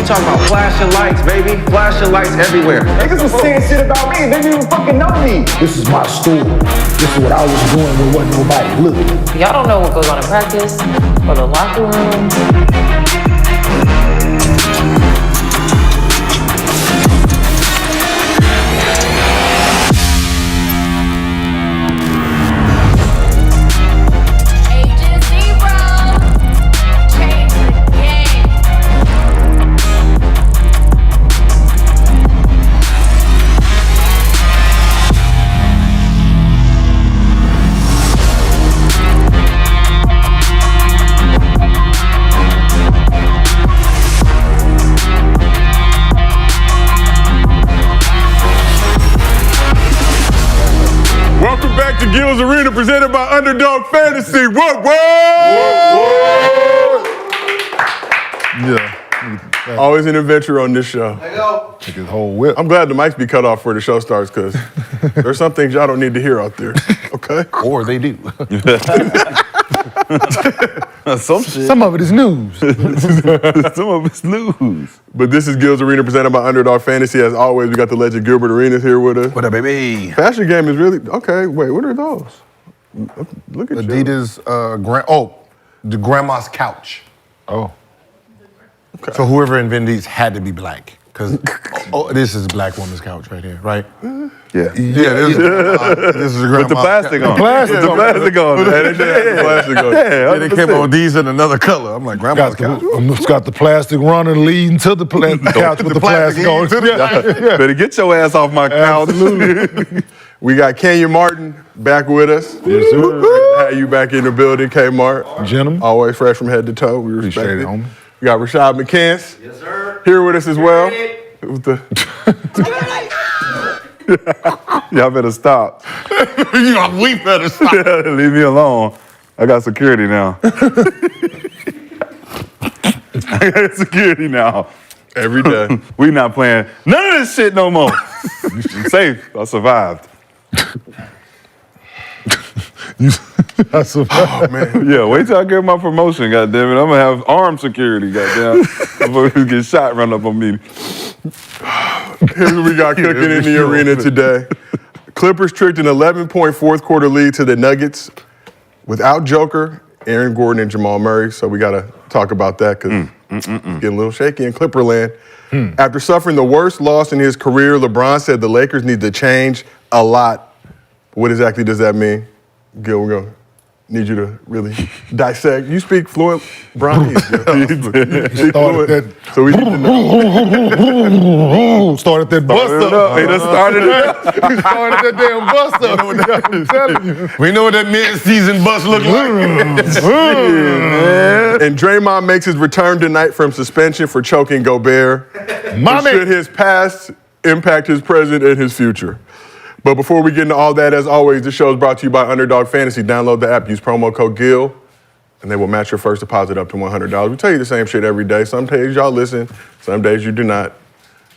talking about flashing lights, baby. Flashing lights everywhere. Niggas was saying shit about me. They didn't even fucking know me. This is my story. This is what I was doing when wasn't nobody looking. Y'all don't know what goes on in practice or the locker room. Gil's Arena presented by Underdog Fantasy. What? Yeah. Always an adventure on this show. There you go. Take his whole whip. I'm glad the mics be cut off before the show starts because there's some things y'all don't need to hear out there. Okay? Or they do. Some of it is news. Some of it's news. But this is Gil's Arena presented by Underdog Fantasy. As always, we got the legend Gilbert Arenas here with us. What up, baby? Fashion game is really, okay, wait, what are those? Look at Adidas, the grandma's couch. Oh. Okay. So whoever invented these had to be black. Because this is a black woman's couch right here, right? Yeah. This is a grandma's With the plastic on. Plastic. With the plastic on. Yeah, they came out with these in another color. I'm like, grandma's couch. It's got the plastic runner leading to the couch with the plastic on. Better get your ass off my couch. Absolutely. We got Kenya Martin back with us. Yes, sir. Great to have you back in the building, K-Mart. Gentlemen. Always fresh from head to toe. We respect Appreciate it. it, homie. We got Rashad McCants. Yes, sir. Here with us as well. Y'all better stop. We better stop. Leave me alone. I got security now. I got security now. Every day. We not playing none of this shit no more. I'm safe. I survived. I survived. Oh, man. Yeah, wait till I get my promotion, goddammit. I'm gonna have armed security, goddamn. Before we get shot, run up on me. Here's what we got cooking in the arena today. Clippers tricked an 11-point fourth quarter lead to the Nuggets without Joker, Aaron Gordon, and Jamal Murray. So we got to talk about that because it's getting a little shaky in Clipperland. After suffering the worst loss in his career, LeBron said the Lakers need to change a lot. What exactly does that mean? Gil, we're going to need you to really dissect. You speak fluent Bronese. So we need to know. Started that bust up. They done started it up. Started that damn bust up. I'm telling you. We know what that mid-season bust look like. And Draymond makes his return tonight from suspension for choking Gobert. Should his past impact his present and his future? But before we get into all that, as always, this show is brought to you by Underdog Fantasy. Download the app, use promo code GIL, and they will match your first deposit up to $100. We tell you the same shit every day. Some days y'all listen, some days you do not.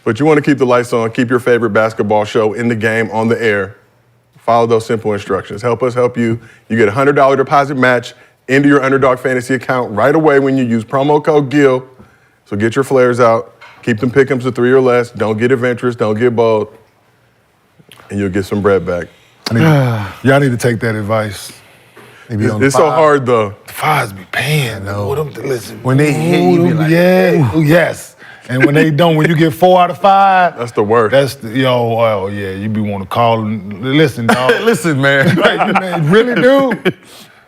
But you want to keep the lights on, keep your favorite basketball show in the game on the air. Follow those simple instructions. Help us help you. You get a $100 deposit match into your Underdog Fantasy account right away when you use promo code GIL. So get your flares out. Keep them pick'ems to 3 or less. Don't get adventurous. Don't get bold. And you'll get some bread back. Y'all need to take that advice. It's so hard, though. The fires be paying, though. Listen, When they hit you, be like, yes. And when they don't, when you get 4 out of 5, that's the worst. That's the, you be want to call and listen, dog. Listen, man. Man, really do.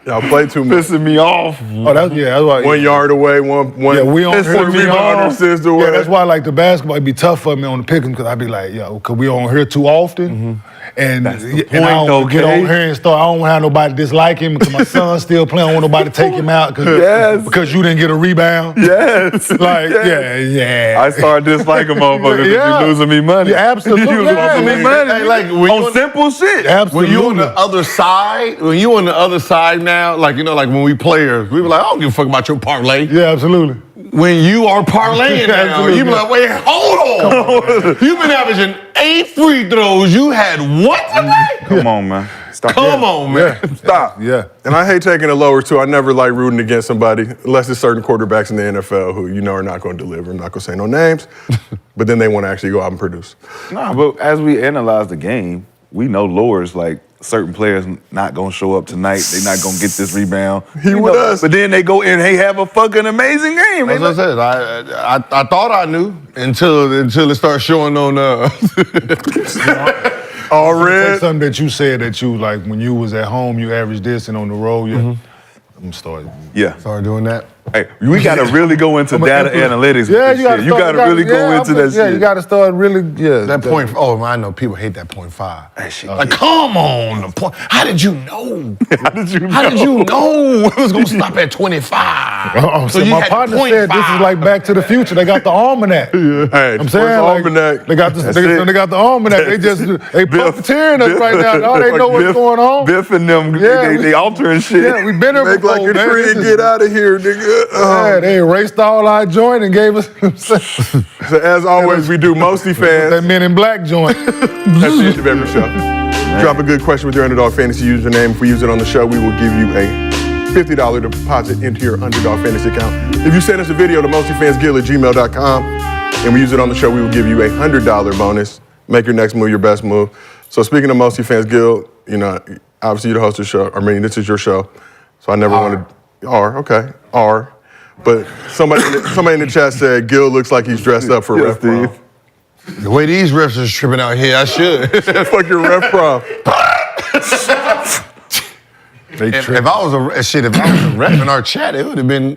Y'all play too much. Pissing me off. Oh, that's why. 1 yard away, one. Yeah, we on here. rebound Assist away. Yeah, that's why like the basketball, it'd be tough for me on the pick'em because I'd be like, because we on here too often. And I don't get on here and start. I don't have nobody dislike him because my son's still playing. I don't want nobody to take him out because you didn't get a rebound. Yes. Yeah. I started disliking motherfuckers because you losing me money. Yeah, absolutely. You losing me money. Hey, like, on simple shit. Absolutely. When you on the other side, now, like when we players, we be like, I don't give a fuck about your parlay. Yeah, absolutely. When you are parlaying now, you be like, wait, hold on. You've been averaging 8 free throws. You had what tonight? Come on, man. Stop. Come on, man. Stop. Yeah. And I hate taking the lower too. I never like rooting against somebody unless it's certain quarterbacks in the NFL who you know are not going to deliver. I'm not going to say no names, but then they want to actually go out and produce. Nah, but as we analyze the game, we know Lore's like certain players not gonna show up tonight. They're not gonna get this rebound. He with us. But then they go and they have a fucking amazing game. As I said, I thought I knew until it started showing on. All Take red. something that you said that you like when you was at home, you averaged this, and on the road, I'm starting. Yeah. Started doing that. Hey, we gotta really go into data analytics. Yeah, with this shit. You gotta really go into that shit. Yeah, you gotta start really. Yeah, That point. Oh, I know people hate that .5. That shit. Like, come on, the point. How did you know? How did you know? How did you know it was gonna stop at 25? So you my had partner said this is like Back to the Future. They got the almanac. Hey, I'm saying like, almanac. they got the That's it. they got the almanac. They puppeteering us right now. All they know what's going on. Biff and them, Yeah, they altering shit. Yeah, we been there Make before, like you're man. free This and is- get out of here, nigga. Yeah, they erased all our joint and gave us So as always, we do mostly that fans. Men in Black joint. That's the end of every show. Drop a good question with your Underdog Fantasy username. If we use it on the show, we will give you a $50 deposit into your Underdog Fantasy account. If you send us a video to mostlyfansguild@gmail.com and we use it on the show, we will give you a $100 bonus. Make your next move your best move. So speaking of Mostly Fans Guild, you know, obviously you're the host of the show. I mean, this is your show. So I never wanted R. But somebody in the chat said Gil looks like he's dressed up for ref prom. The way these refs are tripping out here, I should. Fuck your ref prom. If I was a ref in our chat, it would have been.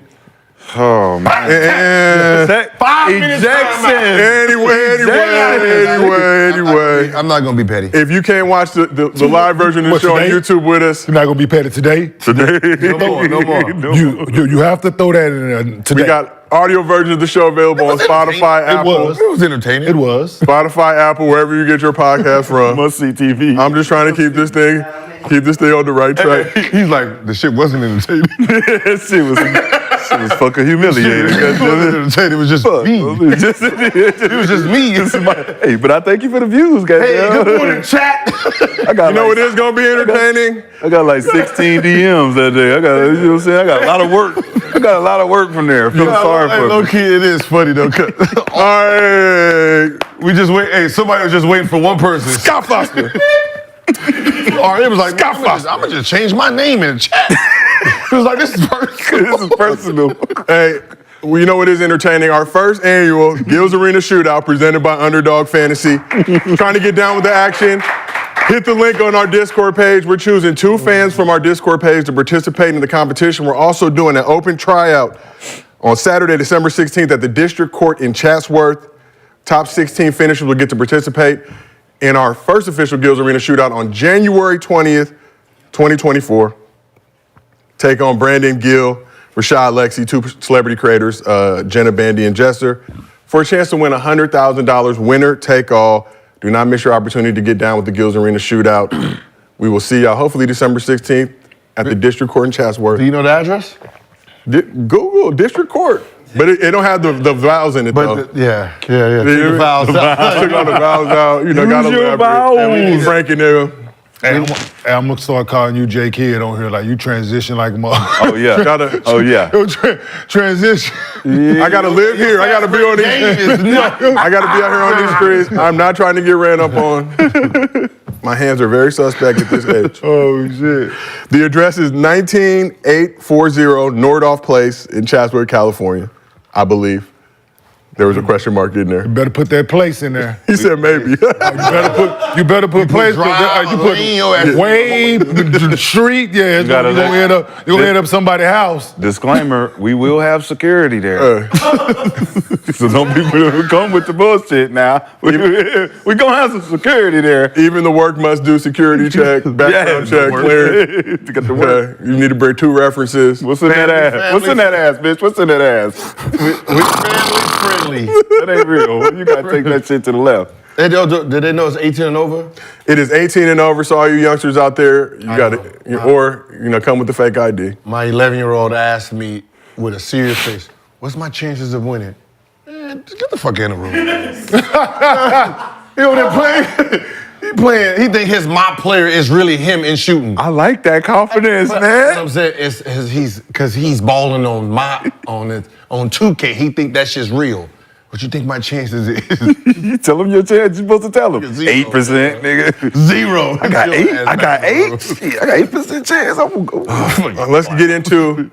Oh man. And 5 minutes. anyway. I'm not gonna be petty. If you can't watch the live version of the What, show on today? YouTube with us, You're not gonna be petty today. No more. You have to throw that in there today. we got audio version of the show available on Spotify, Apple, was. It was entertaining. It was. Spotify, Apple, wherever you get your podcast from. Must see TV. I'm just trying to keep this thing on the right track. He's like, the shit wasn't entertaining. That shit was fucking humiliating. It wasn't entertaining. It was just me. It was just me. Hey, but I thank you for the views, guys. Hey, good morning, chat. I got You know what is gonna be entertaining? I got like 16 DMs that day. You know what I'm saying? I got a lot of work. I got a lot of work from there. Feeling sorry for Low me. key, it is funny though. 'Cause All right. we just wait. Hey, somebody was just waiting for one person. Scott Foster. Or it was like, I'm gonna just change my name in the chat. It was like, this is personal. This is personal. Hey, well, you know what is entertaining? Our first annual Gills Arena Shootout presented by Underdog Fantasy. Trying to get down with the action. Hit the link on our Discord page. We're choosing 2 fans from our Discord page to participate in the competition. We're also doing an open tryout on Saturday, December 16th at the District Court in Chatsworth. Top 16 finishers will get to participate in our first official Gills Arena Shootout on January 20th, 2024. Take on Brandon Gill, Rashad Lexi, 2 celebrity creators, Jenna Bandy and Jester, for a chance to win $100,000 winner take all. Do not miss your opportunity to get down with the Gills Arena Shootout. We will see y'all hopefully December 16th at the District Court in Chatsworth. Do you know the address? Google District Court. But it don't have the vowels in it though. Yeah. Take Yeah, the vowels out. Took all the vowels out. You know, Use gotta your elaborate. And we need vowels. Frank in there. Hey, I'm gonna start calling you J Kid on here. Like you transition like a mother. Oh yeah. Gotta- Oh yeah. Transition. I gotta live here. I gotta be on these. I gotta be out here on these streets. I'm not trying to get ran up on. My hands are very suspect at this age. Oh shit. The address is 19840 Nordhoff Place in Chatsworth, California, I believe. There was a question mark in there. You better put that place in there. He said maybe. You better put place. drive, You put lane, your ass- way street. Yeah, it's gotta gonna end up. You gonna end up somebody's house. Disclaimer: we will have security there, so don't people come with the bullshit. Now we gonna have some security there. Even the work must do security check, background check, clearance. To get the work. You need to bring 2 references. What's in that ass? What's in that ass, bitch? What's in that ass? We family friendly. That ain't real. You gotta take that shit to the left. Did they know it's 18 and over? It is 18 and over, so all you youngsters out there, you got to, or come with the fake ID. My 11-year-old asked me with a serious face, "What's my chances of winning?" Man, just get the fuck in the room. He over there playing. He playing. He think my player is really him in shooting. I like that confidence, But man. what I'm saying is because he's balling on 2K. He think that shit's real. What you think my chances is? You tell him your chance. You're supposed to tell him. 8%, nigga. 0. I got 8. I got 8. Shit, I got 8% chance. I'm gonna go. Let's get into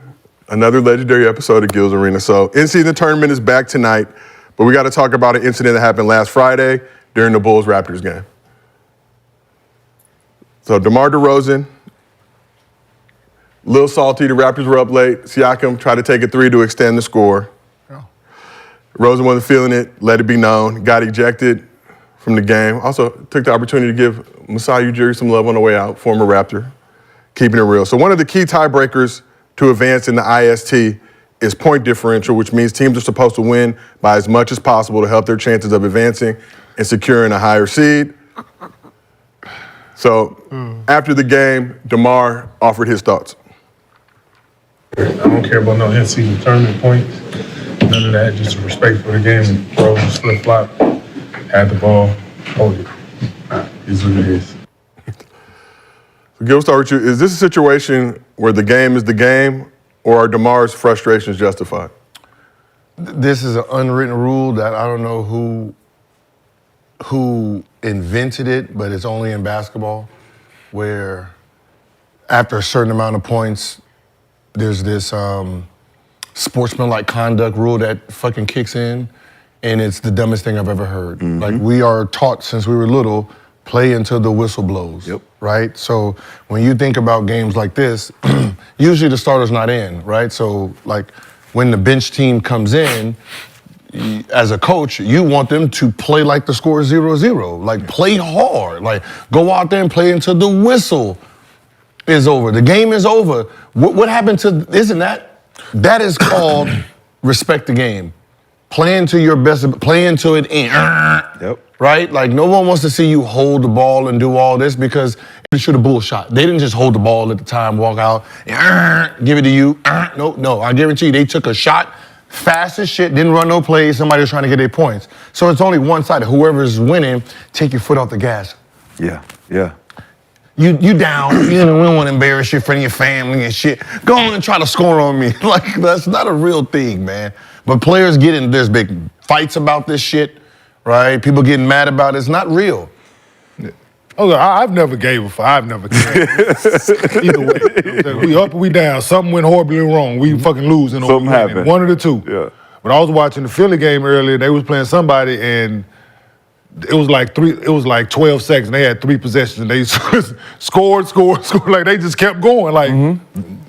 another legendary episode of Gil's Arena. So, in-season tournament is back tonight, but we got to talk about an incident that happened last Friday during the Bulls-Raptors game. So, DeMar DeRozan, a little salty. The Raptors were up late. Siakam tried to take a 3 to extend the score. Rosen wasn't feeling it, let it be known, got ejected from the game. Also took the opportunity to give Masai Ujiri some love on the way out, former Raptor, keeping it real. So one of the key tiebreakers to advance in the IST is point differential, which means teams are supposed to win by as much as possible to help their chances of advancing and securing a higher seed. So after the game, DeMar offered his thoughts. I don't care about no in-season tournament points. None of that, just respect for the game. Bro, just flip-flop, had the ball, hold it. Is what it is. So Gil, start with you. Is this a situation where the game is the game, or are DeMar's frustrations justified? This is an unwritten rule that I don't know who invented it, but it's only in basketball, where after a certain amount of points, there's this sportsmanlike conduct rule that fucking kicks in, and it's the dumbest thing I've ever heard. Like, we are taught since we were little, play until the whistle blows, right? So when you think about games like this, usually the starter's not in, right? So like when the bench team comes in, as a coach, you want them to play like the score is 0-0, like play hard, like go out there and play until the whistle is over. The game is over. What happened to, that is called respect the game. Play into your best, play into it in. Right? Like, no one wants to see you hold the ball and do all this because they should have bull shot. They didn't just hold the ball at the time, walk out, and give it to you. No, I guarantee you, they took a shot fast as shit, didn't run no plays, somebody was trying to get their points. So it's only one sided. Whoever's winning, take your foot off the gas. Yeah. You down, we don't want to embarrass you in front of your family and shit. Go on and try to score on me. Like, that's not a real thing, man. But players there's big fights about this shit, right? People getting mad about it. It's not real. Oh, I've never gave a fuck. I've never cared. Either way. We up or we down. Something went horribly wrong. We fucking losing or Something winning. happened. One of the two. Yeah. But I was watching the Philly game earlier, they was playing somebody and it was like 12 seconds. They had 3 possessions and they scored. Like they just kept going. Like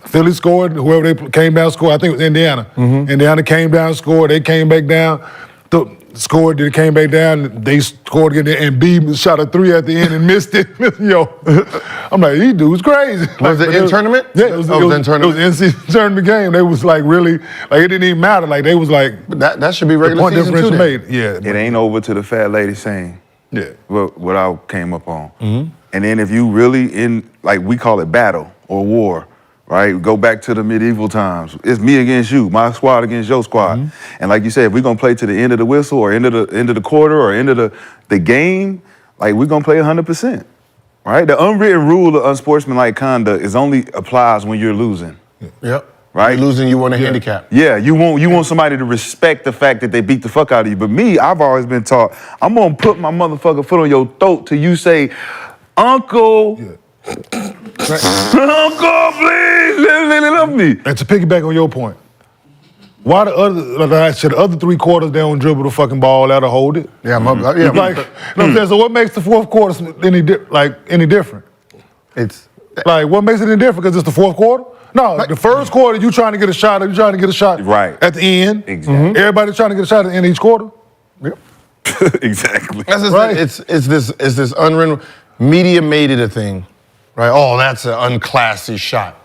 Philly scored, whoever they came down scored. I think it was Indiana. Indiana came down, scored. They came back down, scored. Then came back down. They scored again. And Embiid shot a 3 at the end and missed it. Yo, I'm like, these dudes crazy. Was it in tournament? Yeah, it was in tournament. It was in-season tournament game. They was like really, like it didn't even matter. Like they was like, that should be regular point season differential too. made. Yeah, It ain't over to the fat lady saying what I came up on. And then if you really in, like we call it battle or war, right? Go back to the medieval times. It's me against you, my squad against your squad. And like you said, if we're gonna play to the end of the whistle or end of the quarter or end of the game, like we're gonna play 100%. Right? The unwritten rule of unsportsmanlike conduct only applies when you're losing. Yep. Right? You're losing, you want a handicap. Yeah, you want somebody to respect the fact that they beat the fuck out of you. But me, I've always been taught, I'm gonna put my motherfucking foot on your throat till you say, Uncle, Uncle, please, love me. And to piggyback on your point, why the other 3 quarters they don't dribble the fucking ball out or hold it? Yeah, Like, you know what I'm saying? So what makes the fourth quarter any different? It's Like, what makes it any different? Because it's the fourth quarter? No, the first quarter, you trying to get a shot Right. at the end. Exactly. Everybody trying to get a shot at the end of each quarter. Yep. Exactly. That's just, Right. it's this unwritten, media made it a thing, right? Oh, that's an unclassy shot.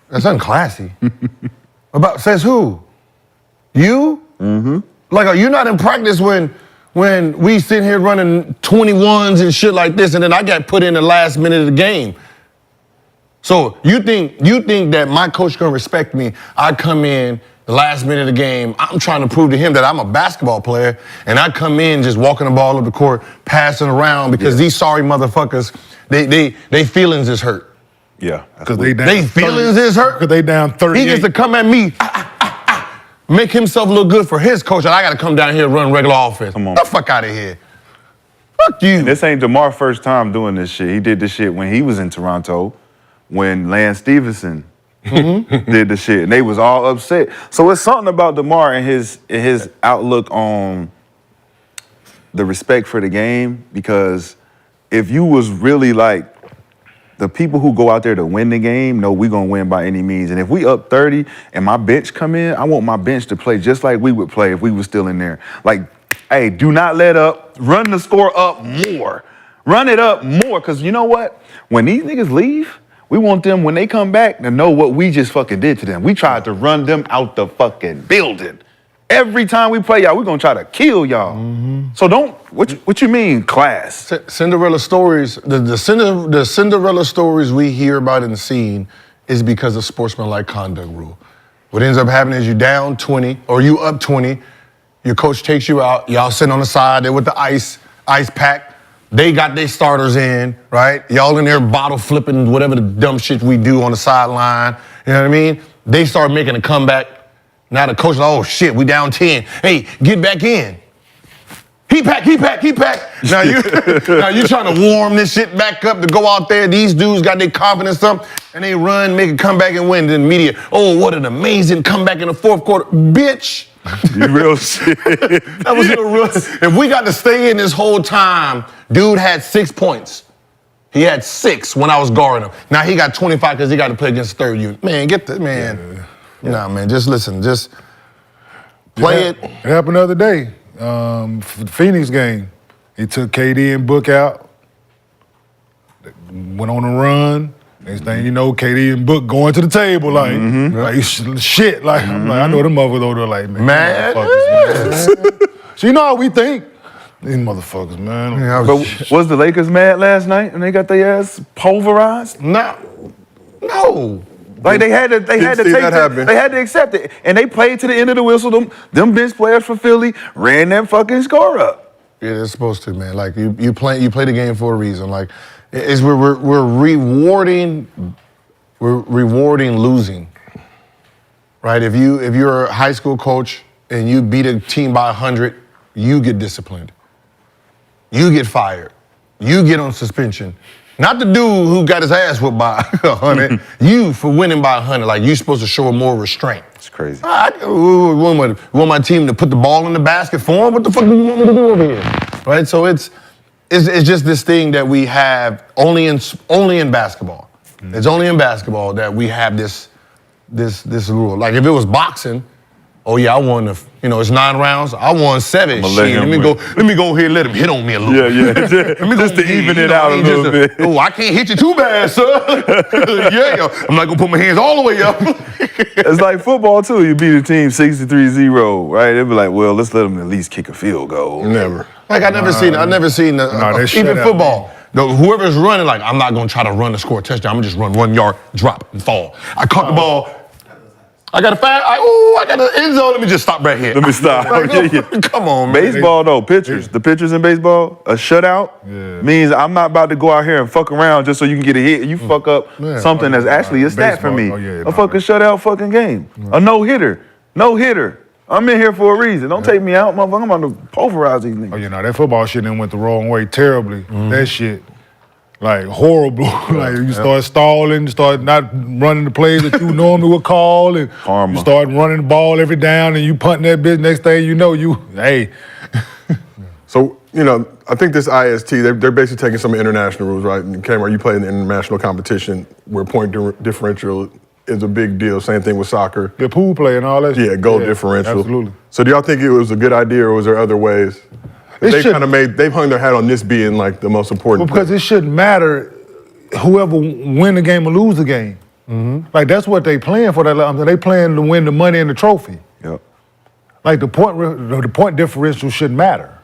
That's unclassy. Says who? You? Like, are you not in practice when we sit here running 21s and shit like this, and then I got put in the last minute of the game? So you think that my coach gonna respect me? I come in the last minute of the game, I'm trying to prove to him that I'm a basketball player, and I come in just walking the ball up the court, passing around because these sorry motherfuckers, they feelings is hurt. Yeah. Because they feelings is hurt. Because they down 38. He gets to come at me, make himself look good for his coach, and I got to come down here and run regular offense. Come on. Get the fuck out of here. Fuck you. And this ain't DeMar's first time doing this shit. He did this shit when he was in Toronto, when Lance Stevenson did the shit, and they was all upset. So it's something about DeMar and his outlook on the respect for the game, because if you was really like, the people who go out there to win the game know we gonna win by any means. And if we up 30 and my bench come in, I want my bench to play just like we would play if we was still in there. Like, hey, do not let up. Run the score up more. Run it up more, because you know what? When these niggas leave, we want them, when they come back, to know what we just fucking did to them. We tried to run them out the fucking building. Every time we play y'all, we're gonna try to kill y'all. So don't, what you mean, class? Cinderella stories, the Cinderella stories we hear about in the scene is because of sportsmanlike conduct rule. What ends up happening is you down 20, or you up 20, your coach takes you out, y'all sitting on the side there with the ice pack. They got their starters in, right? Y'all in there bottle flipping, whatever the dumb shit we do on the sideline. You know what I mean? They start making a comeback. Now the coach is like, oh shit, we down 10. Hey, get back in. He pack. Now you trying to warm this shit back up to go out there. These dudes got their confidence up and they run, make a comeback and win. Then the media, oh, what an amazing comeback in the fourth quarter. Bitch. You real shit. That was real. If we got to stay in this whole time, dude had 6 points. He had 6 when I was guarding him. Now he got 25 because he got to play against the third unit. Man, get the man. Nah, man, just listen. Just play it. It happened the other day. For the Phoenix game. He took KD and Book out. Went on a run. Next thing you know, KD and Book going to the table like shit. Like, I'm like, I know them motherfuckers over there like, man. So you know how we think. These motherfuckers, man. But was the Lakers mad last night and they got their ass pulverized? No. Like they had to accept it. And they played to the end of the whistle. Them bench players for Philly ran that fucking score up. Yeah, they're supposed to, man. Like you play the game for a reason. Like we're rewarding losing. Right? If you're a high school coach and you beat a team by 100, you get disciplined. You get fired. You get on suspension. Not the dude who got his ass whooped by 100. You for winning by 100. Like, you're supposed to show more restraint. It's crazy. I want my team to put the ball in the basket for him. What the fuck do you want me to do over here? Right? So it's just this thing that we have only in basketball. It's only in basketball that we have this rule. Like, if it was boxing, oh yeah, I won it's 9 rounds. I won 7. Shit, let me go ahead and let him hit on me a little bit. Just to even it out a little bit. Oh, I can't hit you too bad, sir. Yeah, I'm not gonna put my hands all the way up. It's like football too. You beat a team 63-0, right? They'd be like, well, let's let them at least kick a field goal. Never. Like I never seen even football. Whoever's running, like, I'm not gonna try to run to score a touchdown. I'm gonna just run 1 yard, drop, and fall. I caught the ball. I got a foul. I got an end zone. Let me just stop right here. Let me stop. Come on, man. Baseball, though, pitchers. The pitchers in baseball, a shutout means I'm not about to go out here and fuck around just so you can get a hit. You fuck up something that's actually a stat for me. A fucking shutout fucking game. A no-hitter. No-hitter. I'm in here for a reason. Don't take me out, motherfucker. I'm about to pulverize these niggas. Oh, yeah, that football shit then went the wrong way terribly. That shit. Like, horrible. Like, you start stalling, you start not running the plays that you normally would call, and you start running the ball every down, and you punting that bitch. Next thing you know, hey. So, I think this IST, they're basically taking some international rules, right? And Cameron, you play in the international competition where point differential is a big deal. Same thing with soccer. The pool play and all that shit. Yeah, goal differential. Absolutely. So do y'all think it was a good idea, or was there other ways? They've hung their hat on this being like the most important because it shouldn't matter whoever win the game or lose the game. Like, that's what they playing for. They playing to win the money and the trophy. Yep. Like, the point differential shouldn't matter.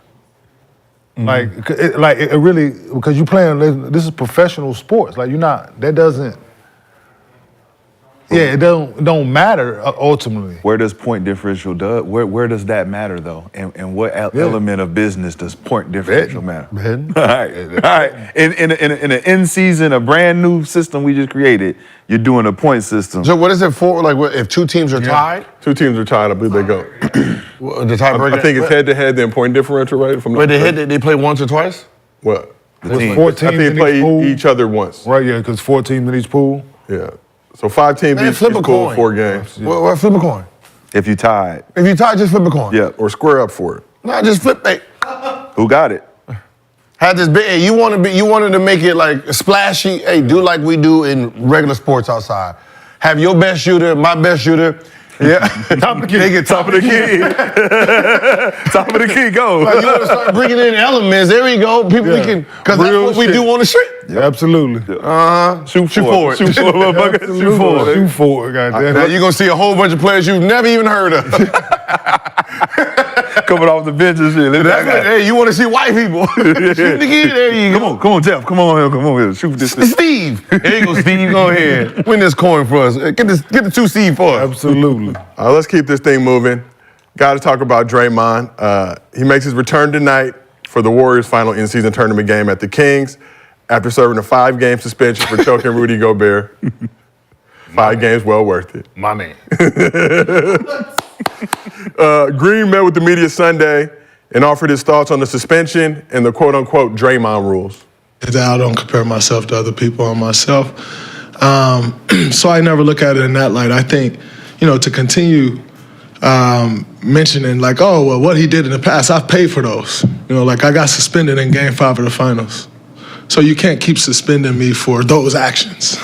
Like it really, because you playing, this is professional sports. Like, you're not, that doesn't, Yeah, it don't matter ultimately. Where does point differential where does that matter though? And what element of business does point differential matter? All right. In an in season, a brand new system we just created, you're doing a point system. So what is it for? Like, if two teams are tied? Two teams are tied. I believe they go. The tiebreaker. I think it's head to head, then point differential, right? But they play once or twice? What? Four teams I think they in play each pool. each other once. Right, yeah, because 4 teams in each pool. Yeah. So 5 teams Man, each flip a pool, coin. 4 games. Well, flip a coin. If you tied. If you tie, just flip a coin. Yeah. Or square up for it. No, just flip. Hey, Who got it? had this big. Hey, you wanted to make it like splashy. Hey, do like we do in regular sports outside. Have your best shooter, my best shooter. Yeah. Top of the key. Top of the key. Top of the key, go. Like, you want to start bringing in elements. There we go. People, we can, because that's what we do on the street. Yeah, absolutely. Shoot for it. Shoot for it, motherfucker. Shoot for it. Shoot for it, goddamn. Now you're going to see a whole bunch of players you've never even heard of. Coming off the bench and shit. Hey, you want to see white people. Shoot the key. There you go. Come on, Jeff. Come on here. Shoot this. Steve. There you go, Steve. Go ahead. Win this coin for us. Get the 2 seed for us. Absolutely. All right, let's keep this thing moving. Got to talk about Draymond. He makes his return tonight for the Warriors' final in-season tournament game at the Kings after serving a 5-game suspension for choking Rudy Gobert. 5 games, well worth it. My man. Green met with the media Sunday and offered his thoughts on the suspension and the quote-unquote Draymond rules. I don't compare myself to other people on myself. So I never look at it in that light. I think, to continue mentioning like, oh, well, what he did in the past, I've paid for those. Like I got suspended in Game 5 of the finals. So you can't keep suspending me for those actions.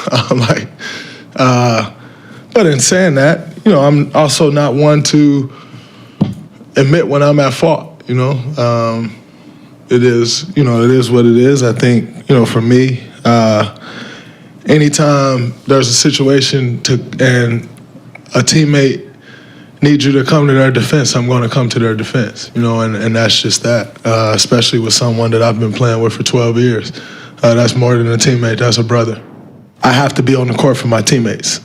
But in saying that, I'm also not one to admit when I'm at fault. It is what it is. I think, for me, anytime there's a situation and a teammate needs you to come to their defense, I'm going to come to their defense, and that's just that, especially with someone that I've been playing with for 12 years. That's more than a teammate, that's a brother. I have to be on the court for my teammates.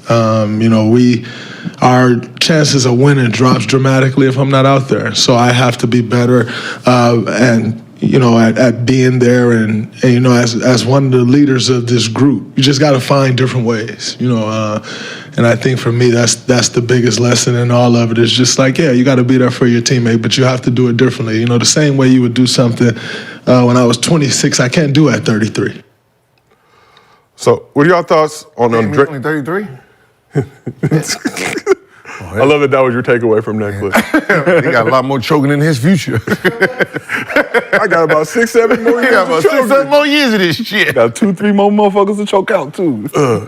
Our chances of winning drops dramatically if I'm not out there. So I have to be better at being there and as one of the leaders of this group. You just got to find different ways, and I think for me that's the biggest lesson in all of it is just like, yeah, you got to be there for your teammate, but you have to do it differently. The same way you would do something when I was 26, I can't do at 33. So, what are y'all thoughts on Only 33? I love that was your takeaway from Netflix. He got a lot more choking in his future. I got about 6-7 more years. He got about 6-7 more years of this shit. Got 2-3 more motherfuckers to choke out too. I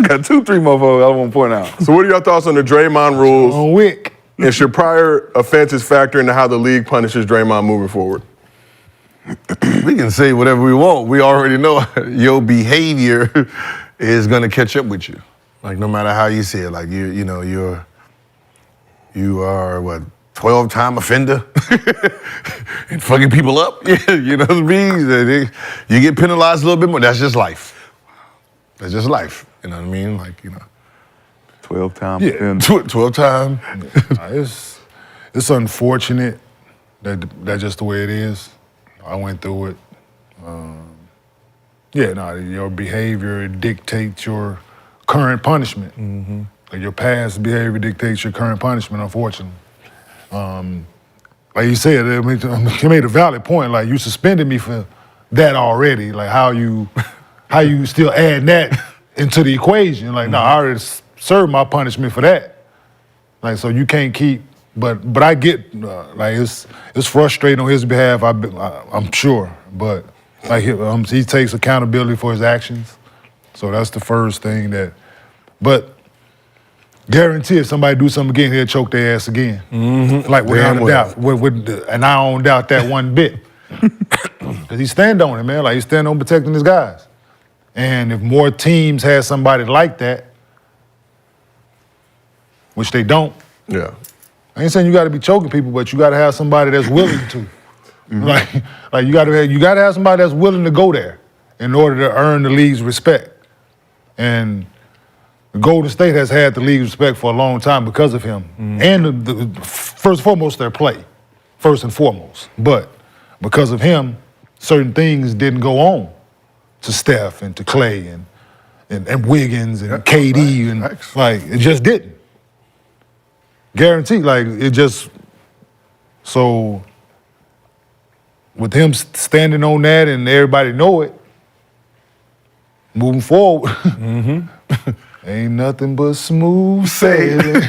got 2-3 motherfuckers I want to point out. So what are your thoughts on the Draymond rules? On Wick. And should prior offenses factor into how the league punishes Draymond moving forward? We can say whatever we want. We already know your behavior is gonna catch up with you. Like no matter how you see it, like you are what 12-time offender and fucking people up. Yeah, you know what I mean. You get penalized a little bit more. That's just life. That's just life. You know what I mean? 12-time offender. 12-time. It's unfortunate that that's just the way it is. I went through it. Your behavior dictates your current punishment. Mm-hmm. Like your past behavior dictates your current punishment, unfortunately. Like you said, you made a valid point. Like you suspended me for that already. Like how you still add that into the equation? Like, no, I already served my punishment for that. Like, so you can't keep. But I get it's frustrating on his behalf. I'm sure, but he takes accountability for his actions. So that's the first thing but guarantee if somebody do something again, he'll choke their ass again. Mm-hmm. Like without a doubt. And I don't doubt that one bit. Because he stand on it, man. Like he stand on protecting his guys. And if more teams had somebody like that, which they don't. Yeah. I ain't saying you got to be choking people, but you got to have somebody that's willing to. Mm-hmm. Like you got to have somebody that's willing to go there in order to earn the league's respect. And Golden State has had the league's respect for a long time because of him. And first and foremost, their play. First and foremost. But because of him, certain things didn't go on to Steph and to Clay and Wiggins and KD. And like, it just didn't. Guaranteed, like, it just, so with him standing on that and everybody know it, moving forward, ain't nothing but smooth sailing.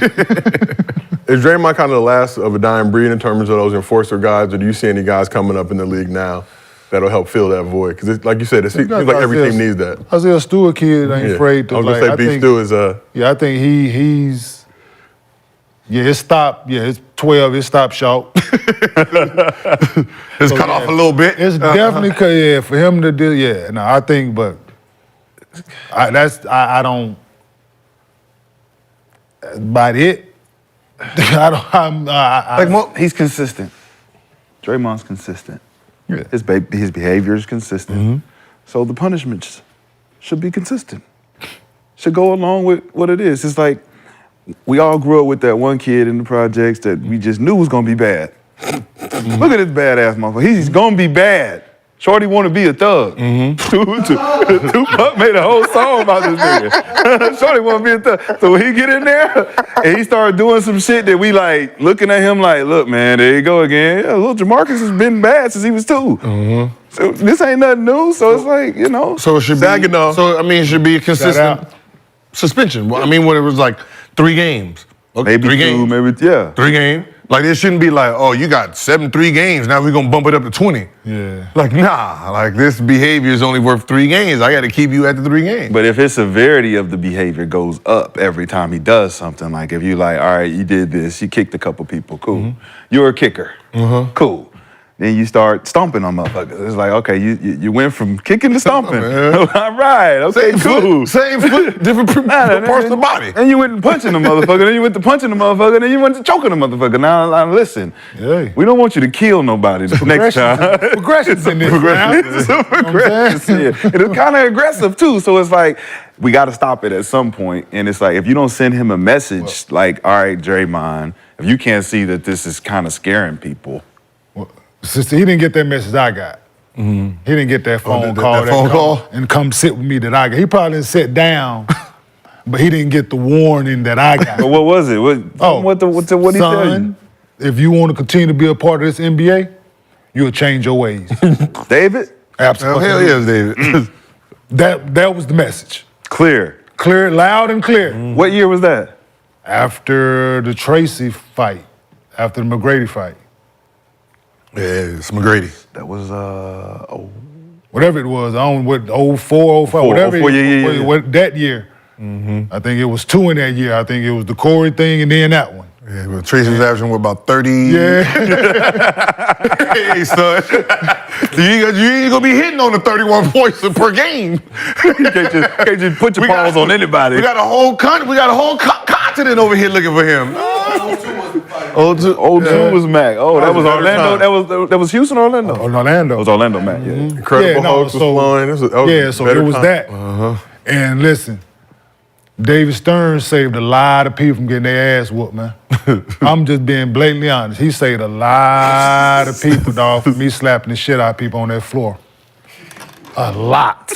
Is Draymond kind of the last of a dying breed in terms of those enforcer guys, or do you see any guys coming up in the league now that'll help fill that void? Because like you said, it seems like every team needs that. Isaiah Stewart kid ain't afraid to, I was going to say Beef Stew is Yeah, I think he's... Yeah, it stopped. Yeah, it's 12. It stopped short. It's cut off a little bit. It's definitely for him to do. Yeah, no, I think, but I don't. That's about it. He's consistent. Draymond's consistent. Yeah. His behavior is consistent. So the punishments should be consistent. Should go along with what it is. It's like we all grew up with that one kid in the projects that we just knew was gonna be bad. Look at this badass motherfucker. He's gonna be bad. Shorty want to be a thug. Tupac made a whole song about this nigga. Shorty want to be a thug. So when he get in there and he started doing some shit that we like, looking at him like, look, man, there you go again. Yeah, little Jamarcus has been bad since he was 2. So this ain't nothing new. So it's like, you know. So it should be. So I mean, it should be a consistent suspension. Well, I mean, when it was like 3 games. Okay, maybe 3 2, games. maybe, yeah. 3 games. Like, it shouldn't be like, oh, you got 3 games, now we're going to bump it up to 20. Yeah. Like, nah, like, this behavior is only worth 3 games. I got to keep you at the 3 games. But if his severity of the behavior goes up every time he does something, like if you like, all right, you did this, you kicked a couple people, cool. You're a kicker, cool. Then you start stomping on motherfuckers. It's like, okay, you went from kicking to stomping. All right, okay, cool. Same foot, different parts of the body. And you went to punching the motherfucker, then you went to punching the motherfucker, then you went to choking the motherfucker. Now, listen, we don't want you to kill nobody the next time. Progression's in this. Progressions, yeah. And it's kind of aggressive too, so it's like, we got to stop it at some point. And it's like, if you don't send him a message like, all right, Draymond, if you can't see that this is kind of scaring people. Sister, he didn't get that message I got. He didn't get that phone call. And come sit with me that I got. He probably didn't sit down, but he didn't get the warning that I got. But what was it? What did he tell you? Son, if you want to continue to be a part of this NBA, you'll change your ways. David? Absolutely. Hell yes, David. That was the message. Clear, loud and clear. What year was that? After the Tracy fight, after the McGrady fight. Yeah, it's McGrady. That was, whatever it was, I don't know, 04, 05, whatever. That year. I think it was 2 in that year. I think it was the Corey thing and then that one. Yeah, well, Tracy was averaging about 30. Yeah. Hey, son. You ain't gonna be hitting on the 31 points per game. You can't just put your paws on anybody. We got a whole continent over here looking for him. 02 was Mac. Oh, that was Orlando. That was Houston or Orlando? Orlando. It was Orlando Mac, yeah. Incredible Hulk was flowing. So it was that. And listen, David Stern saved a lot of people from getting their ass whooped, man. I'm just being blatantly honest. He saved a lot of people, dog, from me slapping the shit out of people on that floor. A lot.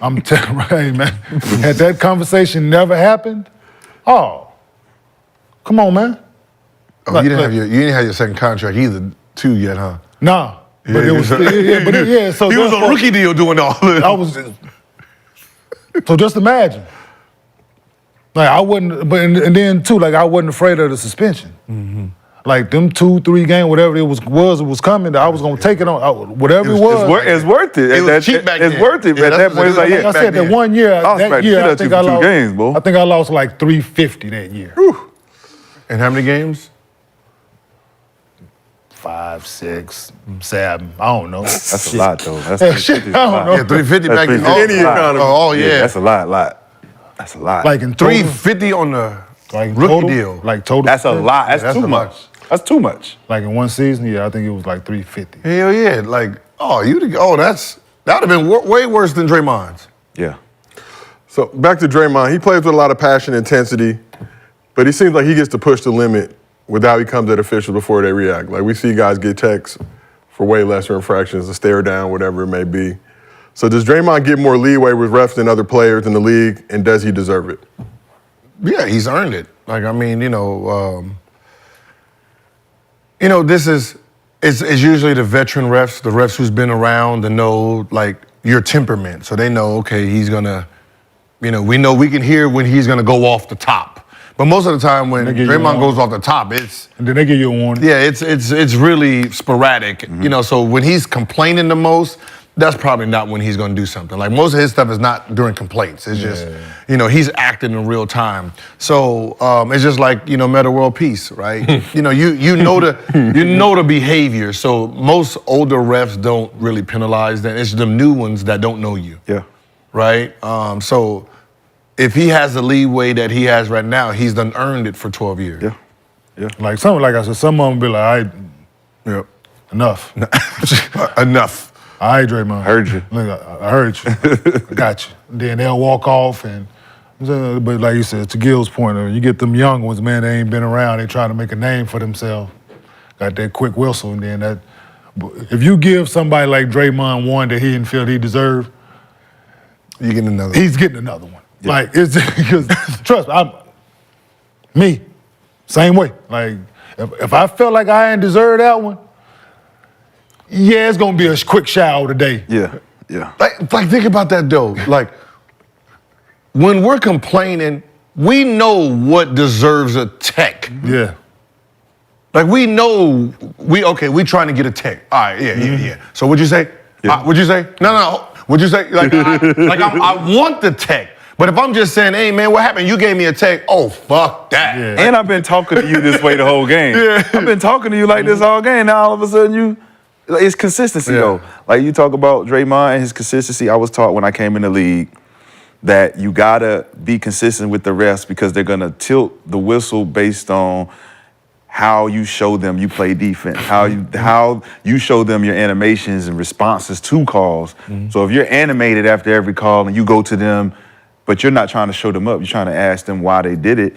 I'm telling you, right, man. Had that conversation never happened, come on, man. Oh, you didn't have your second contract either, too, yet, huh? Nah. But it was, so he was on a rookie deal doing all this. So just imagine. Like, I wasn't, and then too, like, I wasn't afraid of the suspension. Like, them 2-3 games, whatever it was coming, I was gonna take it on, whatever it was. It's worth it. It was cheap back then. It's worth it. At that point, it's like, like I said, that 1 year, I think I lost. Games, bro. I think I lost like 350 that year. And how many games? 5, 6, 7. I don't know. That's a lot, though. That's shit, I don't know. Yeah, 350 back in any economy. Oh, yeah. That's a lot. That's a lot. Like in total, 350 on the like rookie total, deal. Like total. That's a lot. That's too much. That's too much. Like in one season, yeah, I think it was like 350. Hell yeah. Like, that would have been way worse than Draymond's. Yeah. So back to Draymond. He plays with a lot of passion and intensity, but he seems like he gets to push the limit with how he comes at officials before they react. Like we see guys get texts for way lesser infractions, a stare down, whatever it may be. So does Draymond get more leeway with refs than other players in the league, and does he deserve it? Yeah, he's earned it. Like, I mean, this is, it's usually the veteran refs, the refs who's been around to know, like, your temperament. So they know, okay, he's gonna, we know we can hear when he's gonna go off the top. But most of the time when Draymond goes off the top, it's... And then they give you a warning. Yeah, it's really sporadic. So when he's complaining the most, that's probably not when he's going to do something. Like most of his stuff is not during complaints. It's just, he's acting in real time. So it's just like, Meta World Peace, right? you know the behavior. So most older refs don't really penalize that. It's the new ones that don't know you. Yeah. Right? So if he has the leeway that he has right now, he's done earned it for 12 years. Yeah. Yeah. Like I said, some of them be like, enough. Enough. All right, Draymond. Heard you. Look, I heard you. I got you. Then they'll walk off, but like you said, to Gil's point, you get them young ones, man, they ain't been around. They trying to make a name for themselves. Got that quick whistle, and then that. If you give somebody like Draymond one that he didn't feel he deserved, you get another. He's getting another one. Yeah. Like it's because trust me, same way. Like if I felt like I ain't deserved that one. Yeah, it's gonna be a quick shower today. Yeah, yeah. Like think about that though. Like when we're complaining, we know what deserves a tech. Yeah. Like we know we trying to get a tech. All right, yeah. So what'd you say? Yeah. What'd you say? No. What'd you say? Like I want the tech. But if I'm just saying, hey man, what happened? You gave me a tech. Oh, fuck that. Yeah. And I've been talking to you this way the whole game. I've been talking to you like this all game. Now all of a sudden it's consistency though. Like you talk about Draymond and his consistency. I was taught when I came in the league that you gotta be consistent with the refs because they're gonna tilt the whistle based on how you show them you play defense, how you show them your animations and responses to calls. So if you're animated after every call and you go to them, but you're not trying to show them up, you're trying to ask them why they did it.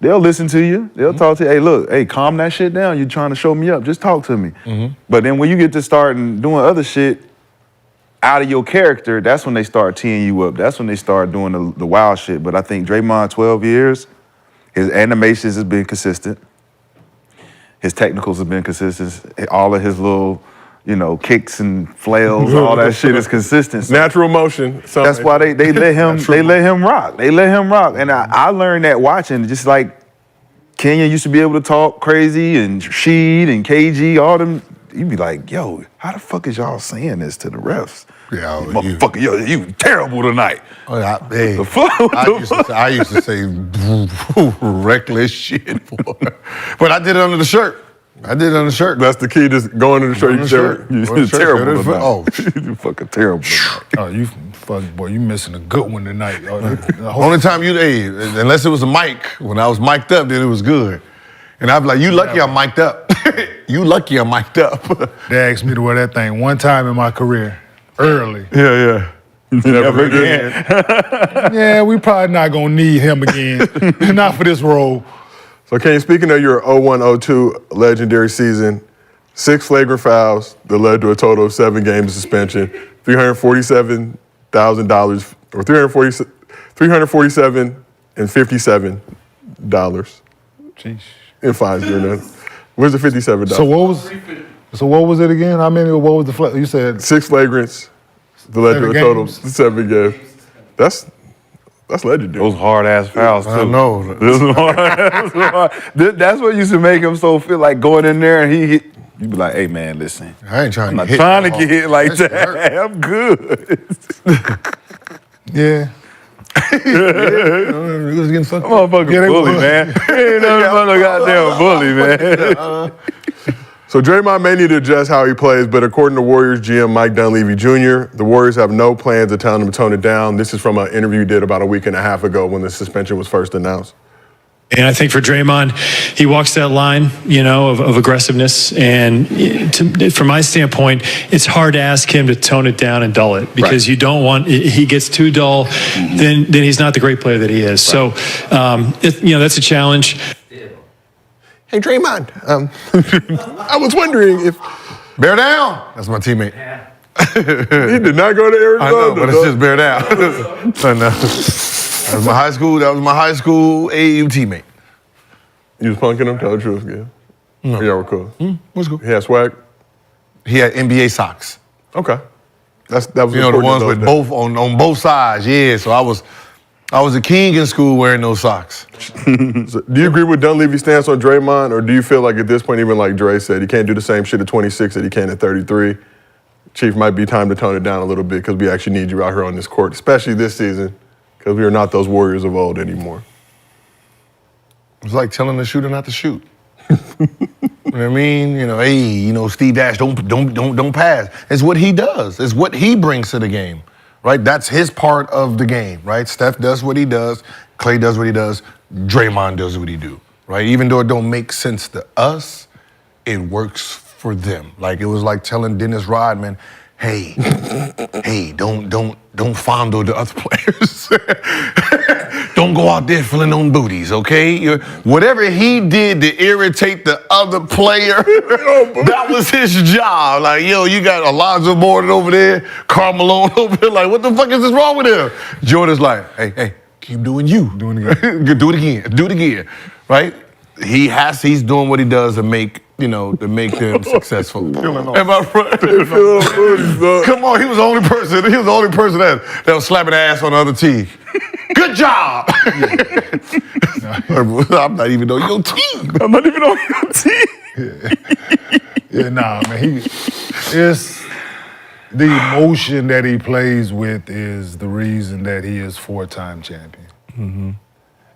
They'll listen to you. They'll talk to you. Hey, calm that shit down. You're trying to show me up. Just talk to me. But then when you get to starting doing other shit out of your character, that's when they start teeing you up. That's when they start doing the wild shit. But I think Draymond, 12 years, his animations has been consistent. His technicals have been consistent. All of his little, kicks and flails, all that shit is consistent. Natural motion. That's why they let him rock. They let him rock. And I learned that watching, just like Kenya used to be able to talk crazy and Sheed and KG, all them. You'd be like, yo, how the fuck is y'all saying this to the refs? Yeah, motherfucker, you terrible tonight. I used to say reckless shit, but I did it under the shirt. That's the key, just going under the shirt. You're terrible tonight. Oh, you fucking terrible tonight. Oh, you fucking boy, you missing a good one tonight. Only time unless it was a mic, when I was mic'd up, then it was good. And I'd be like, you lucky I'm mic'd up. You lucky I'm mic'd up. They asked me to wear that thing one time in my career, early. Yeah. Never again. Yeah, we probably not gonna need him again. Not for this role. So, Kane, speaking of your 01-02 legendary season, 6 flagrant fouls that led to a total of 7 games of suspension, $347,000 or $347.57 Jeez. in fines during that. Where's the $57? So what was it again? What was the you said 6 flagrants that led to a total of 7 games. That's legendary. Those hard-ass fouls, too. I know. That's what used to make him so feel like going in there and you'd be like, hey, man, listen. I ain't trying to get hit. I'm not trying to get hit like that. I'm good. Yeah. He was getting fucked up. Motherfucking bully, man. Ain't nothing but a goddamn bully, man. So Draymond may need to adjust how he plays, but according to Warriors GM Mike Dunleavy Jr., the Warriors have no plans to tell him to tone it down. This is from an interview he did about a week and a half ago when the suspension was first announced. And I think for Draymond, he walks that line, of aggressiveness. And from my standpoint, it's hard to ask him to tone it down and dull it because you don't want, he gets too dull, then he's not the great player that he is. So, that's a challenge. Hey, Draymond, I was wondering if... Bear down. That's my teammate. He did not go to Arizona. I know, but it's just bear down. I know. That was my high school AAU teammate. You was punking him? Tell the truth, yeah. No. Y'all were cool. What's cool? He had swag? He had NBA socks. Okay. That was the ones with both on both sides. Yeah, so I was a king in school wearing those socks. So, do you agree with Dunleavy's stance on Draymond, or do you feel like at this point, even like Dre said, he can't do the same shit at 26 that he can at 33? Chief, might be time to tone it down a little bit because we actually need you out here on this court, especially this season, because we are not those Warriors of old anymore. It's like telling the shooter not to shoot. You know what I mean? Hey, Steve Nash, don't pass. It's what he does. It's what he brings to the game, right? That's his part of the game, right? Steph does what he does. Clay does what he does. Draymond does what he do, right? Even though it don't make sense to us, it works for them. Like it was like telling Dennis Rodman, hey, don't fondle the other players. Don't go out there feeling on booties, okay? Whatever he did to irritate the other player, that was his job. Like, you got Alonzo Mourning over there, Carmelo over there. Like, what the fuck is this wrong with him? Jordan's like, hey, keep doing you. Do it again, right? He's doing what he does to make them successful. Am I right? Come on, he was the only person that was slapping ass on the other team. Good job. I'm not even on your team. Man. It's the emotion that he plays with is the reason that he is 4-time champion. Mm-hmm.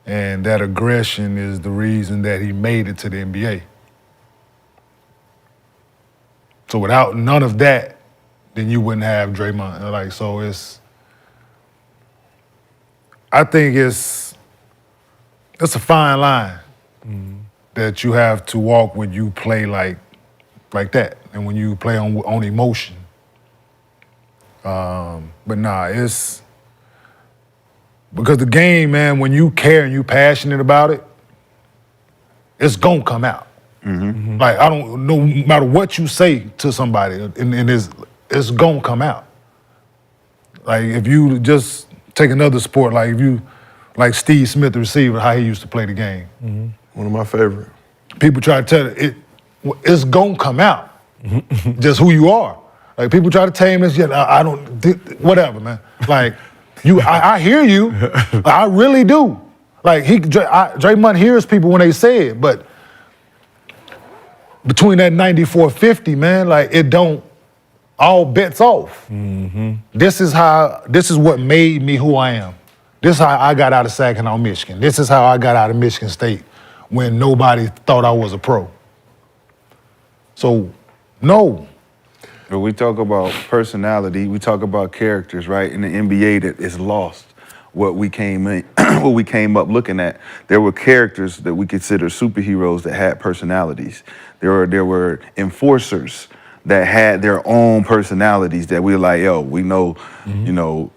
And that aggression is the reason that he made it to the NBA. So without none of that, then you wouldn't have Draymond. I think it's a fine line that you have to walk when you play like that and when you play on emotion. It's because the game, man, when you care and you passionate about it, it's gonna come out. Mm-hmm. Like no matter what you say to somebody, and it's gonna come out. Like if you just take another sport, like Steve Smith, the receiver, how he used to play the game. Mm-hmm. One of my favorite. People try to tell it's gonna come out. Just who you are. Like people try to tame this. I don't. Whatever, man. Like I hear you. I really do. Like Draymond hears people when they say it, but between that 94-50, man, like it don't. All bets off. Mm-hmm. This is what made me who I am. This is how I got out of Saginaw, Michigan. This is how I got out of Michigan State when nobody thought I was a pro. So, no. When we talk about personality, we talk about characters, right? In the NBA that is lost. What we came up looking at, there were characters that we consider superheroes that had personalities. There were enforcers that had their own personalities that we were like, we know,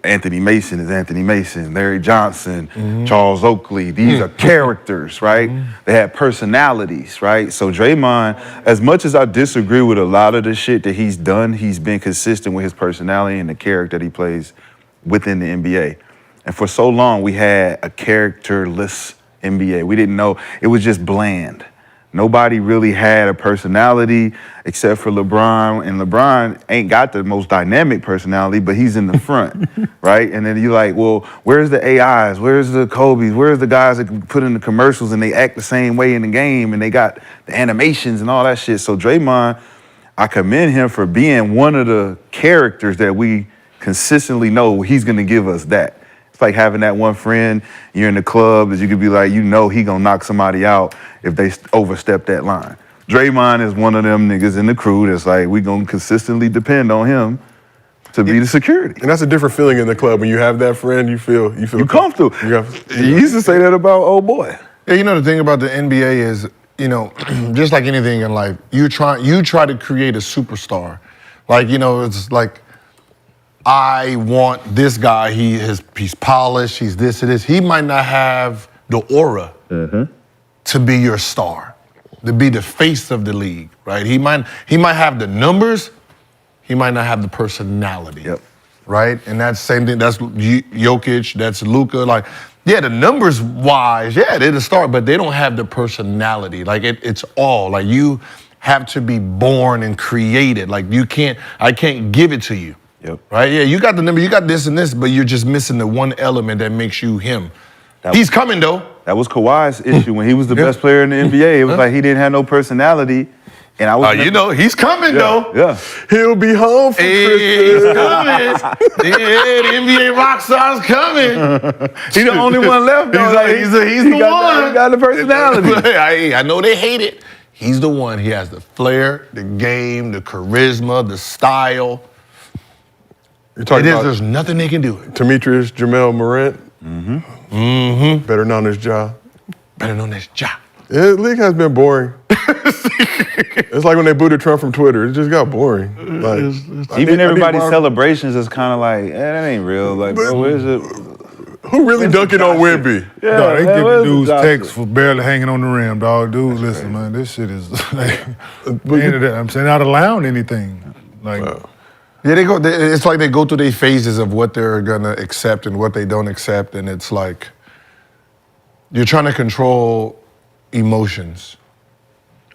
Anthony Mason is Anthony Mason, Larry Johnson, Charles Oakley. These are characters, right? They had personalities, right? So Draymond, as much as I disagree with a lot of the shit that he's done, he's been consistent with his personality and the character that he plays within the NBA. And for so long, we had a characterless NBA. We didn't know, it was just bland. Nobody really had a personality except for LeBron, and LeBron ain't got the most dynamic personality, but he's in the front, right? And then you're like, well, where's the AIs? Where's the Kobe's? Where's the guys that put in the commercials and they act the same way in the game and they got the animations and all that shit? So Draymond, I commend him for being one of the characters that we consistently know he's gonna give us that. It's like having that one friend, you're in the club, that you could be like, he gonna knock somebody out if they overstep that line. Draymond is one of them niggas in the crew that's like, we gonna consistently depend on him to be the security. And that's a different feeling in the club. When you have that friend, you feel you comfortable. You used to say that about old boy. Yeah, you know, the thing about the NBA is, you know, just like anything in life, you try to create a superstar. Like, you know, it's like, I want this guy, he's polished, he's this and this. He might not have the aura to be your star, to be the face of the league, right? He might have the numbers, he might not have the personality. Yep. Right? And that's the same thing, that's Jokic, that's Luka, like, yeah, the numbers wise, yeah, they're the star, but they don't have the personality. Like it's all, like you have to be born and created. Like I can't give it to you. Yep. Right? Yeah, you got the number, you got this and this, but you're just missing the one element that makes you him. He's coming though. That was Kawhi's issue when he was the best player in the NBA. It was like he didn't have no personality. And I was you know, he's coming though. Yeah. He'll be home for Christmas. He's coming. Yeah, the NBA rock star's coming. He's the only one left though. He's the one. He got the personality. I know they hate it. He's the one. He has the flair, the game, the charisma, the style. You're talking about there's nothing they can do. Demetrius Jamel Morant. Better known as Ja. Better known as Ja. Yeah, the league has been boring. It's like when they booted Trump from Twitter. It just got boring. Like, even everybody's celebrations is kind of like, that ain't real. Like, bro, where's it? Who really dunking on Wemby? Yeah, dog, they give the dudes texts for barely hanging on the rim, dog. Dude, listen, man, this shit is like, I'm saying, not allowing anything. Like, yeah, it's like they go through their phases of what they're gonna accept and what they don't accept, and it's like you're trying to control emotions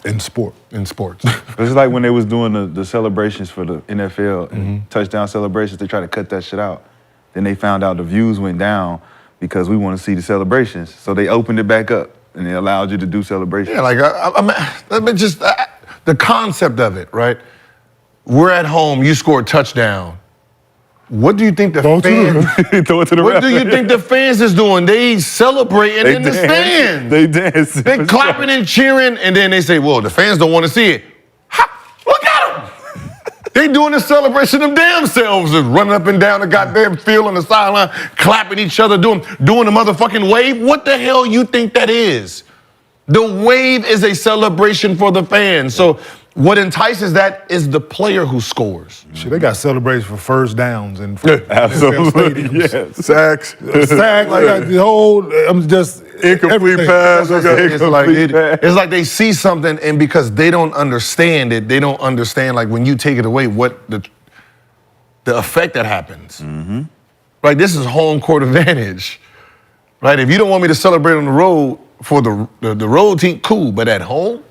in sports. It's like when they was doing the celebrations for the NFL, and touchdown celebrations, they tried to cut that shit out. Then they found out the views went down because we want to see the celebrations. So they opened it back up and they allowed you to do celebrations. Yeah, like I mean, just the concept of it, right? We're at home, you score a touchdown. What do you think the fans? Throw it to the What ref. do you think the fans is doing? They celebrating in the stands. They dance. They clapping and cheering, and then they say, "Well, the fans don't want to see it." Look at them! They doing the celebration of damn selves, just running up and down the goddamn field on the sideline, clapping each other, doing the motherfucking wave. What the hell you think that is? The wave is a celebration for the fans. So what entices that is the player who scores. Shit, they got celebrations for first downs and Absolutely. Yeah. Sacks. sack, like the whole. I'm just Incomplete pass. It's like they see something, and because they don't understand it, they don't understand like when you take it away, what the effect that happens. Right, this is home court advantage. Right, if you don't want me to celebrate on the road for the road team, cool, but at home,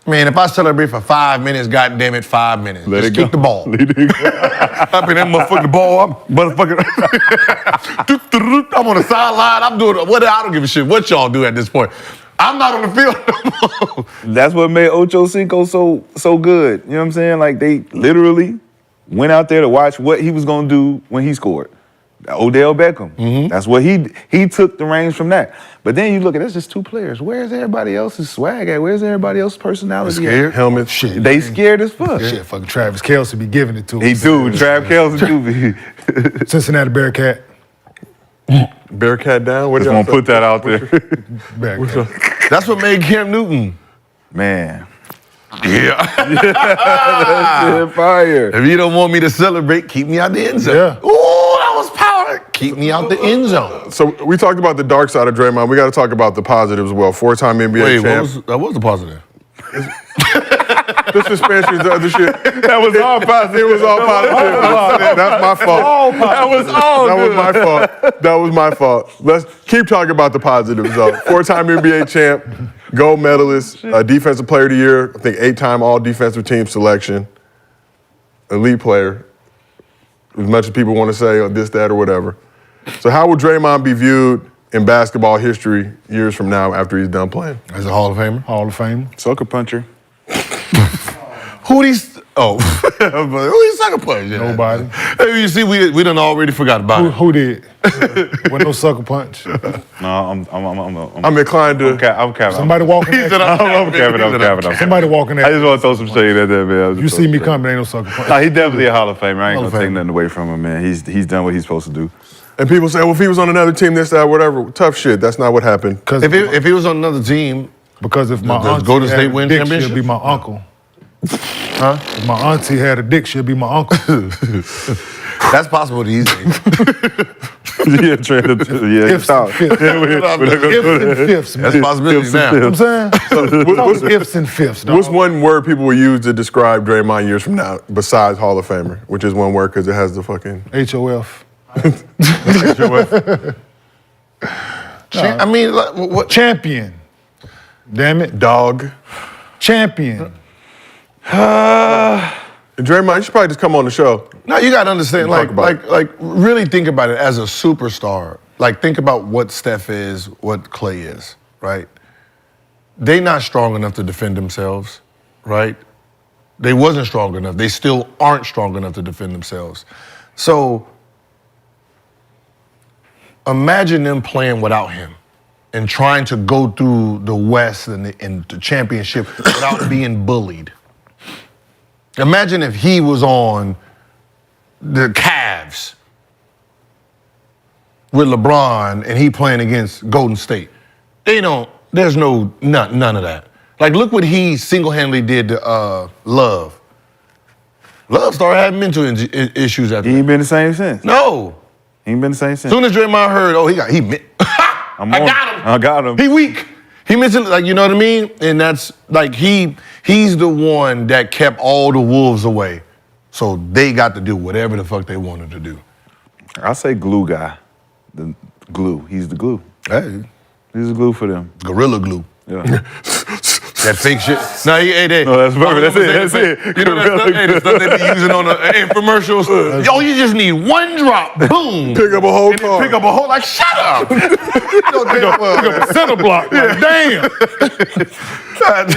man, if I celebrate for 5 minutes, goddamn it, 5 minutes. Let Just it kick go. the ball. Let it go. I mean, that motherfucking ball, I'm on the sideline, I'm doing I don't give a shit what y'all do at this point. I'm not on the field no more. That's what made Ocho Cinco so good. You know what I'm saying? Like they literally went out there to watch what he was gonna do when he scored. Odell Beckham. That's what he took the reins from that. But then you look at that's just two players. Where's everybody else's swag at? Where's everybody else's personality Scared? at? Helmet. shit. They scared as fuck. Shit, fucking Travis Kelce be giving it to him. He do. Trav Kelce do be. Cincinnati Bearcat. Bearcat down. What Just y'all gonna put that out there. Bearcat. That's what made Cam Newton. Man. Yeah. That's fire. If you don't want me to celebrate, keep me out the end zone. Yeah. Ooh, that was power. Keep me out the end zone. So we talked about the dark side of Draymond. We got to talk about the positives as well. 4-time NBA Wait, champ. that was the positive. The suspensions, the other shit. That was all positive. It was all positive. That's my fault. That was all That good. was my fault. That was my fault. Let's keep talking about the positives, though. 4-time NBA champ, gold medalist, defensive player of the year, I think 8-time all-defensive team selection, elite player, as much as people want to say or this, that, or whatever. So how will Draymond be viewed in basketball history years from now after he's done playing? As a Hall of Famer. Hall of Fame. Sucker puncher. Who these? Oh, who these sucker punch? Nobody. Hey, you see, we done already forgot about it. Who did? With no sucker punch. No, I'm inclined to. I'm Kevin. Somebody walking at you. I'm Kevin. Somebody walking I at just you. want to throw some shade at that, man. You see me coming, ain't no sucker punch. Nah, he's definitely a Hall of Famer. I ain't Hall of gonna take Famer. nothing away from him, man. He's done what he's supposed to do. And people say, well, if he was on another team, this, that, whatever. Tough shit. That's not what happened. If he was on another team, because if my does auntie Golden State had win a dick, championship? she'll be my uncle. Huh? If my auntie had a dick, she'll be my uncle. That's possible these days. Yeah, Trent. Yeah, Ifs and fifths. Ifs and fifths, man. That's a possibility now. You know what I'm saying? What's ifs and fifths, dog? What's one word people will use to describe Draymond years from now besides Hall of Famer, which is one word because it has the fucking... HOF. I mean, what? Champion. Damn it. Dog. Champion. Draymond, you should probably just come on the show. No, you gotta understand, Talk about it. like, really think about it as a superstar. Like, think about what Steph is, what Clay is, right? They not strong enough to defend themselves, right? They wasn't strong enough. They still aren't strong enough to defend themselves. So, imagine them playing without him and trying to go through the West and the championship without being bullied. Imagine if he was on the Cavs with LeBron and he playing against Golden State. There's none of that. Like, look what he single-handedly did to Love. Love started having mental issues after He ain't been the same since. No. He ain't been the same As since. soon as Draymond heard, I got him. He weak. He mentioned, like, you know what I mean? And that's, like, he's the one that kept all the wolves away. So they got to do whatever the fuck they wanted to do. I say glue guy. The glue. He's the glue. Hey. He's the glue for them. Gorilla glue. Yeah. That fake shit. No, that's perfect. That's it. You know the stuff they be using on the infomercials? Yo, you just need one drop. Boom. Pick up a whole car. Pick up a whole, like, shut up. Pick up a center block. Like, damn.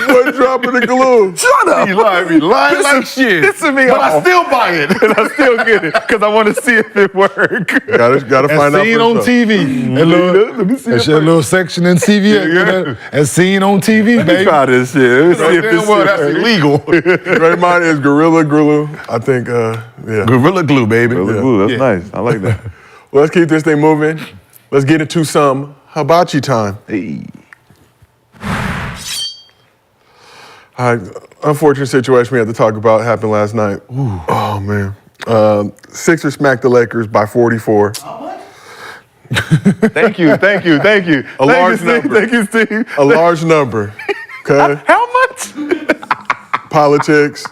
One drop of the glue. Shut up. You lying like shit. Pissing me But off. I still buy it. And I still get it because I want to see if it works. Gotta find out. As seen on TV. Let me see. That's your little section in TV. As seen on TV, Let me baby. try this shit. Let me see if this Well, shit that's works. illegal. Draymond is Gorilla Glue. I think, yeah. Gorilla glue, baby. Gorilla glue, that's nice. I like that. Well, let's keep this thing moving. Let's get into some hibachi time. Hey. Unfortunate situation we had to talk about happened last night. Ooh. Oh, man. Sixers smacked the Lakers by 44. Thank you. Thank you, Steve. Thank you, Steve. A large number. Okay? How much? Politics.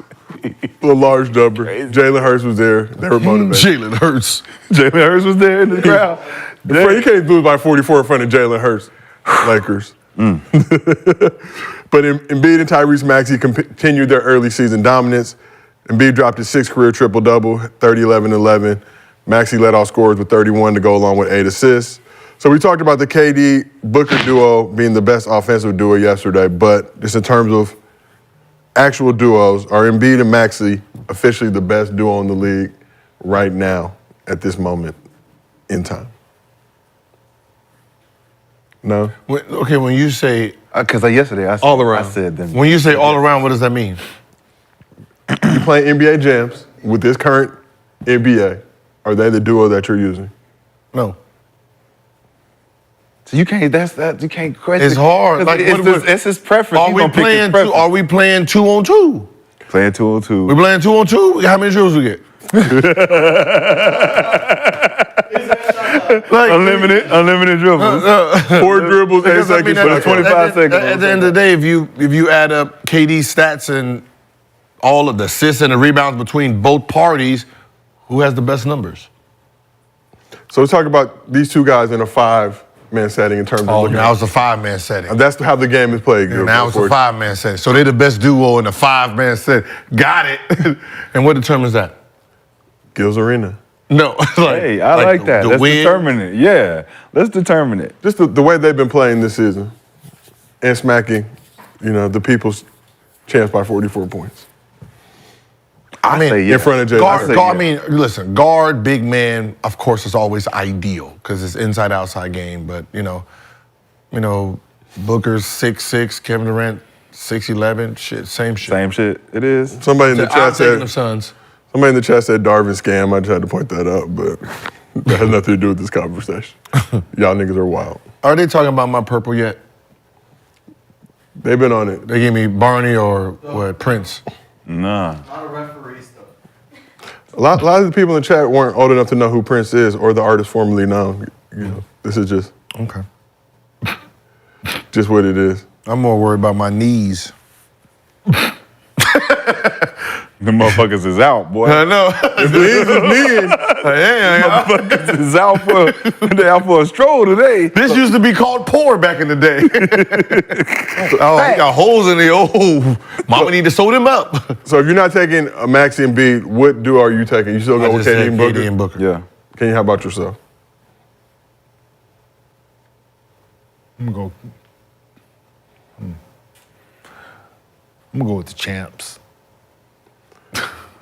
A large number. Jalen Hurts was there. They were motivated. Jalen Hurts. Jalen Hurts was there in the crowd. You can't lose by 44 in front of Jalen Hurts. Lakers. But Embiid and Tyrese Maxey continued their early season dominance. Embiid dropped his sixth career triple-double, 30, 11, 11. Maxey led all scorers with 31 to go along with 8 assists. So we talked about the KD-Booker duo being the best offensive duo yesterday, but just in terms of actual duos, are Embiid and Maxey officially the best duo in the league right now at this moment in time? No? Okay, when you say Because yesterday I said, All around. I said them. when you say all around, what does that mean? You playing NBA jams with this current NBA. Are they the duo that you're using? No. So you can't. You can't question. It's hard. Like, it's his preference. Are He we gonna pick his playing? preference. Are we playing 2-on-2? Playing 2-on-2? We playing 2-on-2? How many drills we get? Like, unlimited dribbles. 4 dribbles, 8 because, I seconds, mean, but 25 seconds. At the end of the day, if you add up KD's stats and all of the assists and the rebounds between both parties, who has the best numbers? So let's talk about these two guys in a 5-man setting in terms of looking now at it's a 5-man setting. And that's how the game is played. Now it's a 5-man setting. So they're the best duo in a 5-man setting. Got it. And what determines that? Gil's Arena. No. Hey, I like that. Let's determine it. Yeah, let's determine it. Just the way they've been playing this season and smacking, the people's chance by 44 points. I mean, say yeah. In front of Jay. I mean, listen, guard, big man, of course, is always ideal because it's inside-outside game. But, Booker's 6'6", Kevin Durant 6'11", shit, same shit. Same shit. It is. Somebody in the I'm chat taking them said Suns. Darvin scam. I just had to point that out, but That has nothing to do with this conversation. Y'all niggas are wild. Are they talking about my purple yet? They've been on it. They gave me Barney or what, Prince? Nah. Not a referee stuff. A lot of the people in the chat weren't old enough to know who Prince is or the artist formerly known. You know, this is just just what it is. I'm more worried about my knees. The motherfuckers is out, boy. I know. If the knees is kneeing, Motherfuckers is out they out for a stroll today. This used to be called poor back in the day. Oh, he got holes in the old. Mama need to sew them up. so if you're not taking a Maxey and Embiid, what duo are you taking? You still go with KD and Booker? KD and Booker. Yeah. Kenny, how about yourself? I'm gonna go with the champs.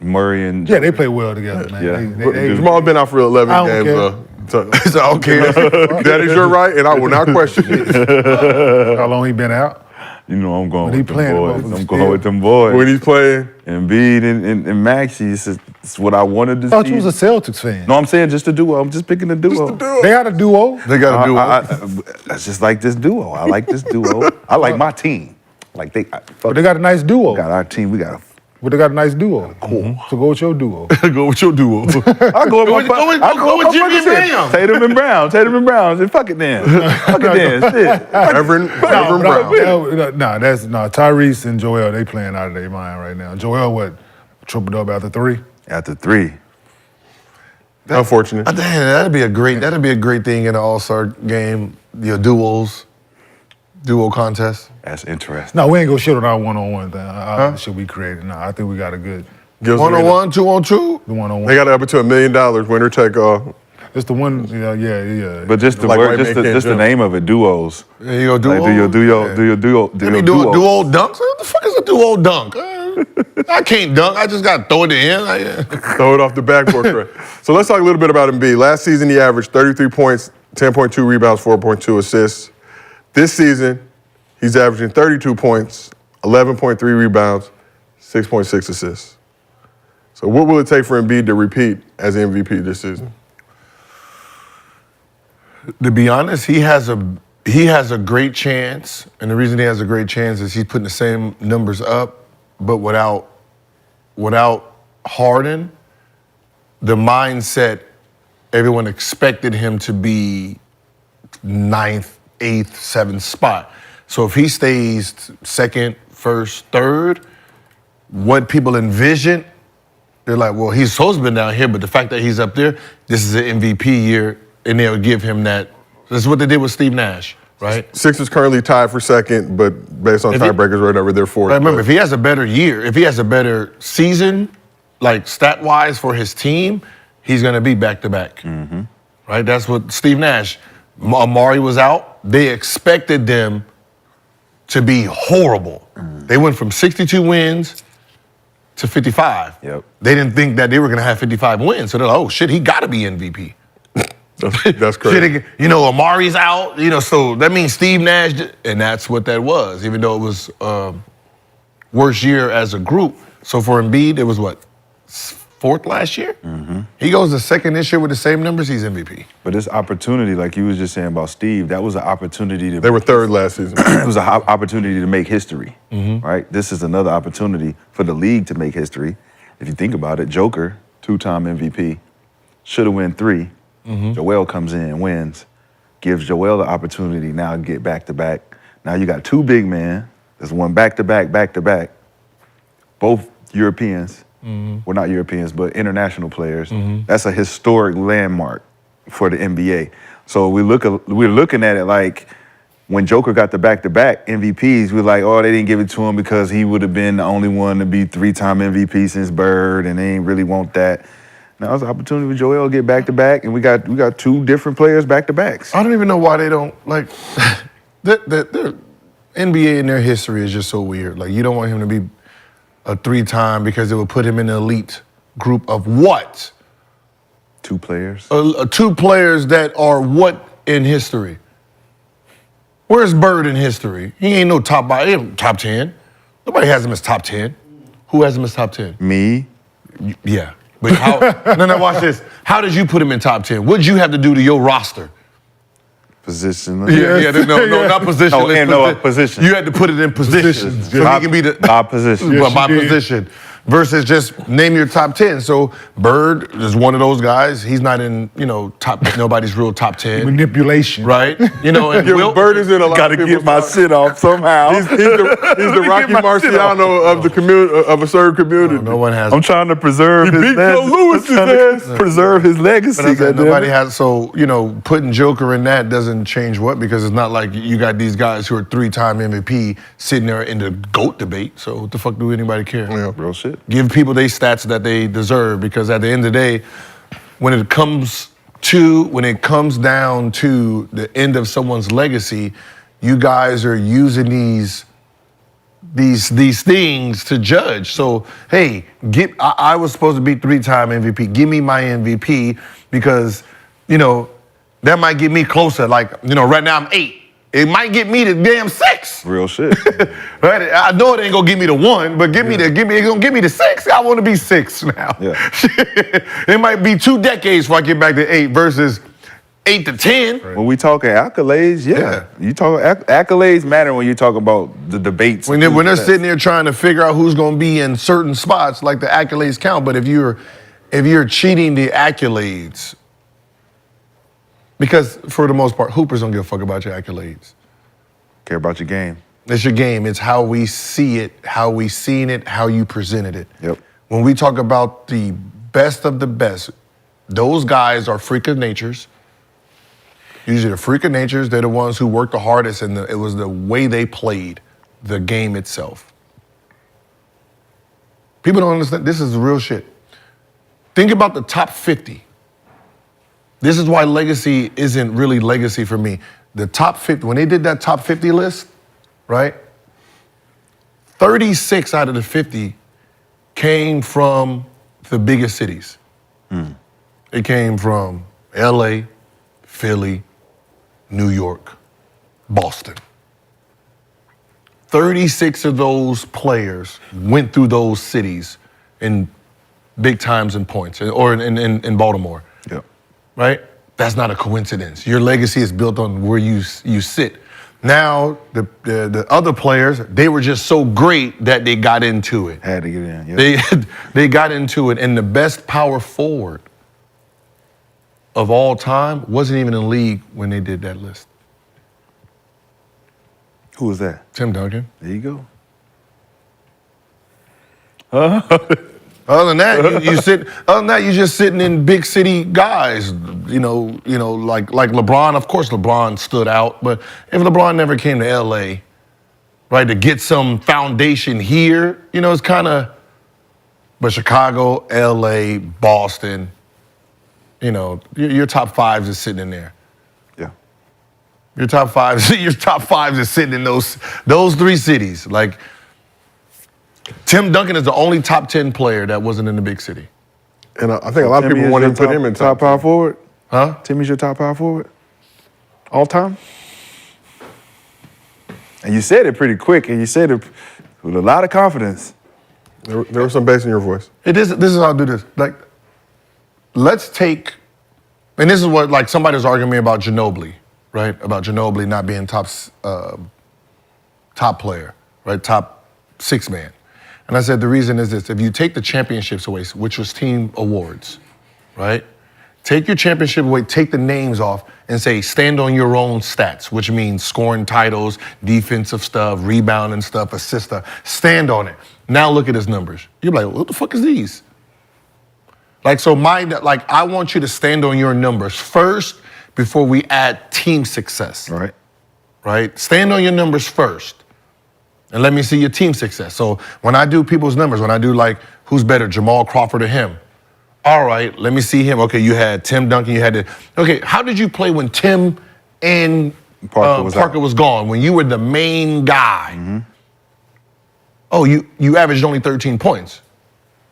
Murray and Yeah, they play well together, man. Yeah. Jamal's been out for 11 I don't games. care. It's all okay. That is your right, and I will not question it. How long he been out? you know I'm going When he with them playing, boys. the motherfuckers I'm going still- with them boys. When he's playing, Embiid and Maxey, it's what I wanted to I thought see. you was a Celtics fan. No, I'm saying just a duo. I'm just picking a duo. They had a duo. They got to do I just like this duo. I like this duo. I like my team. Like But they got a nice duo. got our team. We got But they got a nice duo. Cool. So go with your duo. Go with your duo. I go with Go with Jimmy and Bam. Tatum and Brown. Tatum and Brown. Just fuck it then. Fuck it then. Shit. Reverend Brown. No, Tyrese and Joel, they playing out of their mind right now. Joel, what, tripled up after 3? After 3. Unfortunate. Damn, that'd be a great thing in an All-Star game. Your duo contest. That's interesting. No, we ain't gonna shit on our one-on-one thing. The shit we created. No, I think we got a good Gives them 1-on-1, 2-on-2. the one-on-one. They got it up to $1 million. Winner take all. It's the one, yeah. But just the Like word, white man can't just the jump. name of it, duos. There you go, duo. Like do your duo. Let me do a duo dunk. What the fuck is a duo dunk? I can't dunk. I just got to throw it in. Throw it off the backboard. Correct. So let's talk a little bit about Embiid. Last season, he averaged 33 points, 10.2 rebounds, 4.2 assists. This season, he's averaging 32 points, 11.3 rebounds, 6.6 assists. So what will it take for Embiid to repeat as MVP this season? To be honest, he has a great chance, and the reason he has a great chance is he's putting the same numbers up, but without Harden, the mindset, everyone expected him to be 9th, 8th, 7th spot. So if he stays 2nd, 1st, 3rd, what people envision, they're like, well, he's supposed to be down here, but the fact that he's up there, this is an MVP year, and they'll give him that. That's what they did with Steve Nash, right? Sixers currently tied for 2nd, but based on tiebreakers or whatever, they're 4th. But remember, if he has a better year, if he has a better season, like stat-wise for his team, he's going to be back-to-back, right? That's what Steve Nash, Amari was out. They expected them to be horrible. They went from 62 wins to 55. Yep. They didn't think that they were going to have 55 wins. So they're like, oh, shit, he got to be MVP. That's crazy. Shit, Amari's out, so that means Steve Nash, and that's what that was, even though it was worst year as a group. So for Embiid, it was what, 4th last year? He goes to 2nd this year with the same numbers, he's MVP. But this opportunity, like you was just saying about Steve, that was an opportunity to. They were 3rd last season. It was an opportunity to make history, right? This is another opportunity for the league to make history. If you think about it, Joker, 2-time MVP, should have won 3. Joel comes in and wins, gives Joel the opportunity now to get back-to-back. Now you got 2 big men that's won back-to-back, both Europeans. Well, not Europeans, but international players. That's a historic landmark for the NBA. So we're looking at it like when Joker got the back-to-back MVPs, we're like, oh, they didn't give it to him because he would have been the only one to be 3-time MVP since Bird, and they ain't really want that. Now it's an opportunity for Joel to get back-to-back, and we got 2 different players back-to-backs. I don't even know why they don't, like, the NBA in their history is just so weird. Like, you don't want him to be a 3-time because it would put him in the elite group of what? 2 players. 2 players that are what in history? Where's Bird in history? He ain't no top 10. Nobody has him as top 10. Who has him as top 10? Me. Yeah. But how? No, watch this. How did you put him in top 10? What did you have to do to your roster? Position. No, not position. Position. You had to put it in positions. So he can be the by position. by position. Versus just name your top 10. So Bird is one of those guys. He's not in, top. Nobody's real top 10. Manipulation, right? And Bird is in a lot Gotta of people's get my shit off somehow. He's the Rocky Marciano of the community, of a certain community. No one has. I'm trying to preserve his beat Joe Louis's ass. Preserve his legacy. But I said, nobody has. So putting Joker in that doesn't change what, because it's not like you got these guys who are 3-time MVP sitting there in the GOAT debate. So what the fuck do anybody care? Yeah, real shit. Give people their stats that they deserve, because at the end of the day, when it comes down to the end of someone's legacy, you guys are using these things to judge. So hey, I was supposed to be 3-time MVP. Give me my MVP, because that might get me closer. Like right now I'm 8. It might get me to damn 6. Real shit. Right? I know it ain't gonna give me the 1, but it's gonna give me the 6. I want to be 6 now. Yeah. It might be 2 decades before I get back to 8 versus 8 to 10. Right. When we talking accolades, you talk accolades matter when you talk about the debates. When they're sitting there trying to figure out who's gonna be in certain spots, like the accolades count. But if you're cheating the accolades. Because for the most part, hoopers don't give a fuck about your accolades. Care about your game. It's your game. It's how we see it, how we seen it, how you presented it. Yep. When we talk about the best of the best, those guys are freak of natures. Usually the freak of natures, they're the ones who worked the hardest, and it was the way they played the game itself. People don't understand. This is real shit. Think about the top 50. This is why legacy isn't really legacy for me. The top 50, when they did that top 50 list, right? 36 out of the 50 came from the biggest cities. It came from LA, Philly, New York, Boston. 36 of those players went through those cities in big times and points, or in Baltimore. Yep. Right? That's not a coincidence. Your legacy is built on where you sit. Now, the other players, they were just so great that they got into it. Had to get in. Yep. They got into it, and the best power forward of all time wasn't even in the league when they did that list. Who was that? Tim Duncan. There you go. Other than that, you're just sitting in big city guys. Like LeBron. Of course, LeBron stood out. But if LeBron never came to LA, right, to get some foundation here, it's kind of. But Chicago, LA, Boston, your top 5s is sitting in there. Yeah. Your top 5s is sitting in those 3 cities. Like. Tim Duncan is the only top 10 player that wasn't in the big city. And I think a lot of people want to put him in top power forward. Huh? Timmy's your top power forward? All time? And you said it pretty quick, and you said it with a lot of confidence. There was some bass in your voice. This is how I do this. Like, let's take, and this is what, like, somebody was arguing me about Ginobili, right? About Ginobili not being top player, right? Top 6 man. And I said, the reason is this: if you take the championships away, which was team awards, right? Take your championship away, take the names off, and say, stand on your own stats, which means scoring titles, defensive stuff, rebounding stuff, assist stuff. Stand on it. Now look at his numbers. You're like, what the fuck is these? Like, so I want you to stand on your numbers first before we add team success. Right. Right? Stand on your numbers first. And let me see your team success. So when I do people's numbers, when I do who's better, Jamal Crawford or him? All right, let me see him. Okay, you had Tim Duncan, okay, how did you play when Tim and Parker was gone, when you were the main guy? Mm-hmm. Oh, you averaged only 13 points.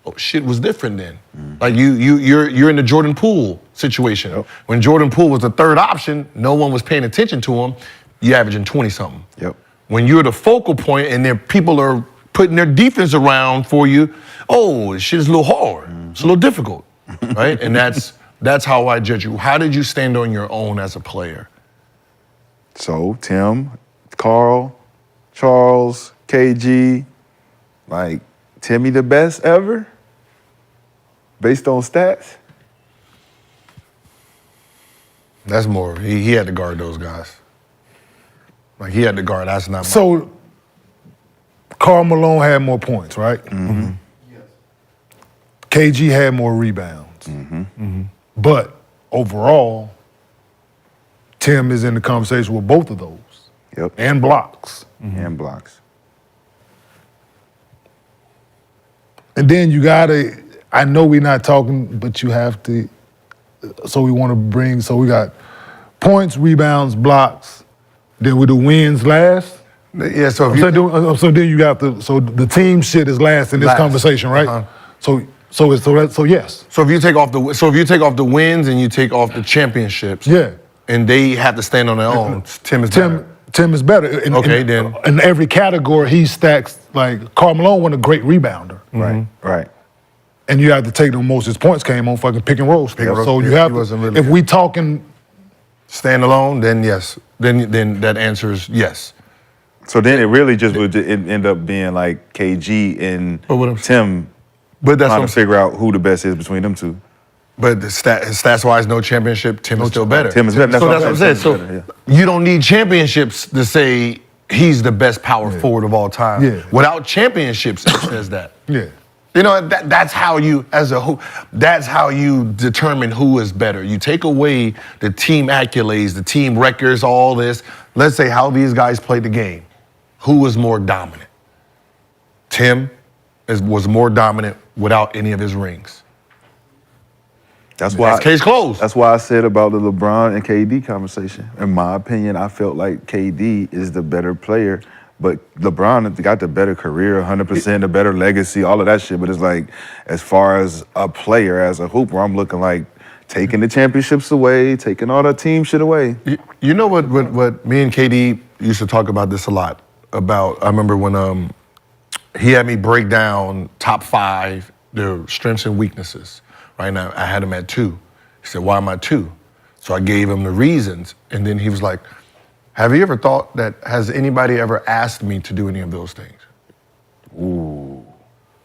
Oh, shit was different then. Mm-hmm. Like you're in the Jordan Poole situation. Yep. When Jordan Poole was the third option, no one was paying attention to him, you averaging 20-something. Yep. When you're the focal point and people are putting their defense around for you, oh, shit is a little hard. Mm. It's a little difficult, right? And that's how I judge you. How did you stand on your own as a player? So Tim, Carl, Charles, KG, like Timmy the best ever, based on stats. That's more. He had to guard those guys. Like he had to guard. That's not. So, Karl Malone had more points, right? Mm-hmm. Yes. KG had more rebounds. Mm-hmm. But overall, Tim is in the conversation with both of those. Yep. And blocks. And blocks. And then you gotta, I know we're not talking, but you have to, so we got points, rebounds, blocks, then we do wins last. Yeah, so if So then you got the team shit is last in this conversation, right? Uh-huh. So yes. So if you take off the wins and you take off the championships, Yeah. and they have to stand on their own, Tim is better. Tim is better. Then. In every category, he stacks, like, Karl Malone wasn't a great rebounder. Right. And you have to take the most his points came on fucking pick and roll stuff. roll. So you He have wasn't to, really if we talking. Stand alone, then yes. Then that answer is yes. So then it really just would end up being like KG and Tim But that's trying what to figure out who the best is between them two. But stats-wise, no championship, Tim is still better. Tim is better. So that's what I'm saying. Tim is So better, you don't need championships to say he's the best power forward of all time. Yeah. Without championships, it says that. Yeah. You know, that's how you, that's how you determine who is better. You take away the team accolades, the team records, all this. Let's say how these guys played the game. Who was more dominant? Tim was more dominant without any of his rings. That's why. Case closed. That's why I said about the LeBron and KD conversation. In my opinion, I felt like KD is the better player, but LeBron got the better career, 100%, the better legacy, all of that shit. But it's like, as far as a player, as a hooper, I'm looking like taking the championships away, taking all the team shit away. You know what me and KD used to talk about this a lot. I remember when he had me break down top 5, their strengths and weaknesses. Right now, I had him at 2. He said, why am I 2? So I gave him the reasons. And then he was like, have you ever thought that, has anybody ever asked me to do any of those things? Ooh.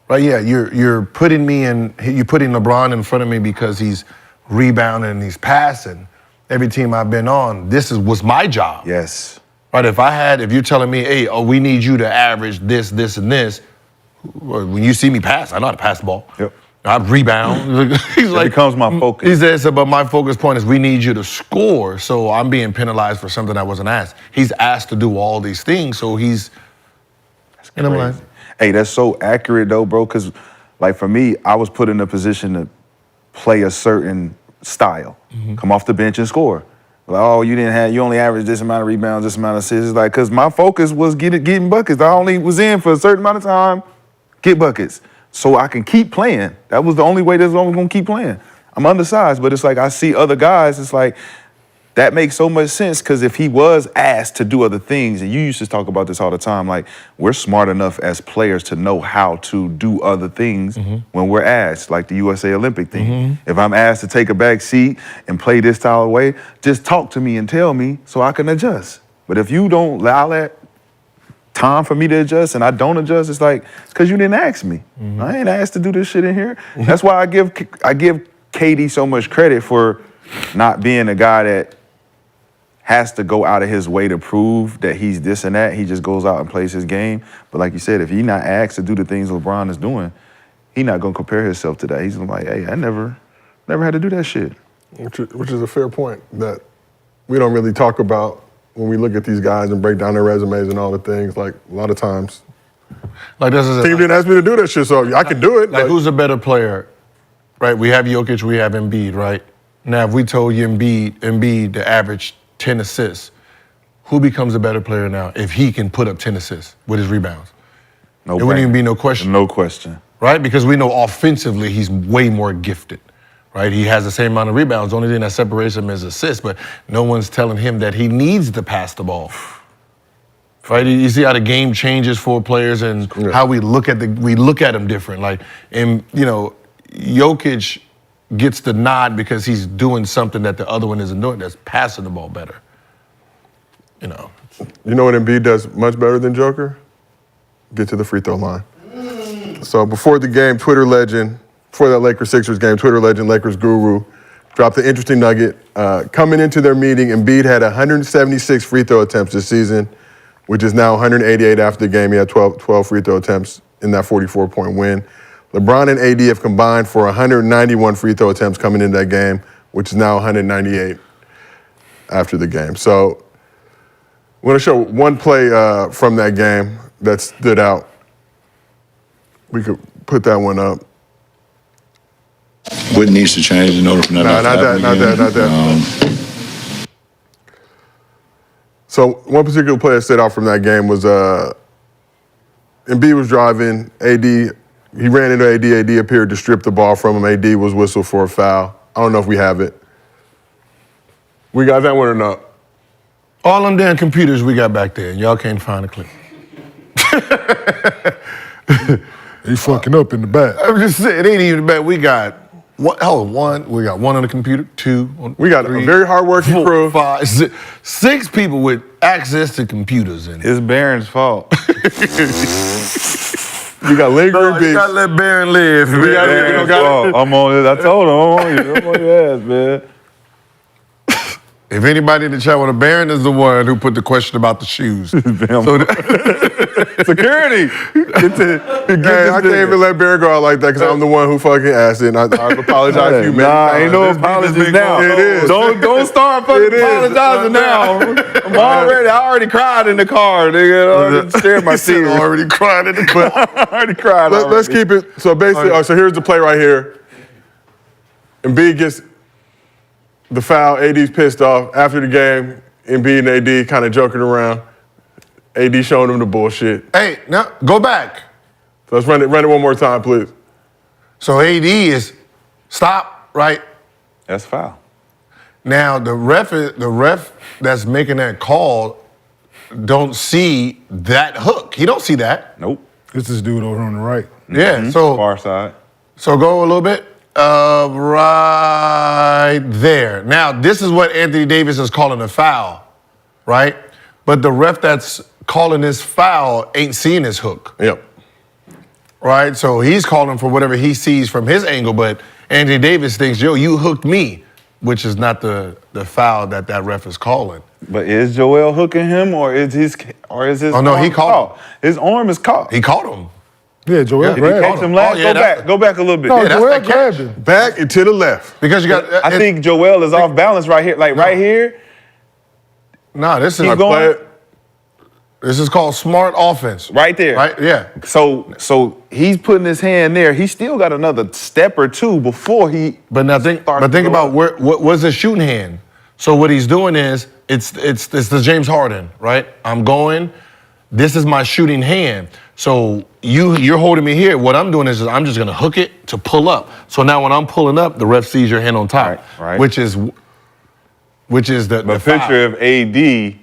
Right, yeah, you're putting LeBron in front of me because he's rebounding and he's passing. Every team I've been on, was my job. Yes. Right, if you're telling me, hey, we need you to average this, this, and this, when you see me pass, I know how to pass the ball. Yep. I rebound. He's It becomes my focus. He says, but my focus point is we need you to score, so I'm being penalized for something I wasn't asked. He's asked to do all these things, so he's. And I'm like, hey, that's so accurate though, bro. Because, like for me, I was put in a position to play a certain style, come off the bench and score. Like, oh, you only averaged this amount of rebounds, this amount of assists. It's like, because my focus was getting buckets. I only was in for a certain amount of time, get buckets. So I can keep playing. That was the only way that I was gonna keep playing. I'm undersized, but it's like I see other guys, it's like, that makes so much sense, because if he was asked to do other things, and you used to talk about this all the time, like, we're smart enough as players to know how to do other things when we're asked, like the USA Olympic thing. If I'm asked to take a back seat and play this style of way, just talk to me and tell me so I can adjust. But if you don't allow that time for me to adjust and I don't adjust, it's like, it's because you didn't ask me. I ain't asked to do this shit in here. That's why I give KD so much credit for not being a guy that has to go out of his way to prove that he's this and that. He just goes out and plays his game. But like you said, if he's not asked to do the things LeBron is doing, he's not gonna compare himself to that. He's like, hey, I never had to do that shit. Which is a fair point that we don't really talk about when we look at these guys and break down their resumes and all the things. Like, a lot of times, like this is team didn't ask me to do that shit, so I can do it. Like, who's a better player? Right, we have Jokic, we have Embiid, right? Now, if we told you Embiid to average 10 assists, who becomes a better player now if he can put up 10 assists with his rebounds? There wouldn't even be no question. No question. Right, because we know offensively he's way more gifted. Right, he has the same amount of rebounds. The only thing that separates him is assists, but no one's telling him that he needs to pass the ball. Right, you see how the game changes for players and how we look at them different. Like, and Jokic gets the nod because he's doing something that the other one isn't doing. That's passing the ball better. You know. You know what Embiid does much better than Joker? Get to the free throw line. So before the game, before that Lakers-Sixers game, Twitter legend, Lakers guru, dropped an interesting nugget. Coming into their meeting, Embiid had 176 free throw attempts this season, which is now 188 after the game. He had 12 free throw attempts in that 44-point win. LeBron and AD have combined for 191 free throw attempts coming into that game, which is now 198 after the game. So I'm going to show one play from that game that stood out. We could put that one up. What needs to change in order for that to happen again? Not that. So one particular play that stood out from that game was Embiid was driving, AD, he ran into AD, AD appeared to strip the ball from him, AD was whistled for a foul. I don't know if we have it. We got that one or not? All them damn computers we got back there, and y'all can't find a clip. He fucking up in the back. I'm just saying, it ain't even bad. We got one. We got one on the computer, two. We got a very hardworking crew. 5, 6 people with access to computers in it. It's Barron's fault. We got lingering beats. You gotta let Barron live. I'm on it. I told him I'm on your ass, man. If anybody in the chat want to, Barron is the one who put the question about the shoes. Security. I can't even let Barron go out like that because I'm the one who fucking asked it. And I apologize to you, man. Nah, ain't no apologies now. It is. Don't start fucking apologizing now. I already cried in the car, nigga. I shared my tears. Already cried in the car. Already cried. Let's keep it. So basically, so here's the play right here. Embiid gets the foul. AD's pissed off. After the game, Embiid and AD kind of joking around. AD showing him the bullshit. Hey, now go back. So let's run it one more time, please. So AD is stop, right? That's foul. Now the ref that's making that call don't see that hook. He don't see that. Nope. It's this dude over on the right. Yeah. So Far side. So go a little bit. Right there. Now, this is what Anthony Davis is calling a foul, right? But the ref that's calling this foul ain't seeing this hook. Yep. Right? So he's calling for whatever he sees from his angle, but Anthony Davis thinks, yo, you hooked me, which is not the foul that ref is calling. But is Joel hooking him or is his Oh, no, he caught him. His arm is caught. He caught him. Yeah, Joel Did he grabbed catch him. him last? Go back a little bit. No, that's Joel that catch. grabbed him. Back and to the left. Because you got... I think Joel is off balance right here. Like right here. Nah, this is... Keep going. This is called smart offense. Right there. Right? Yeah. So he's putting his hand there. He still got another step or two before he. But now think about what's his shooting hand. So what he's doing is it's the James Harden, right? I'm going. This is my shooting hand. So you're holding me here. What I'm doing is I'm just gonna hook it to pull up. So now when I'm pulling up, the ref sees your hand on top, right. which is the picture of AD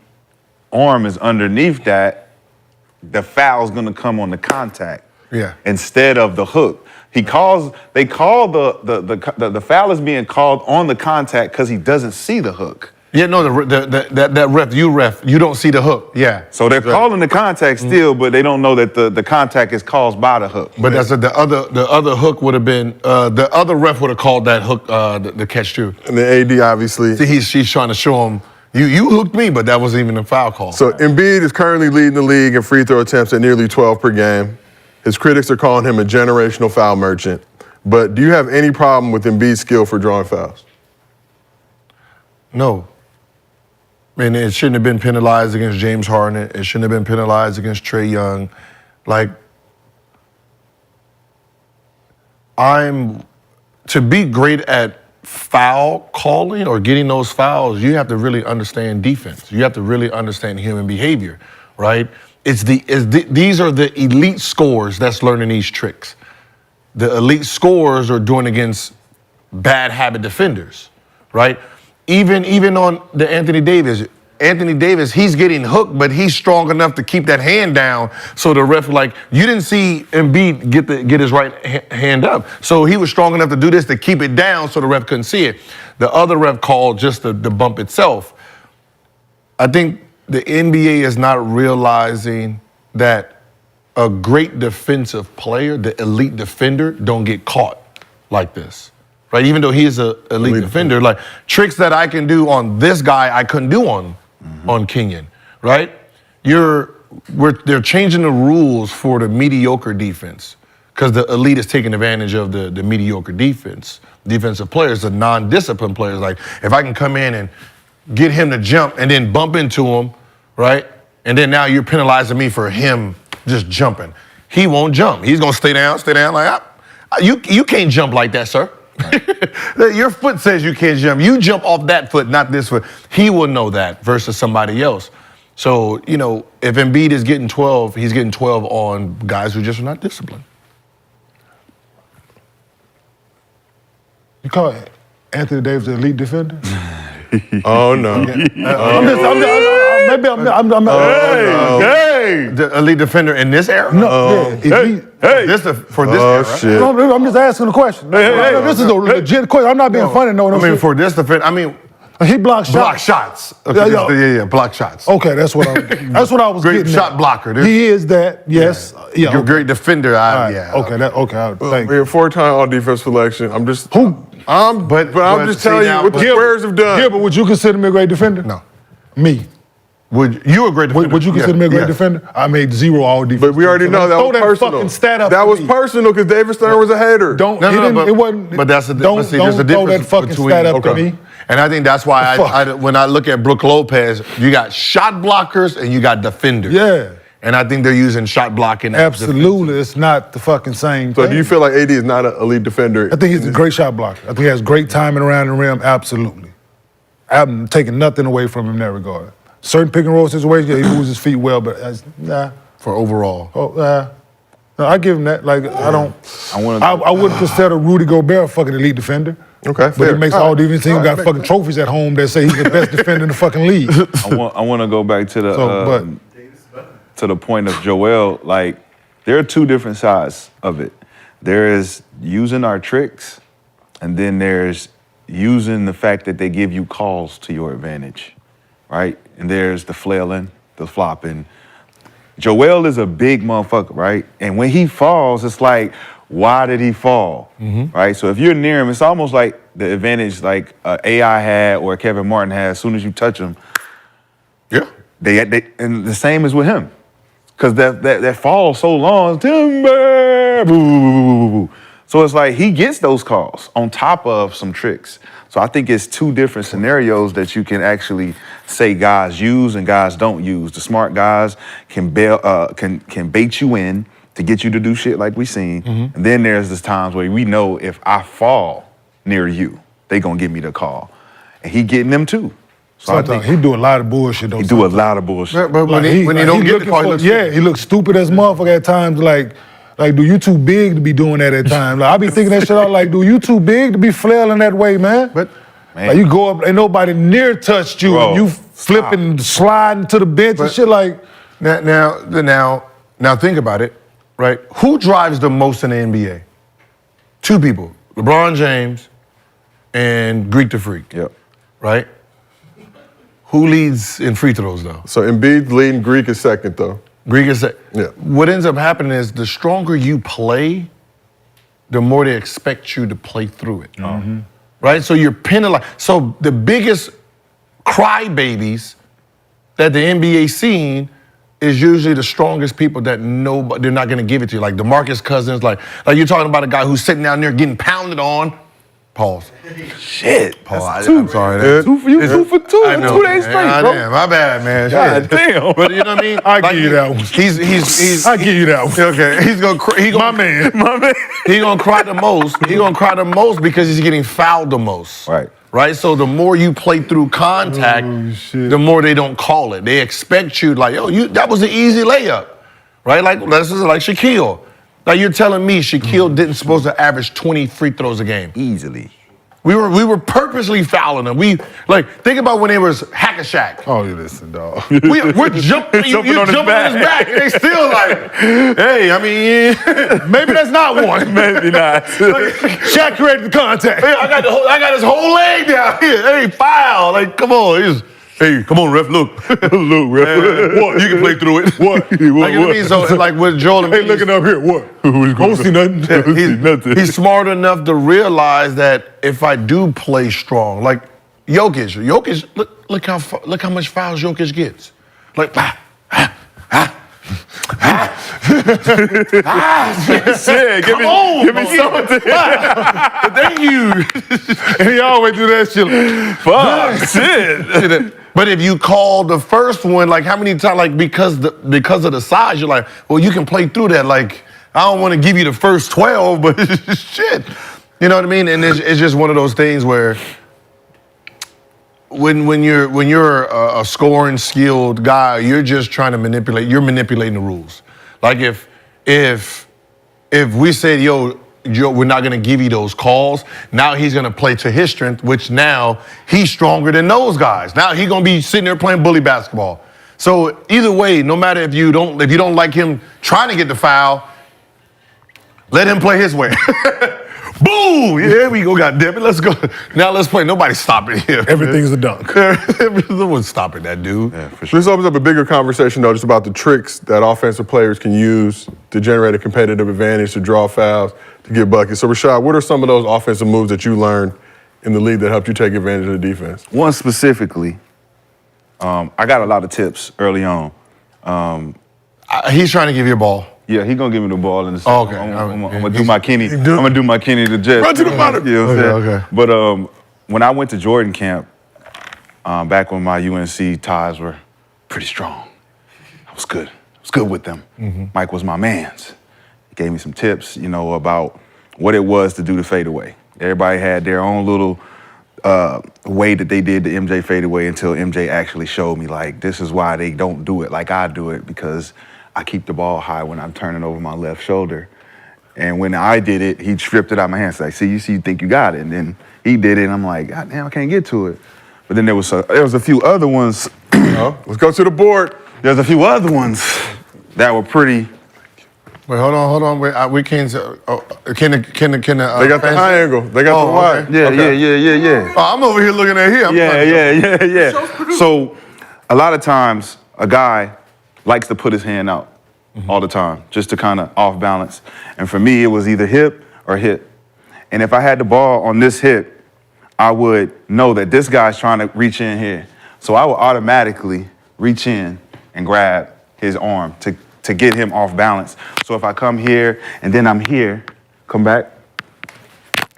arm is underneath that. The foul's gonna come on the contact. Yeah. Instead of the hook. They call the foul is being called on the contact because he doesn't see the hook. Yeah, no, that ref, you don't see the hook. Yeah. So they're calling the contact still, but they don't know that the contact is caused by the hook. But that's the other hook would have been the other ref would have called that hook the catch too. And the AD obviously. See, she's trying to show him you hooked me, but that wasn't even a foul call. So Embiid is currently leading the league in free throw attempts at nearly 12 per game. His critics are calling him a generational foul merchant. But do you have any problem with Embiid's skill for drawing fouls? No. And it shouldn't have been penalized against James Harden. It shouldn't have been penalized against Trae Young. Like, to be great at foul calling or getting those fouls, you have to really understand defense. You have to really understand human behavior, right? These are the elite scorers that's learning these tricks. The elite scorers are doing against bad habit defenders, right? Even on the Anthony Davis, Anthony Davis, he's getting hooked, but he's strong enough to keep that hand down. So the ref, like, you didn't see Embiid get his right hand up. So he was strong enough to do this to keep it down so the ref couldn't see it. The other ref called just the bump itself. I think the NBA is not realizing that a great defensive player, the elite defender, don't get caught like this. Right? Even though he is an elite defender, like tricks that I can do on this guy, I couldn't do on Kenyon, right? They're changing the rules for the mediocre defense because the elite is taking advantage of the mediocre defensive players, the non-disciplined players. Like if I can come in and get him to jump and then bump into him, right? And then now you're penalizing me for him just jumping. He won't jump. He's gonna stay down. Like you can't jump like that, sir. Right. Your foot says you can't jump. You jump off that foot, not this foot. He will know that versus somebody else. So, you know, if Embiid is getting 12, he's getting 12 on guys who just are not disciplined. You call Anthony Davis an elite defender? Oh no! Hey, the elite defender in this era? No, For this era. Shit. No, I'm just asking a question. This is a legit question. I'm not being funny. No, For this defender, he blocked shots. block shots. Okay, block shots. Okay, that's what I was Great getting shot at. blocker. He is that. Yes. Yeah. You're a great defender. Yeah. Okay. Thank you. We're 4-time all-defense selection. I'm just Who? I'm just telling you what the Squares have done. Yeah, but would you consider me a great defender? No. Me. Would you a great defender? Would you consider me a great defender? I made 0 all defense. But we already know that was Throw personal. Fucking stat up that to was me. personal because David Stern was a hater. It wasn't. But that's Don't there's a throw difference that fucking between, stat up to me. And I think that's why when I look at Brook Lopez, you got shot blockers and you got defenders. Yeah. And I think they're using shot blocking. Absolutely, it's not the fucking same thing. So do you feel like AD is not an elite defender? I think he's a great shot blocker. I think he has great timing around the rim, absolutely. I'm taking nothing away from him in that regard. Certain pick and roll situations, yeah, he moves his feet well, but nah. For overall. No, I give him that. Like, I wouldn't consider Rudy Gobert a fucking elite defender. Okay, But he makes all defense teams got fucking trophies at home that say he's the best defender in the fucking league. I want to go back to the point of Joel. Like, there are two different sides of it. There is using our tricks, and then there's using the fact that they give you calls to your advantage, right? And there's the flailing, the flopping. Joel is a big motherfucker, right? And when he falls, it's like, why did he fall, right? So if you're near him, it's almost like the advantage like AI had or Kevin Martin had. As soon as you touch him, they and the same is with him, because that fall so long, timber, boo. So it's like he gets those calls on top of some tricks. So I think it's two different scenarios that you can actually say guys use and guys don't use. The smart guys can bait you in to get you to do shit like we seen. And then there's this times where we know if I fall near you, they gonna give me the call. And he getting them too. So Sometimes he do a lot of bullshit though. He do a lot of bullshit. But when he don't get the call, he looks he looks stupid as motherfucker at times. Like, dude, you too big to be doing that at times. Like, I be thinking that shit out. Like, dude, you too big to be flailing that way, man. But like, you go up and nobody near touched you, Bro, and you flipping, sliding to the bench and shit. Like, now think about it, right? Who drives the most in the NBA? Two people: LeBron James and Greek the Freak. Yep. Right. Who leads in free throws though? So Embiid leading, Greek is second though. Greek is second. Yeah. What ends up happening is the stronger you play, the more they expect you to play through it. Right? So you're penalized. So the biggest crybabies that the NBA seen is usually the strongest people that they're not gonna give it to you. Like DeMarcus Cousins, like you're talking about a guy who's sitting down there getting pounded on. Pause. Shit. Paul, I'm sorry. Two for you, 2 for 2 in 2 days straight, bro. Damn, my bad, man. God damn. But you know what I mean? I give you that one. I give you that one. Okay, My man. He gonna cry the most. He gonna cry the most because he's getting fouled the most. Right. So the more you play through contact, the more they don't call it. They expect you like, that was an easy layup, right? Like this is like Shaquille. Like you're telling me Shaquille didn't supposed to average 20 free throws a game Easily. We were purposely fouling them. We think about when it was hack a Shack. Oh, you listen, dog. We're jumping, jumping on his back. And they still like, hey, I mean, maybe that's not one. Maybe not. Shaq created the contact. Hey, I got his whole leg down here. Hey, foul. Like, come on. Hey, come on, ref. Look, ref. What? You can play through it. What? Like, you know what I mean? So, like with Joel, hey, looking up here. What? I don't see nothing. He's smart enough to realize that if I do play strong, like Jokic, look how much fouls Jokic gets. Like, shit, give me something. Thank you. And he always do that shit. Fuck, shit. But if you call the first one, like how many times, like because of the size, you're like, well, you can play through that. Like, I don't want to give you the first 12, but shit. You know what I mean? And it's just one of those things where when you're a scoring skilled guy, you're just trying to you're manipulating the rules. Like if we said, yo, we're not gonna give you those calls, now he's gonna play to his strength, which now he's stronger than those guys. Now he's gonna be sitting there playing bully basketball. So either way, no matter if you don't like him trying to get the foul, let him play his way. Boom! Yeah, we go, goddammit, let's go. Now let's play. Nobody's stopping him. Everything's a dunk. No one's stopping that dude. Yeah, for sure. This opens up a bigger conversation, though, just about the tricks that offensive players can use to generate a competitive advantage, to draw fouls, to get buckets. So, Rashad, what are some of those offensive moves that you learned in the league that helped you take advantage of the defense? One specifically, I got a lot of tips early on. He's trying to give you a ball. Yeah, he's gonna give me the ball in the Oh, okay. I'm gonna do my Kenny. I'm gonna do my Kenny to Jets. Run to the bottom. You know what I'm saying? Okay. But when I went to Jordan camp, back when my UNC ties were pretty strong, I was good. I was good with them. Mike was my man's. He gave me some tips, about what it was to do the fadeaway. Everybody had their own little way that they did the MJ fadeaway until MJ actually showed me, like, this is why they don't do it like I do it, because I keep the ball high when I'm turning over my left shoulder. And when I did it, he stripped it out of my hands. Like, you think you got it. And then he did it, and I'm like, God damn, I can't get to it. But then there was a few other ones. Let's go to the board. There's a few other ones that were pretty. Wait, hold on. Wait, we can't. They got the high angle. They got the wide. Okay. Yeah. I'm over here looking at him. Yeah. So a lot of times a guy likes to put his hand out all the time, just to kind of off balance. And for me, it was either hip or hip. And if I had the ball on this hip, I would know that this guy's trying to reach in here. So I would automatically reach in and grab his arm to get him off balance. So if I come here and then I'm here, come back,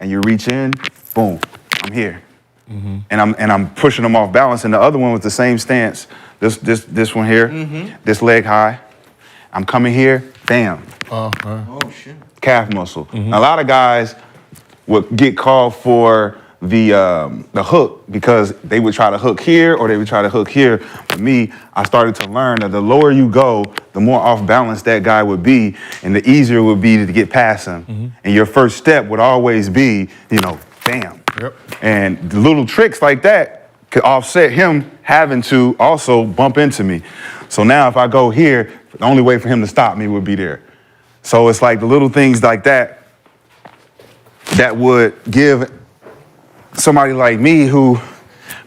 and you reach in, boom, I'm here. And I'm pushing him off balance. And the other one was the same stance. This one here, this leg high. I'm coming here, bam. Oh shit. Calf muscle. A lot of guys would get called for the hook because they would try to hook here or they would try to hook here. For me, I started to learn that the lower you go, the more off balance that guy would be, and the easier it would be to get past him. And your first step would always be, bam. Yep. And the little tricks like that could offset him having to also bump into me. So now if I go here, the only way for him to stop me would be there. So it's like the little things like that would give somebody like me who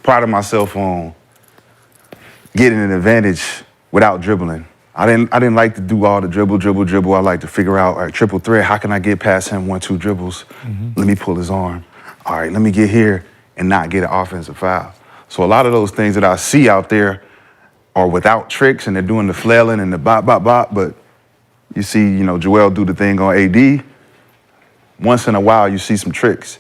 prided myself on getting an advantage without dribbling. I didn't like to do all the dribble. I like to figure out, all right, triple threat, how can I get past him 1-2 dribbles? Let me pull his arm. All right, let me get here and not get an offensive foul. So a lot of those things that I see out there are without tricks and they're doing the flailing and the bop, but you see, Joel do the thing on AD. Once in a while, you see some tricks.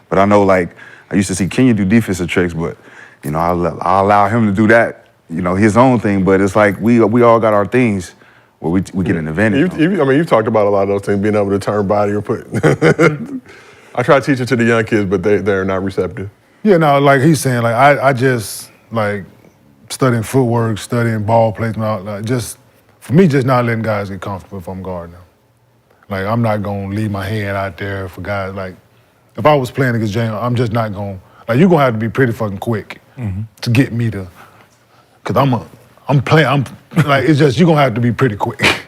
But I know, like, I used to see Kenya do defensive tricks, but, I'll allow him to do that, his own thing. But it's like we all got our things where we get an advantage. You've talked about a lot of those things, being able to turn body or put. I try to teach it to the young kids, but they're not receptive. Yeah, no, like he's saying, like I just like studying footwork, studying ball placement, for me, just not letting guys get comfortable if I'm guarding them. Like I'm not gonna leave my hand out there for guys. Like if I was playing against James, I'm just not going. Like you're gonna have to be pretty fucking quick to get me to. Cause I'm playing. It's just you're gonna have to be pretty quick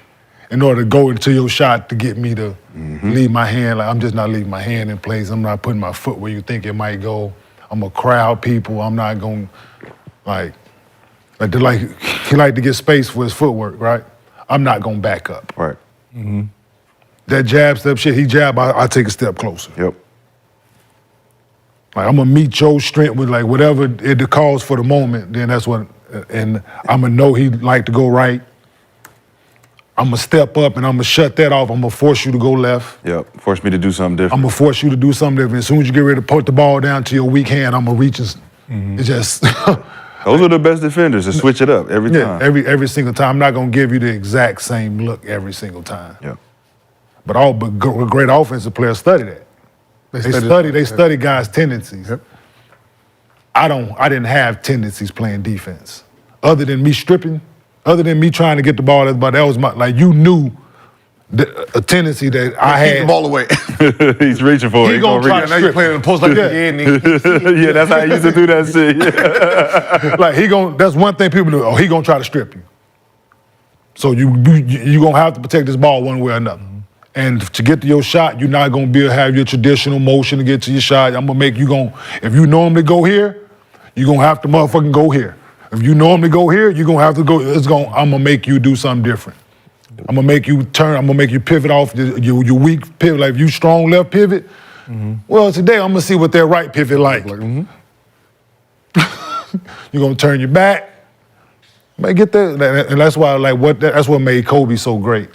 in order to go into your shot to get me to leave my hand. Like I'm just not leaving my hand in place. I'm not putting my foot where you think it might go. I'm gonna crowd people. I'm not gonna he like to get space for his footwork, right? I'm not gonna back up. Right. That jab step shit, he jab, I take a step closer. Yep. Like I'm gonna meet your strength with like whatever it calls for the moment, then that's what, and I'm gonna know he like to go right. I'm gonna step up and I'm gonna shut that off. I'm gonna force you to go left. Yep. Force me to do something different. I'm gonna force you to do something different. As soon as you get ready to put the ball down to your weak hand, I'm gonna reach and it's just those are the best defenders to switch it up every time. Every single time. I'm not gonna give you the exact same look every single time. Yeah. But great offensive players study that. They study guys' tendencies. Yep. I didn't have tendencies playing defense. Other than me stripping, other than me trying to get the ball, but that was you knew a tendency that I had. Keep the ball away. He's reaching for it. He gonna try to Now you're playing in the post like yeah, that's how he used to do that shit. Yeah. Like that's one thing people do. Oh, he gonna try to strip you. So you gonna have to protect this ball one way or another. And to get to your shot, you're not gonna be able to have your traditional motion to get to your shot. I'm gonna make you if you normally go here, you're gonna have to motherfucking go here. If you normally go here, you're gonna have to go, I'm gonna make you do something different. I'm gonna make you turn, I'm gonna make you pivot off your weak pivot. Like if you strong left pivot, well, today I'm gonna see what their right pivot like. You're gonna turn your back. Man, get that, and that's why that's what made Kobe so great.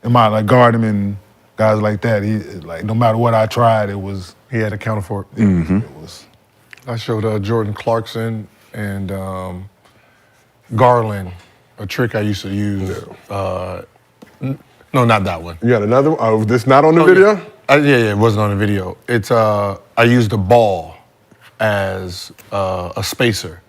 And guard him and guys like that. He no matter what I tried, it was. He had to counter for it. It was. I showed Jordan Clarkson and Garland a trick I used to use. No, not that one. You got another one? Oh, this not on the video? Yeah, it wasn't on the video. It's I used the ball as a spacer.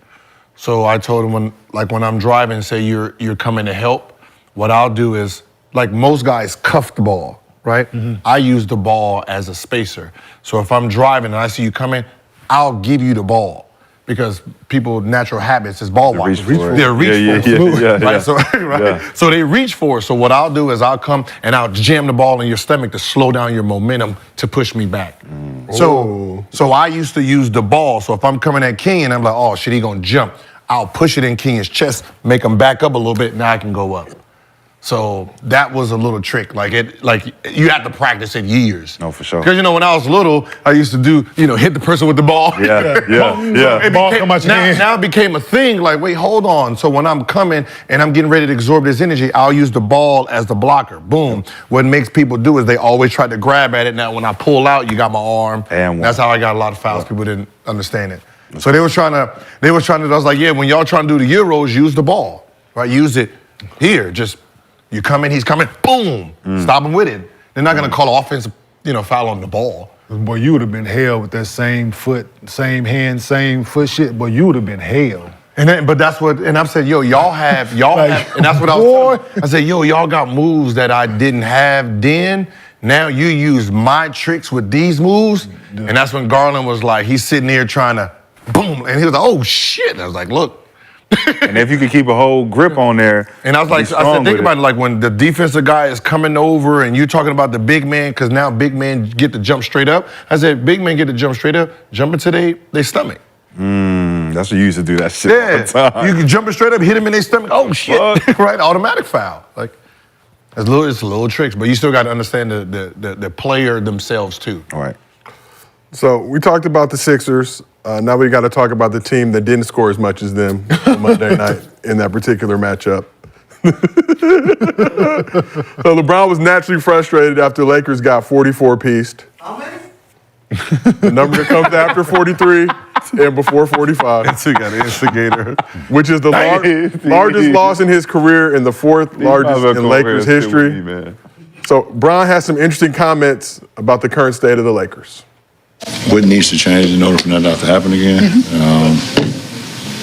So I told him when I'm driving, say you're coming to help, what I'll do is, like most guys cuff the ball, right? I use the ball as a spacer. So if I'm driving and I see you coming, I'll give you the ball. Because people's natural habits is ball watchers. They'll reach for it. Right? So, so they reach for it. So what I'll do is I'll come and I'll jam the ball in your stomach to slow down your momentum to push me back. So I used to use the ball. So if I'm coming at King and I'm like, oh shit, he gonna jump, I'll push it in King's chest, make him back up a little bit, now I can go up. So that was a little trick. Like you had to practice it years. No, for sure. Because when I was little, I used to do, hit the person with the ball. Yeah. Ball come out your hand. Now it became a thing. Like, wait, hold on. So when I'm coming and I'm getting ready to absorb this energy, I'll use the ball as the blocker. Boom. What makes people do is they always try to grab at it. Now when I pull out, you got my arm. And that's how I got a lot of fouls. People didn't understand it. So they were trying to. I was like, yeah, when y'all trying to do the Euros, use the ball, right? Use it here. Just. You coming, he's coming, boom, stop him with it. They're not gonna call offensive, foul on the ball. Boy, you would have been held with that same foot, same hand, same foot shit. Boy, you would have been held. But that's what, and I said, y'all have, and that's what I was saying. I said, y'all got moves that I didn't have then. Now you use my tricks with these moves. And that's when Garland was like, he's sitting there trying to, boom, and he was like, oh shit. And I was like, look. And if you could keep a whole grip on there. And I was like, think about it, like when the defensive guy is coming over and you're talking about the big man, because now big men get to jump straight up. I said, big men get to jump straight up, jump into their stomach. That's what you used to do that shit all the time. You can jump it straight up, hit him in their stomach. Oh shit, right? Automatic foul. Like it's little tricks, but you still got to understand the player themselves too. All right. So we talked about the Sixers. Now we got to talk about the team that didn't score as much as them on Monday night in that particular matchup. So LeBron was naturally frustrated after Lakers got 44-pieced. How many? The number that comes after 43 and before 45. Instigator. Which is the largest loss in his career and the fourth largest in Lakers history. So Bron has some interesting comments about the current state of the Lakers. What needs to change in order for that not to happen again?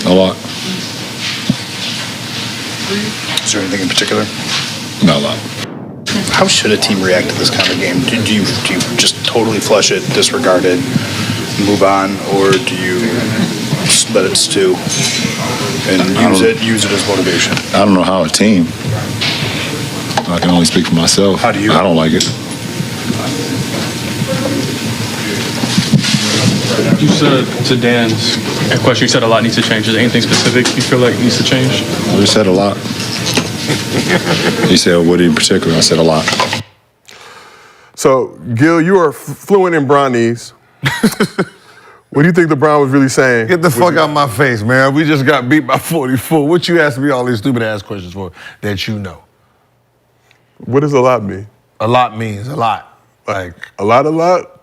A lot. Is there anything in particular? Not a lot. How should a team react to this kind of game? Do you just totally flush it, disregard it, move on, or do you just let it stew and use it as motivation? I don't know how a team. I can only speak for myself. How do you? I don't like it. You said to Dan's question, you said a lot needs to change. Is there anything specific you feel like needs to change? We said a lot. He said, what in particular? I said a lot. So, Gil, you are fluent in Bronese. What do you think LeBron was really saying? Get the fuck out of my face, man. We just got beat by 44. What you asking me all these stupid ass questions for that you know? What does a lot mean? A lot means a lot. Like a lot?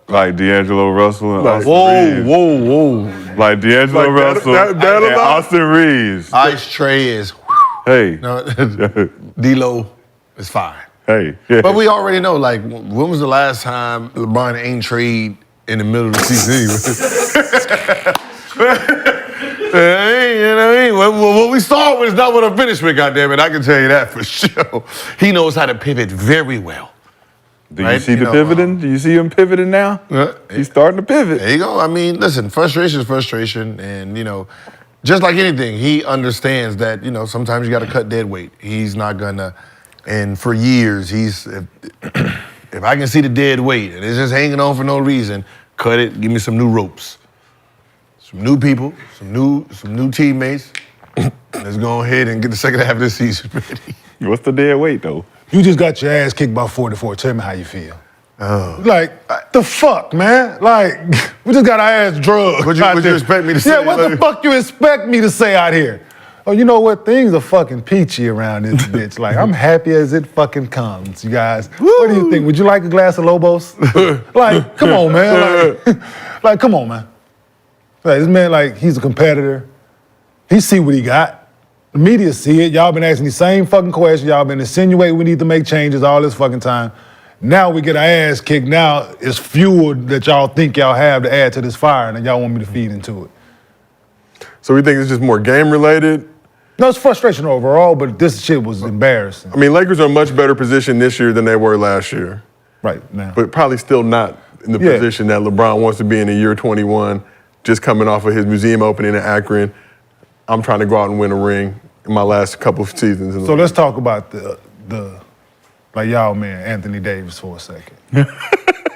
Like D'Angelo Russell and like, Austin Reeves. whoa. Like D'Angelo Like Russell that and a lot? Austin Reeves. Ice tray is, Hey. no, D-Lo is fine. Hey. But we already know, like, when was the last time LeBron ain't trade in the middle of the season? You know what I mean? What we saw was not what I finished with, goddammit. I can tell you that for sure. He knows how to pivot very well. Do you see the pivoting? Do you see him pivoting now? He's starting to pivot. There you go. I mean, listen, frustration is frustration. And, just like anything, he understands that, sometimes you got to cut dead weight. He's not going to, and for years, if I can see the dead weight and it's just hanging on for no reason, cut it, give me some new ropes. Some new people, some new teammates. Let's go ahead and get the second half of this season ready. What's the dead weight, though? You just got your ass kicked by 44. Tell me how you feel. Like, the fuck, man? Like, we just got our ass drugged. What you expect me to say? Yeah, what the fuck you expect me to say out here? Oh, you know what? Things are fucking peachy around this bitch. Like, I'm happy as it fucking comes, you guys. What do you think? Would you like a glass of Lobos? Like, come on, man. Like, come on, man. Like, this man, like, he's a competitor. He see what he got. The media see it. Y'all been asking the same fucking question. Y'all been insinuating we need to make changes all this fucking time. Now we get our ass kicked. Now it's fuel that y'all think y'all have to add to this fire, and y'all want me to feed into it. So we think it's just more game related? No, it's frustration overall, but this shit was embarrassing. I mean, Lakers are in a much better position this year than they were last year. Right now. But probably still not in the position that LeBron wants to be in the year 21, just coming off of his museum opening in Akron. I'm trying to go out and win a ring in my last couple of seasons. So let's talk about the y'all man, Anthony Davis, for a second.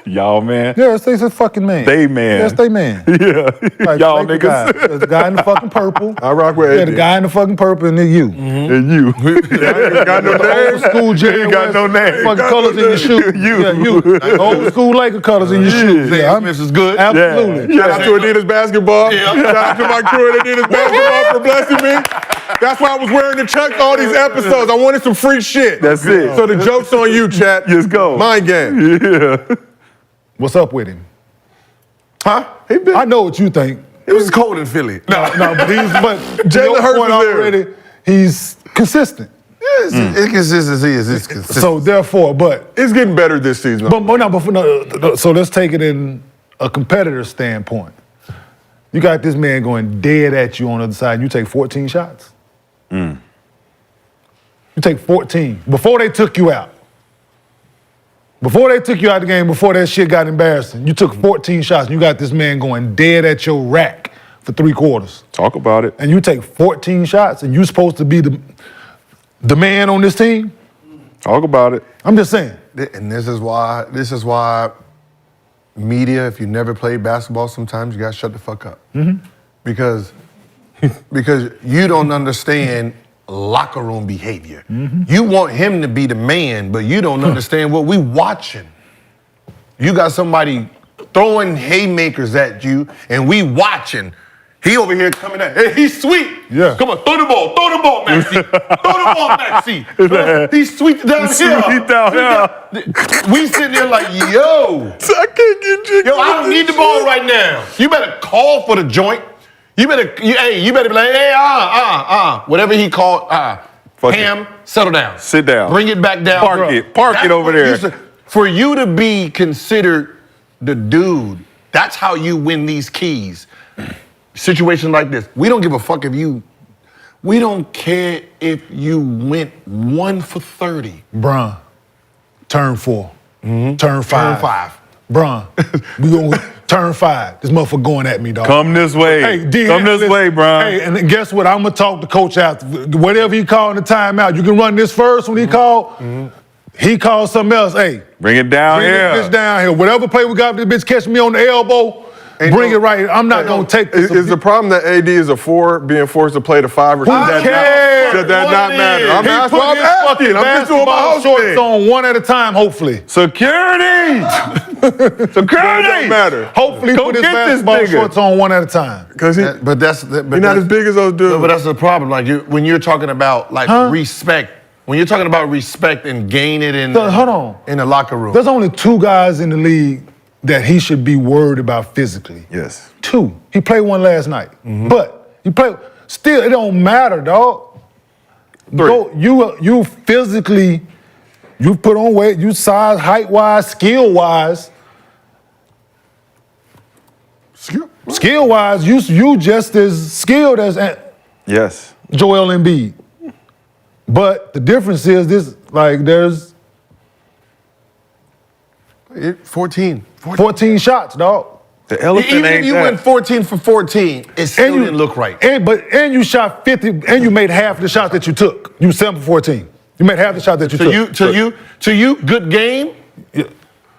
Y'all man? Yeah, it's a fucking man. They man. Yes, they man. Yeah. Like, y'all like niggas. The guy in the fucking purple. I rock with Yeah, AD. the guy in the fucking purple and then you. And you. You got no name? Old school Jerry You got no name. Fucking colors in your shoe. Yeah, you. Like, old school Laker colors in your shoes. Yeah, This is good. absolutely. Shout out to Adidas Basketball. Shout out to my crew at Adidas Basketball for blessing me. That's why I was wearing the Chuck all these episodes. I wanted some free shit. That's it. So the joke's on you, chat. Just go. Mind game. Yeah. What's up with him? Huh? I know what you think. It was cold in Philly. No, but Jalen Hurts was there. already, he's consistent. Inconsistency is consistent. So therefore, but It's getting better this season. so let's take it in a competitor standpoint. You got this man going dead at you on the other side. You take 14 shots. You take 14 before they took you out. Before they took you out of the game, before that shit got embarrassing, you took 14 shots and you got this man going dead at your rack for 3 quarters. Talk about it. And you take 14 shots and you supposed to be the man on this team? Talk about it. I'm just saying. And this is why media, if you never played basketball, sometimes you gotta shut the fuck up. Mm-hmm. Because you don't understand locker room behavior. Mm-hmm. You want him to be the man, but you don't understand what we watching. You got somebody throwing haymakers at you, and we watching. He over here coming at, hey, he's sweet. Yeah. Come on, throw the ball, Maxie. Throw the ball, Maxie. He's sweet down here. Sweet down here. We sitting there like, yo. I can't get jiggy. Yo, I don't need the ball right now. You better call for the joint. You better be like, hey, whatever he called, Ham, settle down. Sit down. Bring it back down. Park it over there. For you to be considered the dude, that's how you win these keys. Situation like this. We don't give a fuck we don't care if you went 1 for 30. Bruh. turn 4. Mm-hmm. Turn 5. Turn 5. Bron, we gonna turn 5. This motherfucker going at me, dog. Come this way. Hey, D, Come this listen, way, Bron. Hey, and guess what? I'm gonna talk to coach after. Whatever he called in the timeout, you can run this first when he called. He called something else. Hey, bring it down bring here. this bitch down here. Whatever play we got, this bitch catch me on the elbow. Bring it right here. I'm not gonna take this. Is the problem that AD is a 4 being forced to play the 5 or Who cares? should that not matter? I'm He asking. put I'm his asking. fucking I'm just doing my basketball host shorts thing. on one at a time, hopefully. Security! It Security! don't matter. Hopefully, Go put his get this basketball nigga. shorts on one at a time. Because he's But that's not as big as those dudes. No, but that's the problem. Like when you're talking about like respect, when you're talking about respect and gain it in Hold on. in the locker room. There's only 2 guys in the league that he should be worried about physically. Yes. 2. He played one last night. But he played. Still, it don't matter, dog. 3. Go, you physically, you put on weight, you size, height-wise, skill-wise. Skill-wise, you just as skilled as Yes. Joel Embiid. But the difference is this, like, there's 14 shots, dog. The elephant Even if ain't you that. went 14 for 14, it still didn't look right. And you shot 50, and you made half the shots that you took. You 7 for 14. You made half the shots that you took. To you, good game.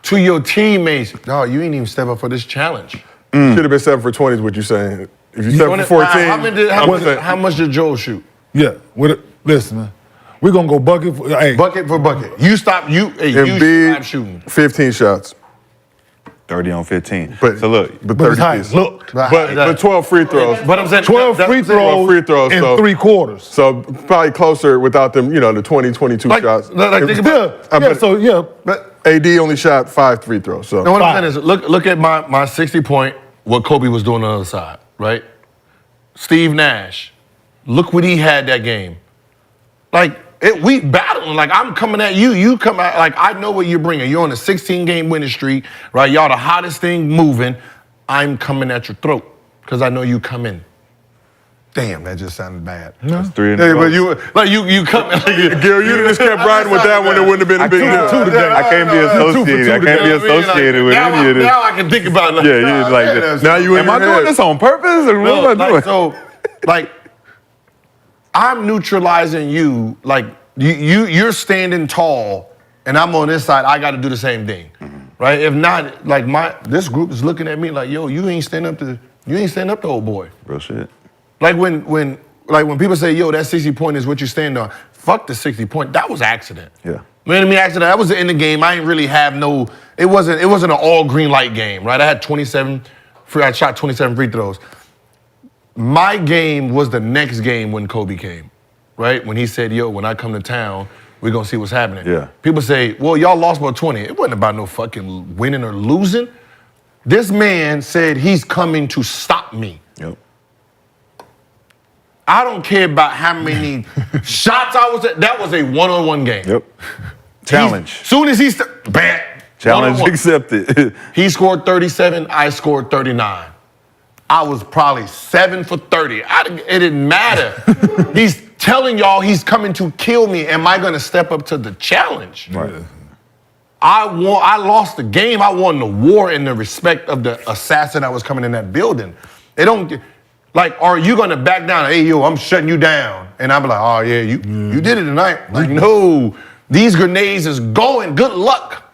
To your teammates, no, you ain't even step up for this challenge. Should have been 7 for 20 is what you're saying. If you 7 for 14, How much did Joel shoot? Yeah, listen, man. We're gonna go bucket for bucket for bucket. You stop Embiid, shooting. 15 shots. 30 on 15. But so look, but his 30 height pieces. looked. But 12 free throws. But I'm saying 12 free throws in so, 3 quarters. So probably closer without them, the 20, 22 shots. Think about but AD only shot 5 free throws. So what I'm saying is, look at my 60 point, what Kobe was doing on the other side, right? Steve Nash, look what he had that game. Like, we battling. Like, I'm coming at you. You come out. Like, I know what you're bringing. You're on a 16-game winning streak, right? Y'all the hottest thing moving. I'm coming at your throat because I know you come in. Damn, that just sounded bad. That's 3 in a Hey, row. but you come. Gil, you just kept riding with that one. It wouldn't have been a big deal. I can't be associated. I can't be associated with any of this. Now I can think about it. Yeah, you're like this. Now you in Am I your doing head. this on purpose or what am I doing? So, I'm neutralizing you. Like, you're standing tall, and I'm on this side. I got to do the same thing, right? If not, like this group is looking at me like, yo, you ain't stand up to old boy. Real shit. Like when people say, yo, that 60 point is what you stand on. Fuck the 60 point. That was accident. Yeah. You know what I mean? Accident. That was in the game. I didn't really have it wasn't an all green light game, right? I had I shot 27 free throws. My game was the next game when Kobe came, right? When he said, yo, when I come to town, we're gonna see what's happening. Yeah. People say, well, y'all lost by 20. It wasn't about no fucking winning or losing. This man said he's coming to stop me. Yep. I don't care about how many shots I was at. That was a one-on-one game. Yep. Challenge. Soon as he bam. Challenge one-on-one. accepted. He scored 37. I scored 39. I was probably 7 for 30. It didn't matter. He's telling y'all he's coming to kill me. Am I going to step up to the challenge? Right. I lost the game. I won the war in the respect of the assassin that was coming in that building. They don't, like, are you going to back down? Hey, yo, I'm shutting you down. And I'm like, oh, yeah, you did it tonight. Like, no, these grenades is going. Good luck.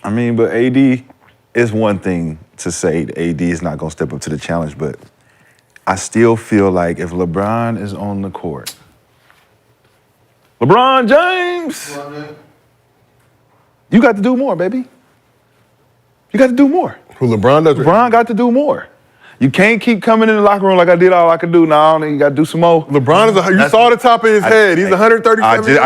I mean, but AD is one thing to say that AD is not going to step up to the challenge, but I still feel like if LeBron is on the court, LeBron James, you got to do more, baby. You got to do more. Who LeBron does? LeBron got to do more. You can't keep coming in the locker room like I did all I could do. Now you got to do some more. LeBron is you saw the top of his head. He's 137 years old.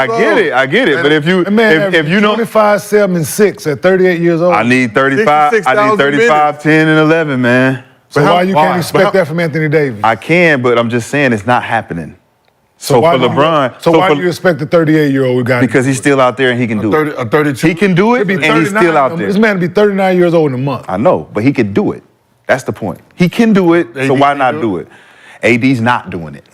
I get it. But if you know 25, 7, and 6 at 38 years old. I need 35. I need 35, 10, and 11, man. So why you can't expect that from Anthony Davis? I can, but I'm just saying it's not happening. So why for LeBron, why do you expect the 38-year-old guy? Because he's still out there and he can do it. A 32. He can do it, and he's still out there. This man will be 39 years old in a month. I know, but he can do it. That's the point. He can do it, so why not do it? AD's not doing it.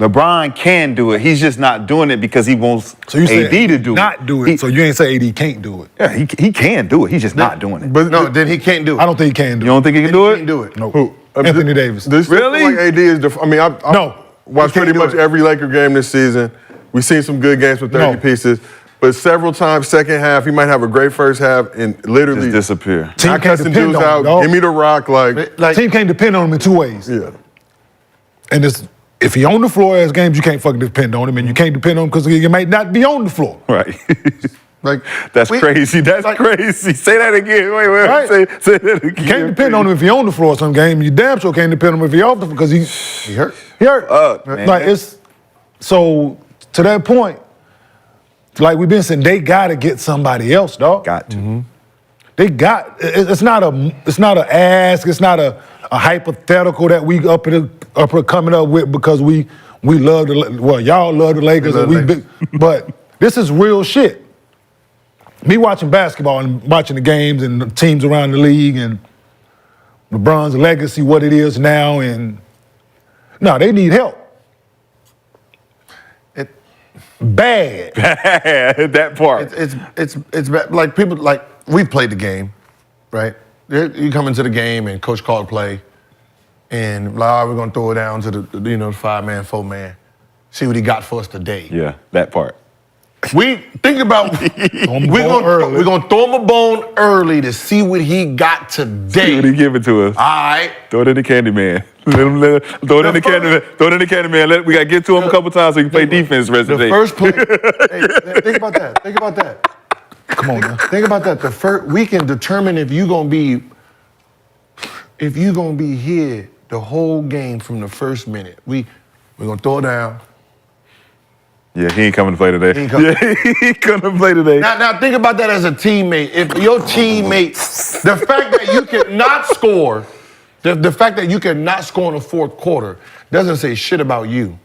LeBron can do it. He's just not doing it because he wants AD to do it. Not do it. So you ain't say AD can't do it. Yeah, he can do it. He's just not doing it. But no, then he can't do it. I don't think he can do it. You don't think he can do it? He can't do it. No. Who? Anthony Davis. This Really? Like AD is I mean, I No. watched pretty much every Laker game this season. We've seen some good games with 30 pieces. But several times, second half, he might have a great first half and literally Just disappear. Team not can't cussing depend dudes on out. him, dog. Give me the rock, like Team can't depend on him in two ways. yeah. And if he on the floor as games, you can't fucking depend on him, and you can't depend on him because he might not be on the floor. Right. Like That's crazy. That's crazy. Say that again. Wait. Right. Say that again. You can't depend on him if he on the floor some game. You damn sure can't depend on him if he off the floor because he hurt. He hurt. Man. Like it's so to that point. Like we've been saying, they gotta get somebody else, dog. Got to. They got. It's not an ask. It's not a hypothetical that we up coming up with because we love y'all love the Lakers and we big, but this is real shit. Me watching basketball and watching the games and the teams around the league and LeBron's legacy, what it is now, and no, they need help. Bad. That part. It's bad. Like people like we played the game, right? You come into the game and coach called play, and like, all right, we're gonna throw it down to the 5-man, 4-man. See what he got for us today. Yeah, that part. We think about we're gonna throw him a bone early to see what he got today. See what he give it to us. All right. Throw it in the candy man. Throw it in the candy man. Throw it in the candy man. We gotta get to him a couple times so he can play defense the rest of the day. The first play. Hey, think about that. Think about that. Come on, now. Think about that. The first we can determine if you're gonna be here the whole game from the first minute. We're gonna throw it down. Yeah, he ain't coming to play today. He ain't coming. Yeah, he ain't coming to play today. Now think about that as a teammate. If your teammate, the fact that you cannot score, the fact that you cannot score in the fourth quarter doesn't say shit about you.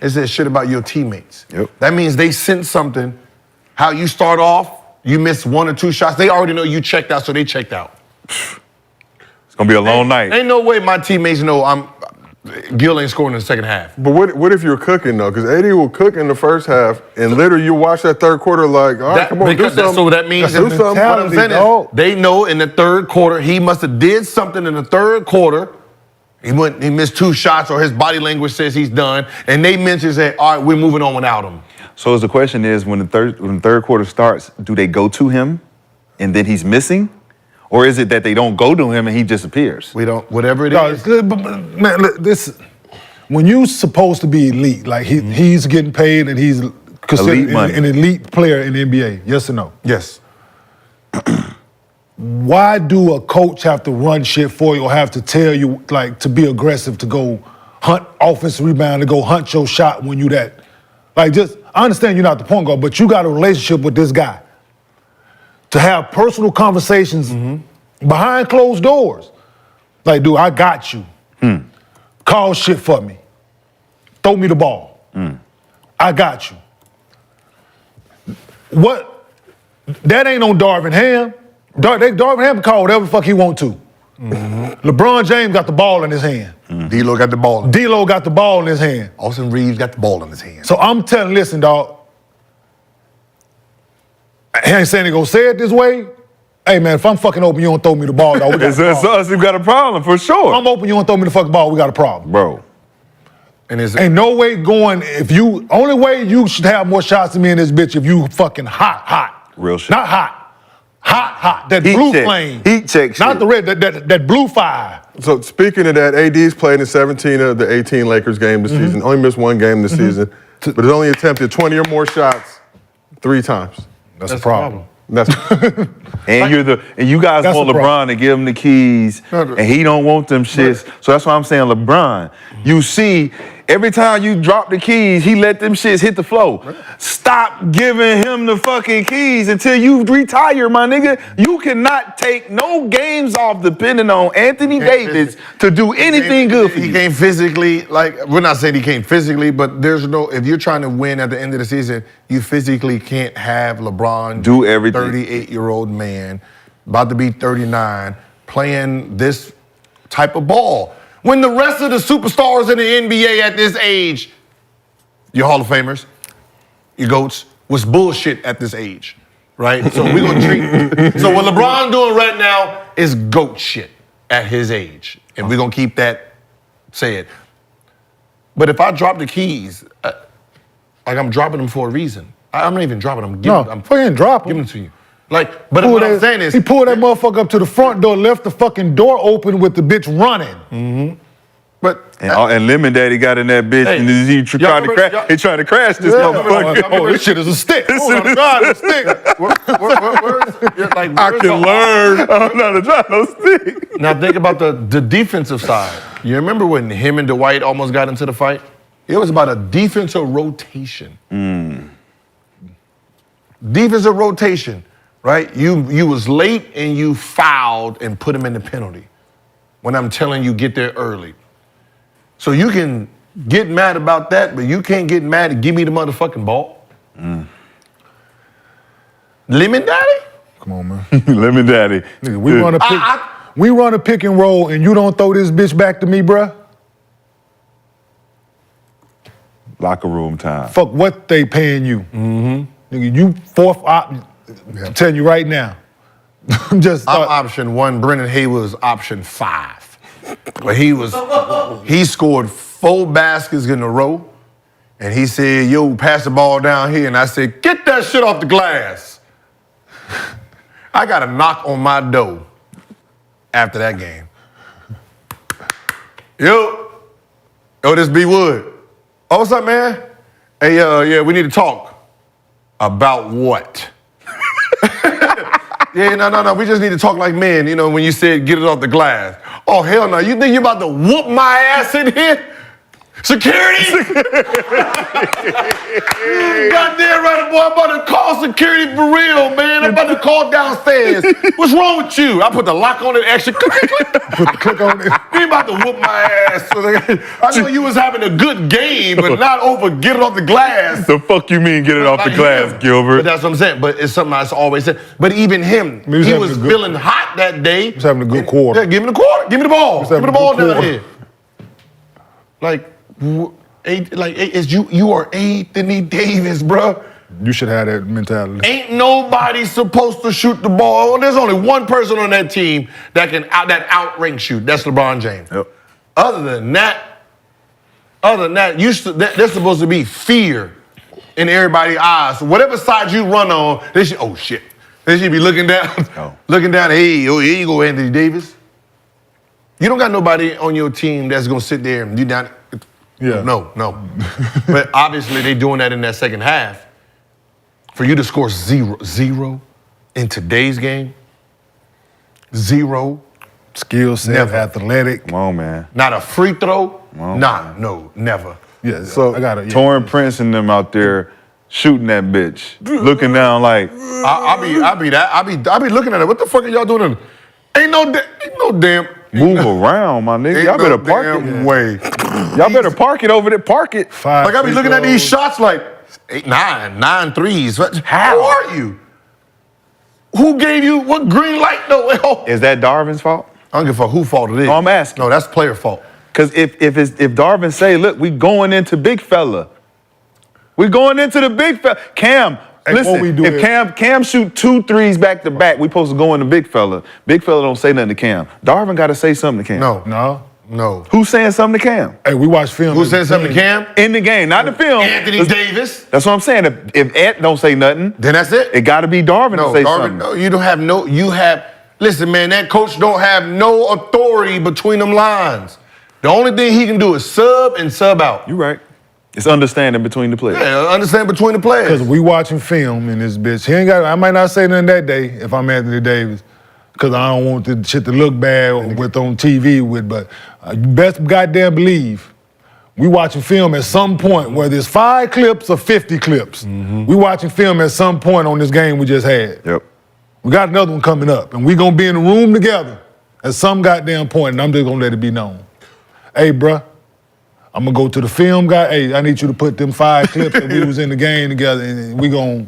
It says shit about your teammates. Yep. That means they sense something. How you start off, you miss 1 or 2 shots. They already know you checked out, so they checked out. It's gonna be a long night. Ain't no way my teammates know Gil ain't scoring in the second half. But what if you're cooking though? Because AD will cook in the first half, and literally you watch that third quarter like, all right, come on, do something. So that means do something. What I'm saying is, they know in the third quarter he must have did something in the third quarter. He missed 2 shots, or his body language says he's done, and they mention say, all right, we're moving on without him. So the question is, when the third quarter starts, do they go to him, and then he's missing? Or is it that they don't go to him and he disappears? We don't, whatever it is. Man, look, when you supposed to be elite, like he's getting paid and he's considered an elite player in the NBA, yes or no? Yes. Why do a coach have to run shit for you or have to tell you, like, to be aggressive, to go hunt offensive rebound, to go hunt your shot when you that? Like, I understand you're not the point guard, but you got a relationship with this guy. To have personal conversations behind closed doors. Like, dude, I got you. Call shit for me. Throw me the ball. I got you. What? That ain't on Darvin Ham. Darvin Ham can call whatever the fuck he want to. LeBron James got the ball in his hand. D-Lo got the ball. D-Lo got the ball in his hand. Austin Reeves got the ball in his hand. So I'm telling, listen, dog. I ain't saying they gonna say it this way. Hey, man, if I'm fucking open, you don't throw me the ball, dog. It's us who got a problem, for sure. If I'm open, you don't throw me the fucking ball, we got a problem. Bro. And ain't no way going, only way you should have more shots than me in this bitch if you fucking hot. Real shit. Not hot. Hot. That Heat blue check. flame. Heat check Not shit. the red, that blue fire. So speaking of that, AD's played in 17 of the 18 Lakers games this season. Only missed 1 game this season, but has only attempted 20 or more shots 3 times. That's a problem. And you guys want LeBron to give him the keys, and he don't want them shits. So that's why I'm saying, LeBron, you see, every time you drop the keys, he let them shits hit the floor. Stop giving him the fucking keys until you retire, my nigga. You cannot take no games off depending on Anthony Davis to do anything good for you. He can't physically, we're not saying he can't physically, but if you're trying to win at the end of the season, you physically can't have LeBron, do everything. 38-year-old man, about to be 39, playing this type of ball. When the rest of the superstars in the NBA at this age your Hall of Famers, your GOATs, was bullshit at this age, right? So we're gonna treat. So what LeBron doing right now is GOAT shit at his age, and we're gonna keep that said. But if I drop the keys, like I'm dropping them for a reason. I'm not even dropping them. I'm fucking dropping giving them to you. Like, but what I'm saying is, he pulled that motherfucker up to the front door, left the fucking door open with the bitch running. But and Lemon Daddy got in that bitch and he tried to crash this motherfucker. This shit is a stick. A stick. I can learn. I'm not a drive no stick. Now think about the defensive side. You remember when him and Dwight almost got into the fight? It was about a defensive rotation. Defensive rotation, right? You was late and you fouled and put him in the penalty. When I'm telling you, get there early. So you can get mad about that, but you can't get mad and give me the motherfucking ball. Lemon Daddy? Come on, man. Lemon Daddy. Nigga, we run a pick and roll and you don't throw this bitch back to me, bruh? Locker room time. Fuck what they paying you. Nigga, you fourth I'm telling you right now. I'm option 1. Brendan Haywood was option 5. But he scored 4 baskets in a row, and he said, yo, pass the ball down here. And I said, get that shit off the glass. I got a knock on my door after that game. Yo, this B Wood. Oh, what's up, man? Hey, yeah, we need to talk. About what? Yeah, no, we just need to talk like men, you know, when you said get it off the glass. Oh, hell no, you think you're about to whoop my ass in here? Security? Goddamn right, boy, I'm about to call security for real, man. I'm about to call downstairs. What's wrong with you? I put the lock on it, extra click. Put the click on it. You ain't about to whoop my ass. I know you was having a good game, but not over get it off the glass. The fuck you mean get it off the glass, Gilbert? But that's what I'm saying. But it's something I always said. But even him, he was feeling hot that day. He was having a good quarter. Yeah, give me the quarter. Give me the ball. Give me the ball down here. Like, you are Anthony Davis, bro. You should have that mentality. Ain't nobody supposed to shoot the ball. There's only one person on that team that can outrank shoot. That's LeBron James. Yep. Other than that, there's supposed to be fear in everybody's eyes. So whatever side you run on, they should. Oh shit! They should be looking down, looking down. Hey, here you go, Anthony Davis. You don't got nobody on your team that's gonna sit there and do that. Yeah. No. But obviously they doing that in that second half. For you to score zero in today's game, 0. Skill set, Never. athletic. Come on, man. Not a free throw. No, never. Yeah, So I got it. Torrin Prince and them out there shooting that bitch, looking down like. I be looking at it. What the fuck are y'all doing? Ain't no damn. Move around, my nigga. Y'all better park it. Way. Y'all better park it over there. Park it. Like I be looking at these shots like 8, 9 threes. How are you? Who gave you what green light? No. Is that Darvin's fault? I don't give a fuck who fault it is. No, I'm asking. No, that's player fault. Because if Darvin say, look, we going into big fella. We going into the big fella. Cam, listen, if Cam shoot 2 threes back to back, we supposed to go into big fella. Big fella don't say nothing to Cam. Darvin got to say something to Cam. No. Who's saying something to Cam? Hey, we watch film. Who's saying something to Cam? In the game, not the film. Anthony Davis. That's what I'm saying. If Ant don't say nothing, then that's it. It got to be Darvin to say something. No, you don't have listen, man, that coach don't have no authority between them lines. The only thing he can do is sub and sub out. You right. It's understanding between the players. Yeah, understand between the players. Because we watching film in this bitch. I might not say nothing that day if I'm Anthony Davis, because I don't want the shit to look bad with on TV with, but you best goddamn believe we watching film at some point, whether it's 5 clips or 50 clips. We watching film at some point on this game we just had. Yep. We got another one coming up, and we gonna be in the room together at some goddamn point, and I'm just gonna let it be known. Hey, bruh, I'm gonna go to the film guy. Hey, I need you to put them 5 clips that we was in the game together, and I'm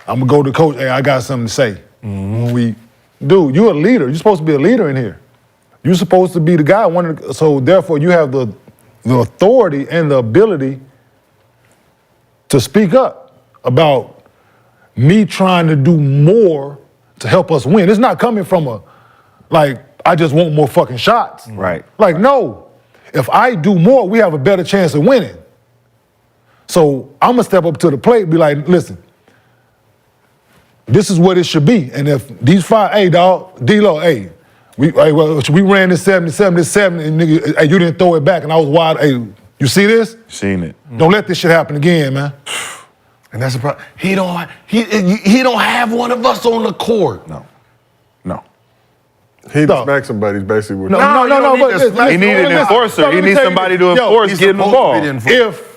gonna go to coach. Hey, I got something to say. Dude, you're a leader. You're supposed to be a leader in here. You're supposed to be the guy. So therefore, you have the authority and the ability to speak up about me trying to do more to help us win. It's not coming from I just want more fucking shots. Right. Like, no. If I do more, we have a better chance of winning. So I'm gonna step up to the plate and be like, listen, this is what it should be. And if these 5, hey, dog, D-Lo, hey, we ran this 70-77, and nigga, hey, you didn't throw it back, and I was wide. Hey, you see this? Seen it. Don't let this shit happen again, man. And that's the problem. He don't have one of us on the court. No. He just smacked somebody, is basically what No. He needed an enforcer. He needs somebody to enforce getting the ball. If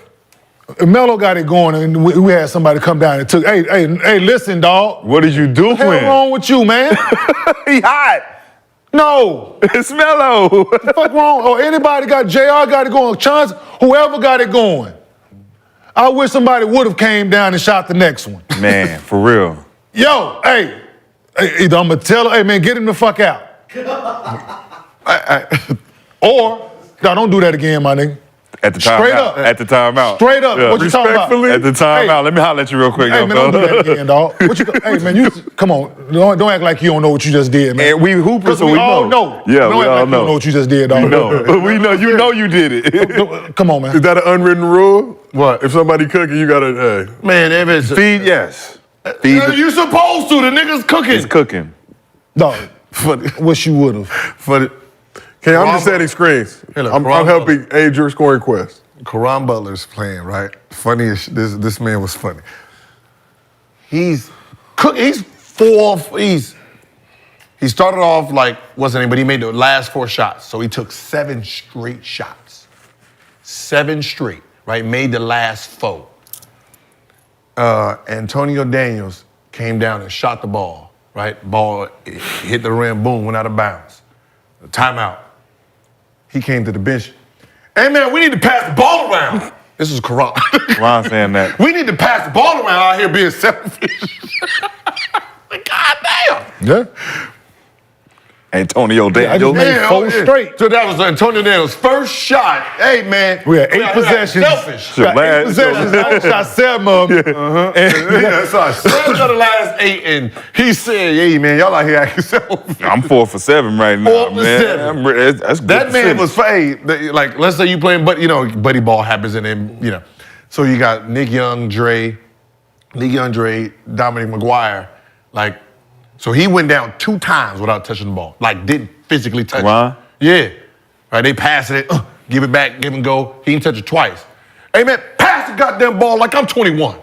Melo got it going and we had somebody come down and took, hey, listen, dog. What did you do What the hell wrong with you, man? He hot. No. It's Melo. What the fuck wrong? Or anybody got, JR got it going, Chance, whoever got it going. I wish somebody would have came down and shot the next one. Man, for real. Yo, hey, either I'm gonna tell her, hey man, get him the fuck out. Or, no, don't do that again, my nigga. At the time Straight out. up. At the time out. Straight up. What you talking about? At the time out. Let me holler at you real quick. Hey, man, don't do that again, dog. Hey, man, you come on. Don't act like you don't know what you just did, man. And we hoopers, so we all know. know. Yeah, don't we act all like know. You don't know what you just did, dog. We know. We know. You know you did it. Come on, man. Is that an unwritten rule? What? If somebody cooking, you gotta, hey. Man, if it's Feed, yes. Feed. you supposed to. The nigga's cooking. It's cooking. Dog, wish you would have. Okay, I'm just setting screens. I'm helping aid your scoring quest. Caron Butler's playing, right? Funny as this man was funny. He started off like wasn't he, but he made the last 4 shots. So he took 7 straight shots. 7 straight, right? Made the last 4. Antonio Daniels came down and shot the ball, right? Ball hit the rim, boom, went out of bounds. Timeout. He came to the bench. Hey man, we need to pass the ball around. This is Caron. Ron saying that. We need to pass the ball around out here being selfish. Like, God damn. Yeah. Antonio Daniels. I just made 4 straight. So that was Antonio Daniels' first shot. Hey man. We had 8 possessions. Selfish. We had 8 possessions. I shot 7 of them. So 7 of the last 8, and he said, "Hey man, y'all out here acting selfish." I'm 4 for 7 right now, 4 for man. 7. That's good That man percentage. was like, let's say you playing, but buddy ball happens, and then so you got Nick Young, Dre, Dominic McGuire, like. So he went down 2 times without touching the ball. Like, didn't physically touch Ron? it. Yeah. Right, they pass it, give it back, give him go. He didn't touch it twice. Hey, man, pass the goddamn ball like I'm 21.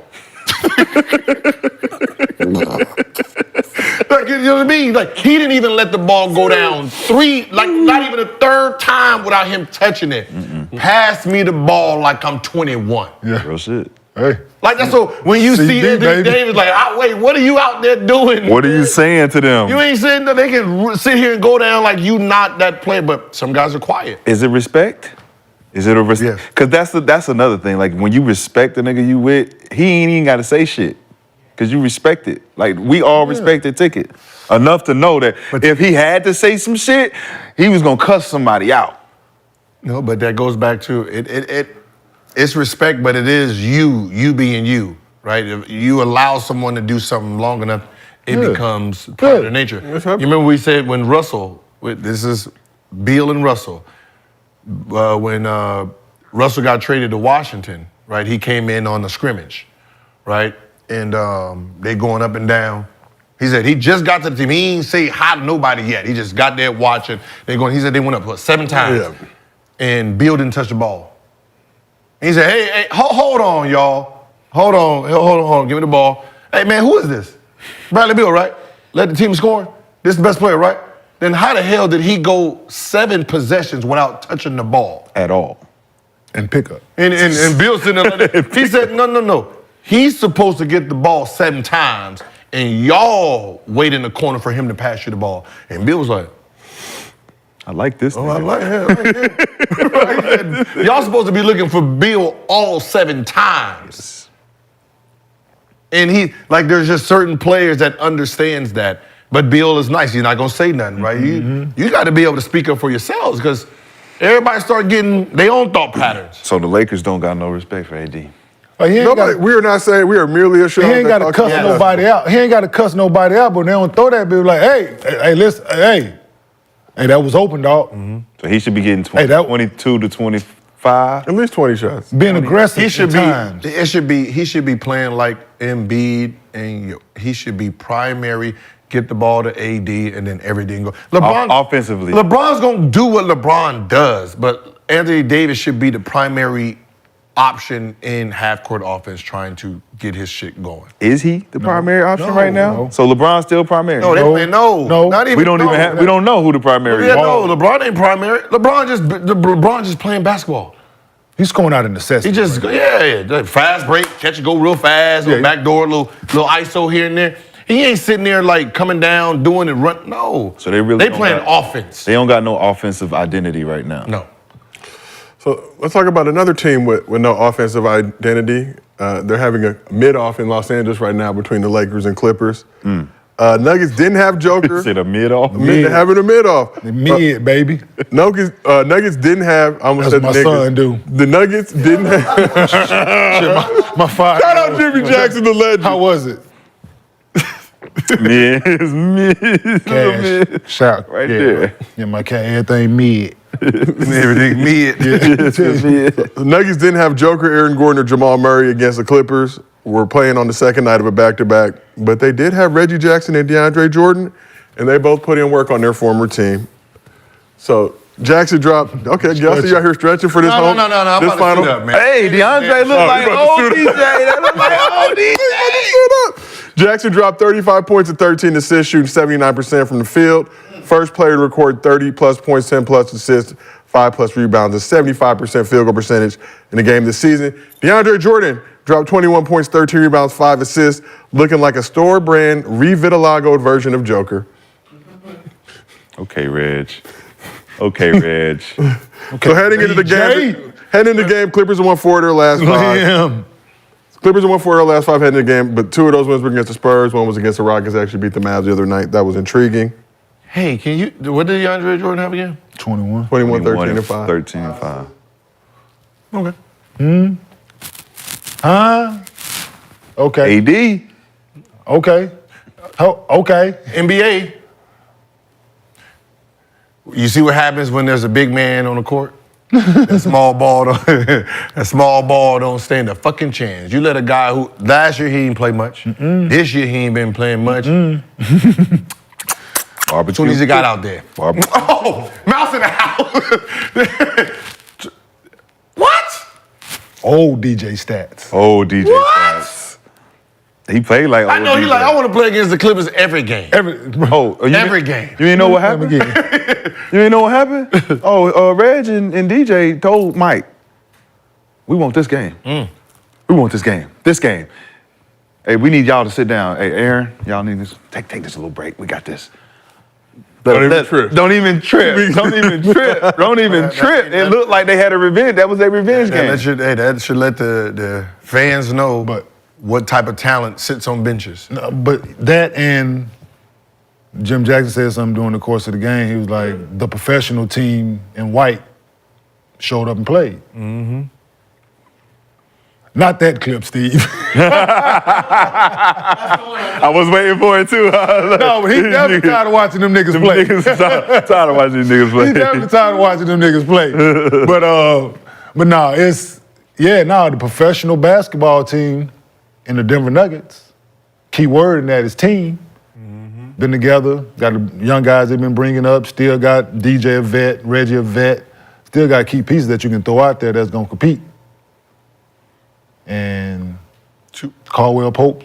Like, you know what I mean? Like, he didn't even let the ball go down 3, like, not even a 3rd time without him touching it. Pass me the ball like I'm 21. Yeah. Real shit. Hey. Like, that's so when you see Anthony Davis, like, wait, what are you out there doing? What are you saying to them? You ain't saying that they can sit here and go down like you not that player, but some guys are quiet. Is it respect? Is it a respect? Because that's another thing. Like, when you respect the nigga you with, he ain't even got to say shit. Because you respect it. Like, we all respect the ticket. Enough to know that if he had to say some shit, he was going to cuss somebody out. No, but that goes back to it's respect, but it is you being you, right? If you allow someone to do something long enough, it becomes part of their nature. You remember we said when Russell, this is Beal and Russell, when Russell got traded to Washington, right? He came in on the scrimmage, right? And they going up and down. He said he just got to the team. He ain't say hi to nobody yet. He just got there watching. He said they went up 7 times, and Beal didn't touch the ball. He said, hey, hold on, y'all. Hold on. Give me the ball. Hey, man, who is this? Bradley Beal, right? Led the team scoring. This is the best player, right? Then how the hell did he go 7 possessions without touching the ball? At all. And pick up. And Beal sitting there like that. He said, no. He's supposed to get the ball 7 times, and y'all wait in the corner for him to pass you the ball. And Beal was like, I like this. I like it. Y'all supposed to be looking for Beal all 7 times. And there's just certain players that understands that. But Beal is nice. He's not going to say nothing, right? You got to be able to speak up for yourselves because everybody start getting their own thought patterns. So the Lakers don't got no respect for AD. We are not saying we are merely a show. He ain't got to cuss nobody out. He ain't got to cuss nobody out, but they don't throw that bitch like, hey, listen, hey, that was open, dog. So he should be getting 22 to 25. At least 20 shots. Being aggressive. He should be playing like Embiid, and he should be primary. Get the ball to AD, and then everything go. Offensively. LeBron's gonna do what LeBron does, but Anthony Davis should be the primary option in half-court offense, trying to get his shit going. Is he the primary option right now? No. So LeBron's still primary? No, not even. We don't know who the primary is. No, LeBron ain't primary. LeBron just playing basketball. He's scoring out of necessity. He just fast break, catch and go real fast, little backdoor, little ISO here and there. He ain't sitting there like coming down, doing it, run. No. So they playing offense. They don't got no offensive identity right now. No. So let's talk about another team with no offensive identity. They're having a mid-off in Los Angeles right now between the Lakers and Clippers. Nuggets didn't have Joker. Is it a mid-off? They're having a mid-off. Mid, baby. Nuggets didn't have. I almost said my the son do. The Nuggets didn't have. my father. Shout out Jimmy Jackson, the legend. How was it? Mid. Cash. Shout. Right there. Yeah, my cat, everything mid. Everything mid. The Nuggets didn't have Joker, Aaron Gordon, or Jamal Murray against the Clippers. We're playing on the second night of a back-to-back. But they did have Reggie Jackson and DeAndre Jordan, and they both put in work on their former team. So Jackson dropped. Okay, y'all see y'all here stretching for this No. I'm this about final. to sit up, man. Hey, DeAndre look like old DJ. That look like old DJ. Jackson dropped 35 points and 13 assists, shooting 79% from the field. First player to record 30-plus points, 10-plus assists, 5-plus rebounds, and 75% field goal percentage in the game this season. DeAndre Jordan dropped 21 points, 13 rebounds, 5 assists, looking like a store-brand, revitiligoed version of Joker. Okay, Reg. So heading into the game, Clippers have won 4 of their last 5. Clippers have won 4 of their last 5 heading into the game, but 2 of those wins were against the Spurs. 1 was against the Rockets. They actually beat the Mavs the other night. That was intriguing. Hey, what did DeAndre Jordan have again? 21, 13, and 5. 13 and 5. Okay. Okay. AD. Okay. Okay. NBA. You see what happens when there's a big man on the court? That small ball don't stand a fucking chance. You let a guy who last year he didn't play much. This year he ain't been playing much. As soon as he got out there. Oh, mouse in the house. What? Old DJ stats. Old DJ stats. He played like old I know DJ. he like, I want to play against the Clippers every game. Every game. You ain't know what happened? You ain't know what happened? Reg and DJ told Mike, we want this game. We want this game. This game. Hey, we need y'all to sit down. Hey, Aaron, y'all need this. Take this a little break. We got this. Don't even trip. Don't even trip. It looked like they had a revenge. That was their revenge game. That should let the fans know what type of talent sits on benches. No, but that and Jim Jackson said something during the course of the game. He was like, the professional team in white showed up and played. Not that clip, Steve. I was waiting for it too. No, but he definitely tired of watching them niggas play. Tired of watching these niggas play. He definitely tired of watching them niggas play. But no, the professional basketball team in the Denver Nuggets, key word in that is team. Been together, got the young guys they've been bringing up, still got DJ a vet, Reggie a vet, still got key pieces that you can throw out there that's gonna compete. And Caldwell Pope,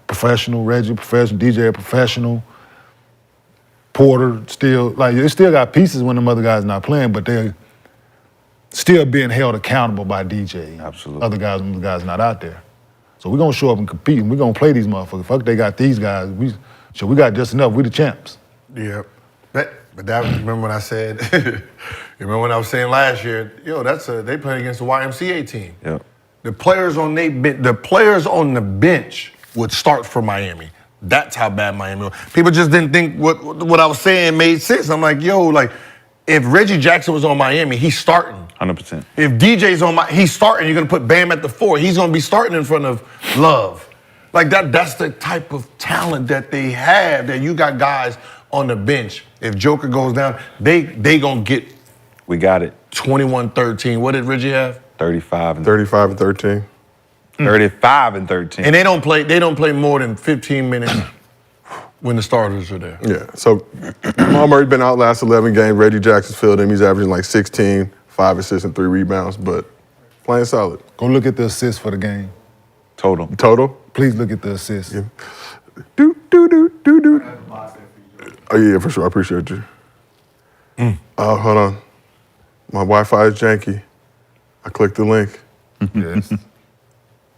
professional, Reggie professional, DJ professional, Porter still, they still got pieces when them other guys not playing, but they're still being held accountable by DJ. Absolutely. Other guys when the guys not out there. So we're gonna show up and compete and we're gonna play these motherfuckers. Fuck, they got these guys. We got just enough. We the champs. Yeah. Remember when I said, remember when I was saying last year, they playing against the YMCA team. Yep. The players on the bench would start for Miami. That's how bad Miami was. People just didn't think what I was saying made sense. I'm like, if Reggie Jackson was on Miami, he's starting. 100%. If DJ's he's starting, you're gonna put Bam at the 4. He's gonna be starting in front of Love. Like that's the type of talent that they have, that you got guys on the bench. If Joker goes down, they gonna get. We got it. 21-13. What did Reggie have? 35 and 13. 35 and 13. And they don't play more than 15 minutes when the starters are there. Yeah, so Jamal Murray's been out last 11 games. Reggie Jackson's filled him. He's averaging like 16, 5 assists and 3 rebounds, but playing solid. Go look at the assists for the game. Total. Please look at the assists. Yeah. Oh yeah, for sure. I appreciate you. Hold on. My Wi-Fi is janky. I clicked the link. Yes.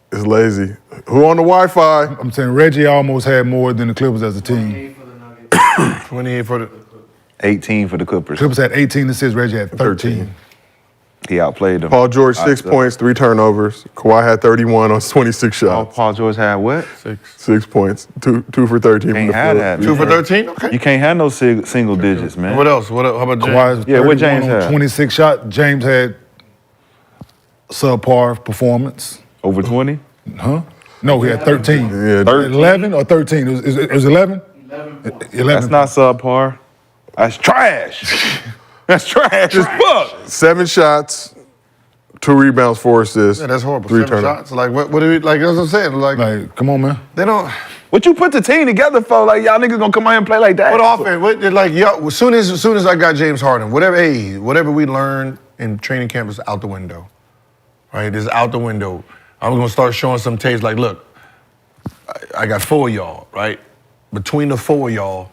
It's lazy. Who on the Wi-Fi? I'm saying Reggie almost had more than the Clippers as a team. 28 for the 18 for the Clippers. Clippers had 18 assists, Reggie had 13. He outplayed them. Paul George, 6 points, 3 turnovers. Kawhi had 31 on 26 shots. Paul George had what? 6 points, 2 for 13 from Can't the have field. that. 2 for 13? Okay. You can't have no single digits, man. What else? How about James? Kawhi was Yeah, what 31 James on had? 26 shots. James had subpar performance. Over 20? Huh? No, he had 13. Yeah, 11 or 13? It was 11? 11. That's not subpar. That's trash. That's trash as fuck. 7 shots, 2 rebounds, 4 assists. Yeah, that's horrible. 3 7 turnovers. shots. Like what do we like? That's what I'm saying. Like come on, man. They don't. What you put the team together for? Like y'all niggas gonna come out and play like that? What offense? As soon as I got James Harden, whatever we learned in training camp is out the window. Right? It's out the window. I'm gonna start showing some tapes. Like, look, I got 4 of y'all. Right? Between the 4 of y'all,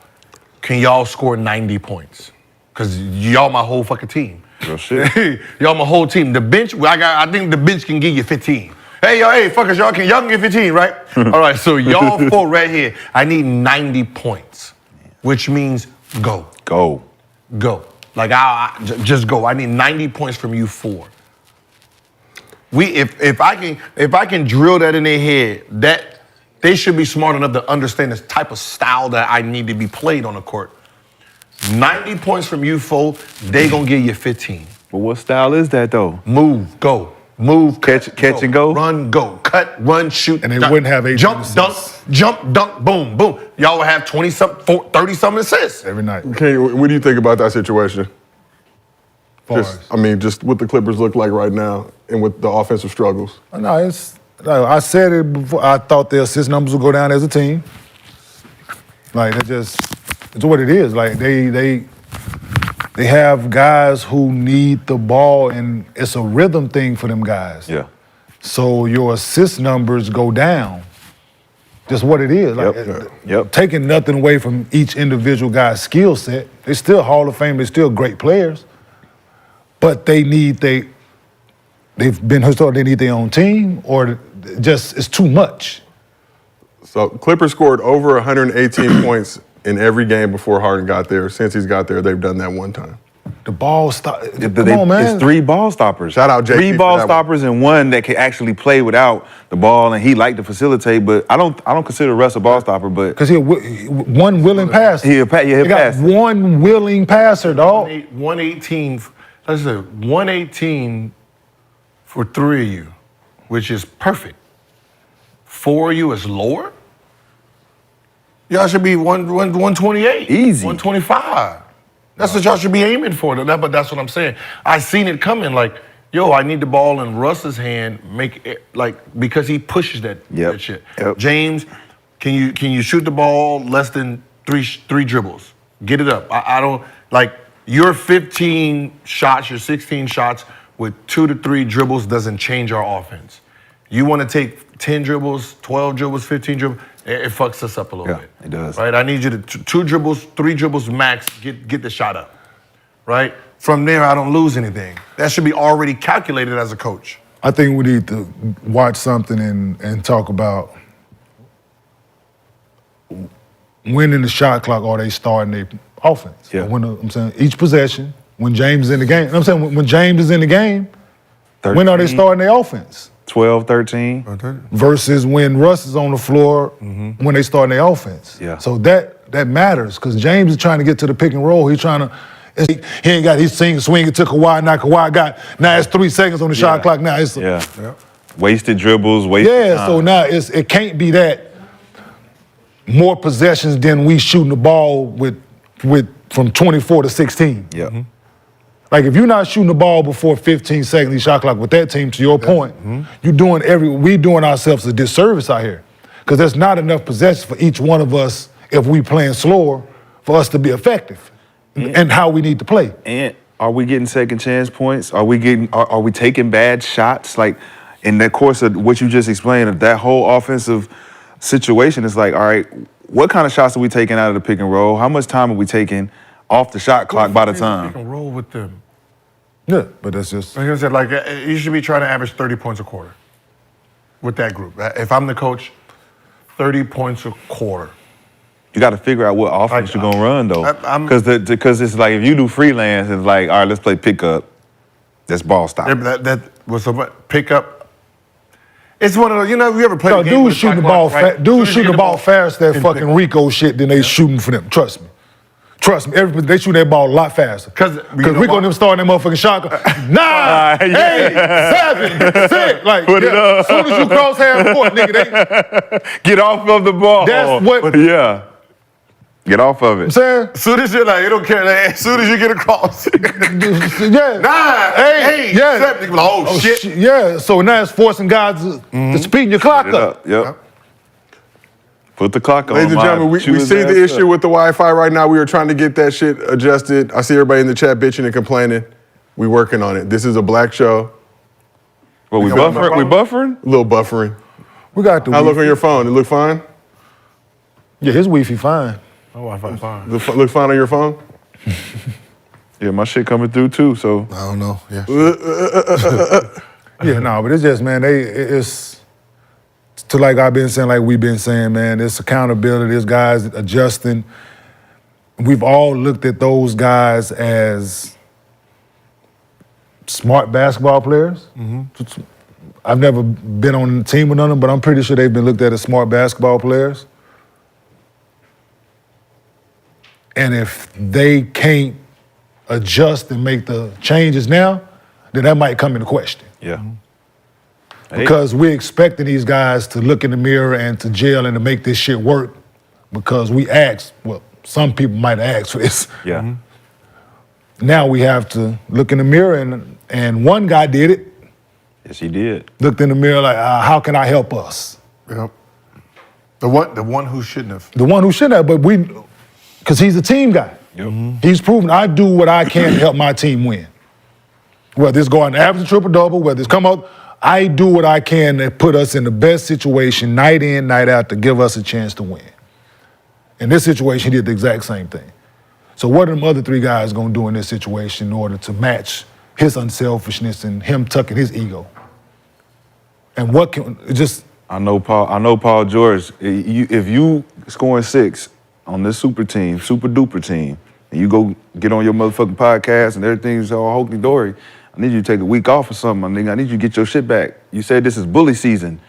can y'all score 90 points? Because y'all my whole fucking team. Real shit. Y'all my whole team. The bench, I think the bench can give you 15. Hey, fuckers, y'all can get 15, right? All right, so y'all 4 right here. I need 90 points, which means go. Go. Like just go. I need 90 points from you 4. If I can drill that in their head, that they should be smart enough to understand this type of style that I need to be played on the court. 90 points from you 4, they gonna give you 15. But what style is that though? Move, go. Move, catch and go. Run, go. Cut, run, shoot. And they wouldn't have 18 jump, dunk, boom, boom. Y'all would have 30-something assists every night. Okay, what do you think about that situation? Just what the Clippers look like right now and with the offensive struggles. No, I said it before. I thought their assist numbers would go down as a team. Like it's what it is. Like they have guys who need the ball, and it's a rhythm thing for them guys. Yeah. So your assist numbers go down. Just what it is. Like, taking nothing away from each individual guy's skill set. They're still Hall of Fame. They're still great players. But they've been historic. They need their own team, or just it's too much. So Clippers scored over 118 points in every game before Harden got there. Since he's got there, they've done that one time. The ball stop. Come on, man. It's 3 ball stoppers. Shout out JP. 3 ball stoppers and 1 that can actually play without the ball, and he liked to facilitate. But I don't consider Russ a ball stopper. But because he one willing passer. He'll got pass. one willing passer, dog. 118. Let's say 118 for 3 of you, which is perfect. 4 of you is lower. Y'all should be 128. Easy. 125. That's what y'all should be aiming for. But that's what I'm saying. I seen it coming. Like, I need the ball in Russ's hand. Because he pushes that shit. Yep. James, can you shoot the ball less than three dribbles? Get it up. I don't like. Your 15 shots, your 16 shots with 2 to 3 dribbles doesn't change our offense. You want to take 10 dribbles, 12 dribbles, 15 dribbles, it fucks us up a little bit. It does. Right? I need you to 2 dribbles, 3 dribbles max, get the shot up. Right? From there, I don't lose anything. That should be already calculated as a coach. I think we need to watch something and talk about when in the shot clock are they starting their offense. Yeah. I'm saying each possession, when James is in the game. I'm saying when James is in the game, 13, when are they starting their offense? 12, 13. Versus when Russ is on the floor, when they starting their offense. Yeah. So that matters, because James is trying to get to the pick and roll. He's trying to He ain't got his swing. It took a while. Now Kawhi got. Now it's 3 seconds on the shot clock. Now it's wasted dribbles. Wasted time. So now it can't be that more possessions than we shooting the ball with from 24 to 16. Yeah. Mm-hmm. Like if you're not shooting the ball before 15 seconds, the shot clock with that team, to your point, we doing ourselves a disservice out here. Because there's not enough possessions for each one of us if we playing slower for us to be effective and how we need to play. And are we getting second chance points? Are we taking bad shots? Like in the course of what you just explained, that whole offensive situation is like, all right, what kind of shots are we taking out of the pick and roll? How much time are we taking off the shot clock by the time? Pick and roll with them. Yeah, but that's just. Like I said, you should be trying to average 30 points a quarter with that group. If I'm the coach, 30 points a quarter. You got to figure out what offense you're gonna run though, because it's like if you do freelance, it's like, all right, let's play pickup. That's ball stop. Yeah, that was a pickup. It's one of those. You ever played a game dudes with shooting the ball, dudes shooting the ball faster that fucking Rico shit than they shooting for them. Trust me. Trust me, they shoot that ball a lot faster. Because Rico and them starting that motherfucking shot. 9, 8, 7, 6. Like, as soon as you cross half court, nigga, get off of the ball. That's what. Get off of it. I'm saying? As soon as you're like, it don't care. As soon as you get across. 9, 8, 7. Like, oh, shit. Yeah, so now it's forcing guys to speed your clock up. Yep. Put the clock on. Ladies and gentlemen, we see the issue with the Wi-Fi right now. We are trying to get that shit adjusted. I see everybody in the chat bitching and complaining. We working on it. This is a black show. Well, we buffering? A little buffering. We got the How look on your phone? It look fine? Yeah, his Wi-Fi fine. My Wi-Fi fine. Look fine on your phone? Yeah, my shit coming through too, so. I don't know. Yeah. Yeah, no, but it's just, man, it's to like I've been saying, like we've been saying, man, it's accountability, it's guys adjusting. We've all looked at those guys as smart basketball players. I've never been on the team with none of them, but I'm pretty sure they've been looked at as smart basketball players. And if they can't adjust and make the changes now, then that might come into question. Yeah. Because we're expecting these guys to look in the mirror and to gel and to make this shit work because we asked, well, some people might ask for this. Yeah. Now we have to look in the mirror and one guy did it. Yes, he did. Looked in the mirror like, how can I help us? Yep. The one who shouldn't have. The one who shouldn't have, but because he's a team guy. Yep. He's proven I do what I can to help my team win. Whether it's going to average a triple-double, whether it's come out, I do what I can to put us in the best situation night in, night out to give us a chance to win. In this situation, he did the exact same thing. So what are them other 3 guys going to do in this situation in order to match his unselfishness and him tucking his ego? And what can just... I know Paul George, if you scoring 6 on this super duper team, and you go get on your motherfucking podcast and everything's all hokey-dory, I need you to take a week off or something, my nigga. I need you to get your shit back. You said this is bully season.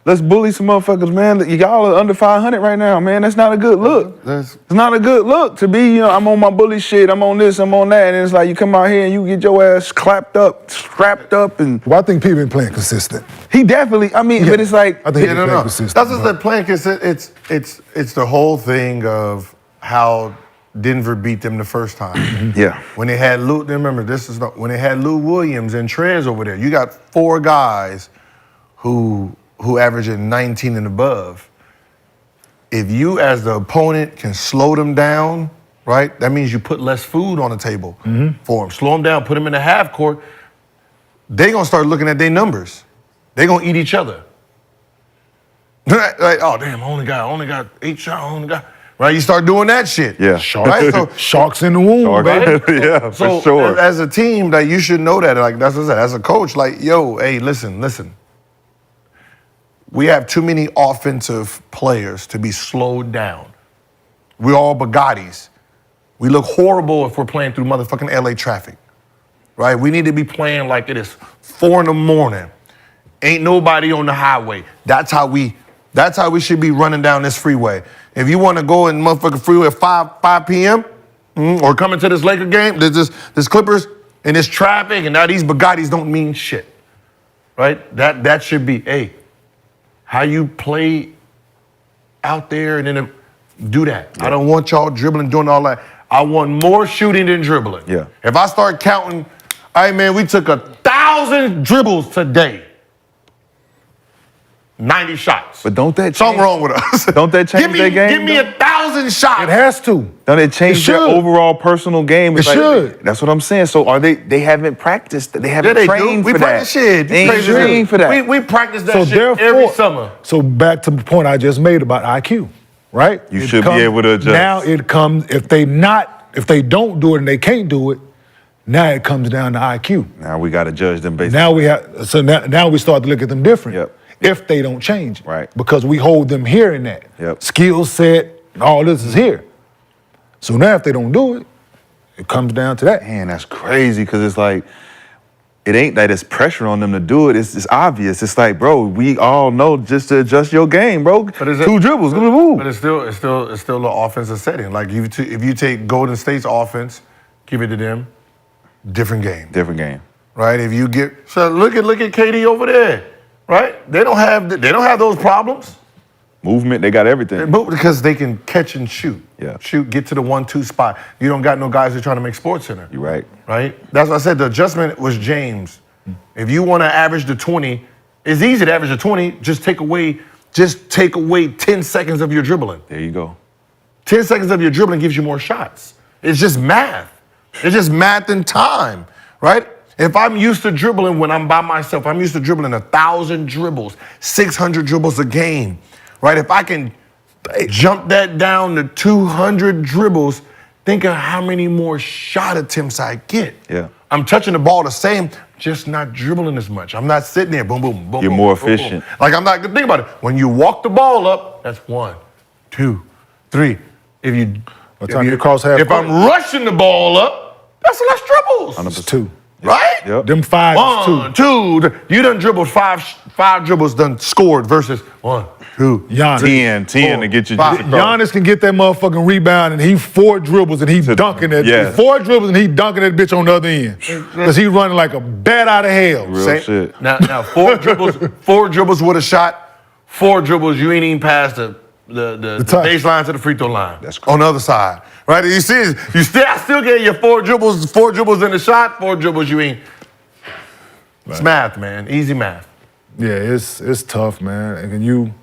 Let's bully some motherfuckers, man. Y'all are under 500 right now, man. That's not a good look. It's not a good look to be, I'm on my bully shit, I'm on this, I'm on that, and it's like you come out here and you get your ass clapped up, strapped up, and... Well, I think people been playing consistent. He definitely, but it's like... I think he's playing consistent. That's just the playing consistent. It's the whole thing of how Denver beat them the first time. Yeah. When they had Lou, remember when they had Lou Williams and Trez over there, you got 4 guys who averaging 19 and above. If you as the opponent can slow them down, right? That means you put less food on the table for them. Slow them down, put them in the half court. They gonna start looking at their numbers. They gonna eat each other. Like, oh damn, I only got 8 shots, right? You start doing that shit. Yeah. Right? So, sharks in the womb, baby. Yeah, so for sure. As a team, like you should know that. Like that's what I said. As a coach, like, yo, hey, listen. We have too many offensive players to be slowed down. We're all Bugattis. We look horrible if we're playing through motherfucking LA traffic, right? We need to be playing like it is 4 a.m. Ain't nobody on the highway. That's how we should be running down this freeway. If you want to go in motherfucking freeway at 5 p.m., or coming to this Laker game, this Clippers, and this traffic, and now these Bugattis don't mean shit, right? That should be, hey, how you play out there and then do that. Yeah. I don't want y'all dribbling, doing all that. I want more shooting than dribbling. Yeah. If I start counting, hey man, we took 1,000 dribbles today. 90 shots. But don't that something wrong with us? Don't that change their game? Give me 1,000 shots. It has to. Don't it change their overall personal game? It should. That's what I'm saying. So are they haven't practiced? They haven't trained we for practice that. shit. They ain't trained for that. We practice that So shit every summer. So back to the point I just made about IQ, right? You should be able to adjust. Now it comes, if they don't do it and they can't do it, now it comes down to IQ. Now we got to judge them based. Now now we start to look at them different. Yep. If they don't change. Right. Because we hold them here in that. Yep. Skill set, and all this is here. So now if they don't do it, it comes down to that. Man, that's crazy because it's like, it ain't that it's pressure on them to do it. It's obvious. It's like, bro, we all know just to adjust your game, bro. But two dribbles, gonna move. But it's still an offensive setting. Like if you take Golden State's offense, give it to them, different game. Different game. Right? If you get look at KD over there. Right? They don't have those problems. Movement, they got everything. Because they can catch and shoot. Yeah. Shoot, get to the 1-2 spot. You don't got no guys who are trying to make Sports Center. You're right. Right? That's what I said. The adjustment was James. If you want to average the 20, it's easy to average the 20. Just take away 10 seconds of your dribbling. There you go. 10 seconds of your dribbling gives you more shots. It's just math. It's just math and time, right? If I'm used to dribbling when I'm by myself, I'm used to dribbling 1,000 dribbles, 600 dribbles a game, right? If I can jump that down to 200 dribbles, think of how many more shot attempts I get. Yeah. I'm touching the ball the same, just not dribbling as much. I'm not sitting there, boom, boom, boom. You're boom, more boom, efficient. Boom. Like I'm not, think about it. When you walk the ball up, that's 1, 2, 3. If I'm rushing the ball up, that's less dribbles. 100%. 2. Right? Yep. Them 5 1, 2. You done dribbled five dribbles done scored versus 1, 2. Giannis. 10 to get you. Giannis can get that motherfucking rebound and he 4 dribbles and he dunking that. Yeah. 4 dribbles and he dunking that bitch on the other end. Because he running like a bat out of hell. Real shit. Now 4 dribbles with a shot, 4 dribbles, you ain't even past the baseline to the free throw line. That's cool. On the other side. Right? You see, I still get your 4 dribbles in the shot, 4 dribbles you ain't. It's math, man. Easy math. Yeah, it's tough, man. And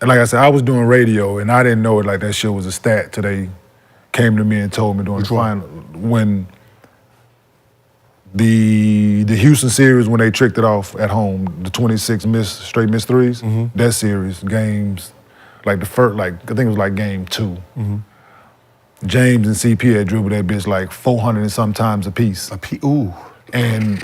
like I said, I was doing radio and I didn't know it like that shit was a stat till they came to me and told me during the final when the Houston series when they tricked it off at home, the 26 straight missed threes, that series, games, like the first, I think it was like game 2. James and CP had dribbled that bitch like 400 and some times a piece. Ooh. And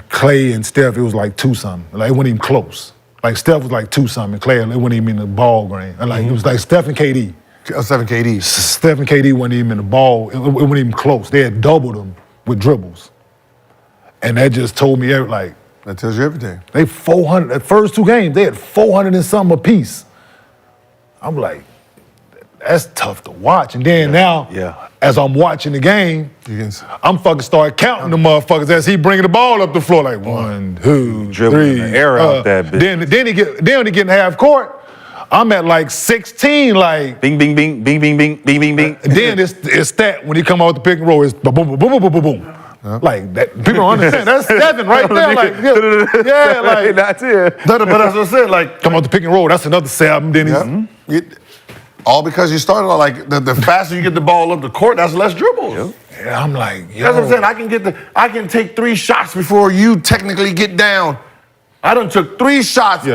Clay and Steph, it was like 2-something. Like it wasn't even close. Like Steph was like 2-something. Clay, it wasn't even in the ball game. And like it was like Steph and KD. Steph and KD. Steph and KD wasn't even in the ball. It wasn't even close. They had doubled them with dribbles. And that just told me like. That tells you everything. They 400, the first 2 games, they had 400 and something apiece. I'm like, that's tough to watch. And then now, as I'm watching the game, I'm fucking start counting the motherfuckers as he bringing the ball up the floor like 1, 2, 3. The air out that bitch. Then he getting half court. I'm at like 16, like bing, bing, bing, bing, bing, bing, bing, bing, bing. Then it's that when he come out with the pick and roll, it's boom, boom, boom, boom, boom, boom, boom. Like that, people don't understand. That's 7 right there. Like, like that's it. But that's what I said. Like, come out the pick and roll, that's another 7. Then all because you started like the faster you get the ball up the court, that's less dribbles. Yeah, I'm like, yo. That's what I'm saying. I can take 3 shots before you technically get down. I done took 3 shots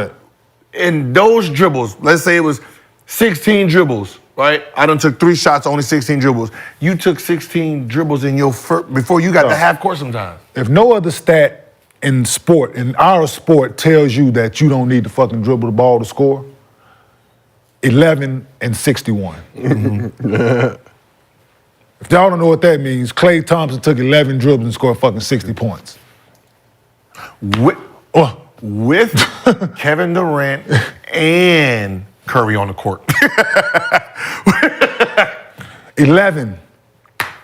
in those dribbles. Let's say it was 16 dribbles, right? I done took 3 shots, only 16 dribbles. You took 16 dribbles in your first, before you got to half court sometimes. If no other stat in sport, in our sport, tells you that you don't need to fucking dribble the ball to score, 11 and 61. If y'all don't know what that means, Klay Thompson took 11 dribbles and scored fucking 60 points. With Kevin Durant and Curry on the court. 11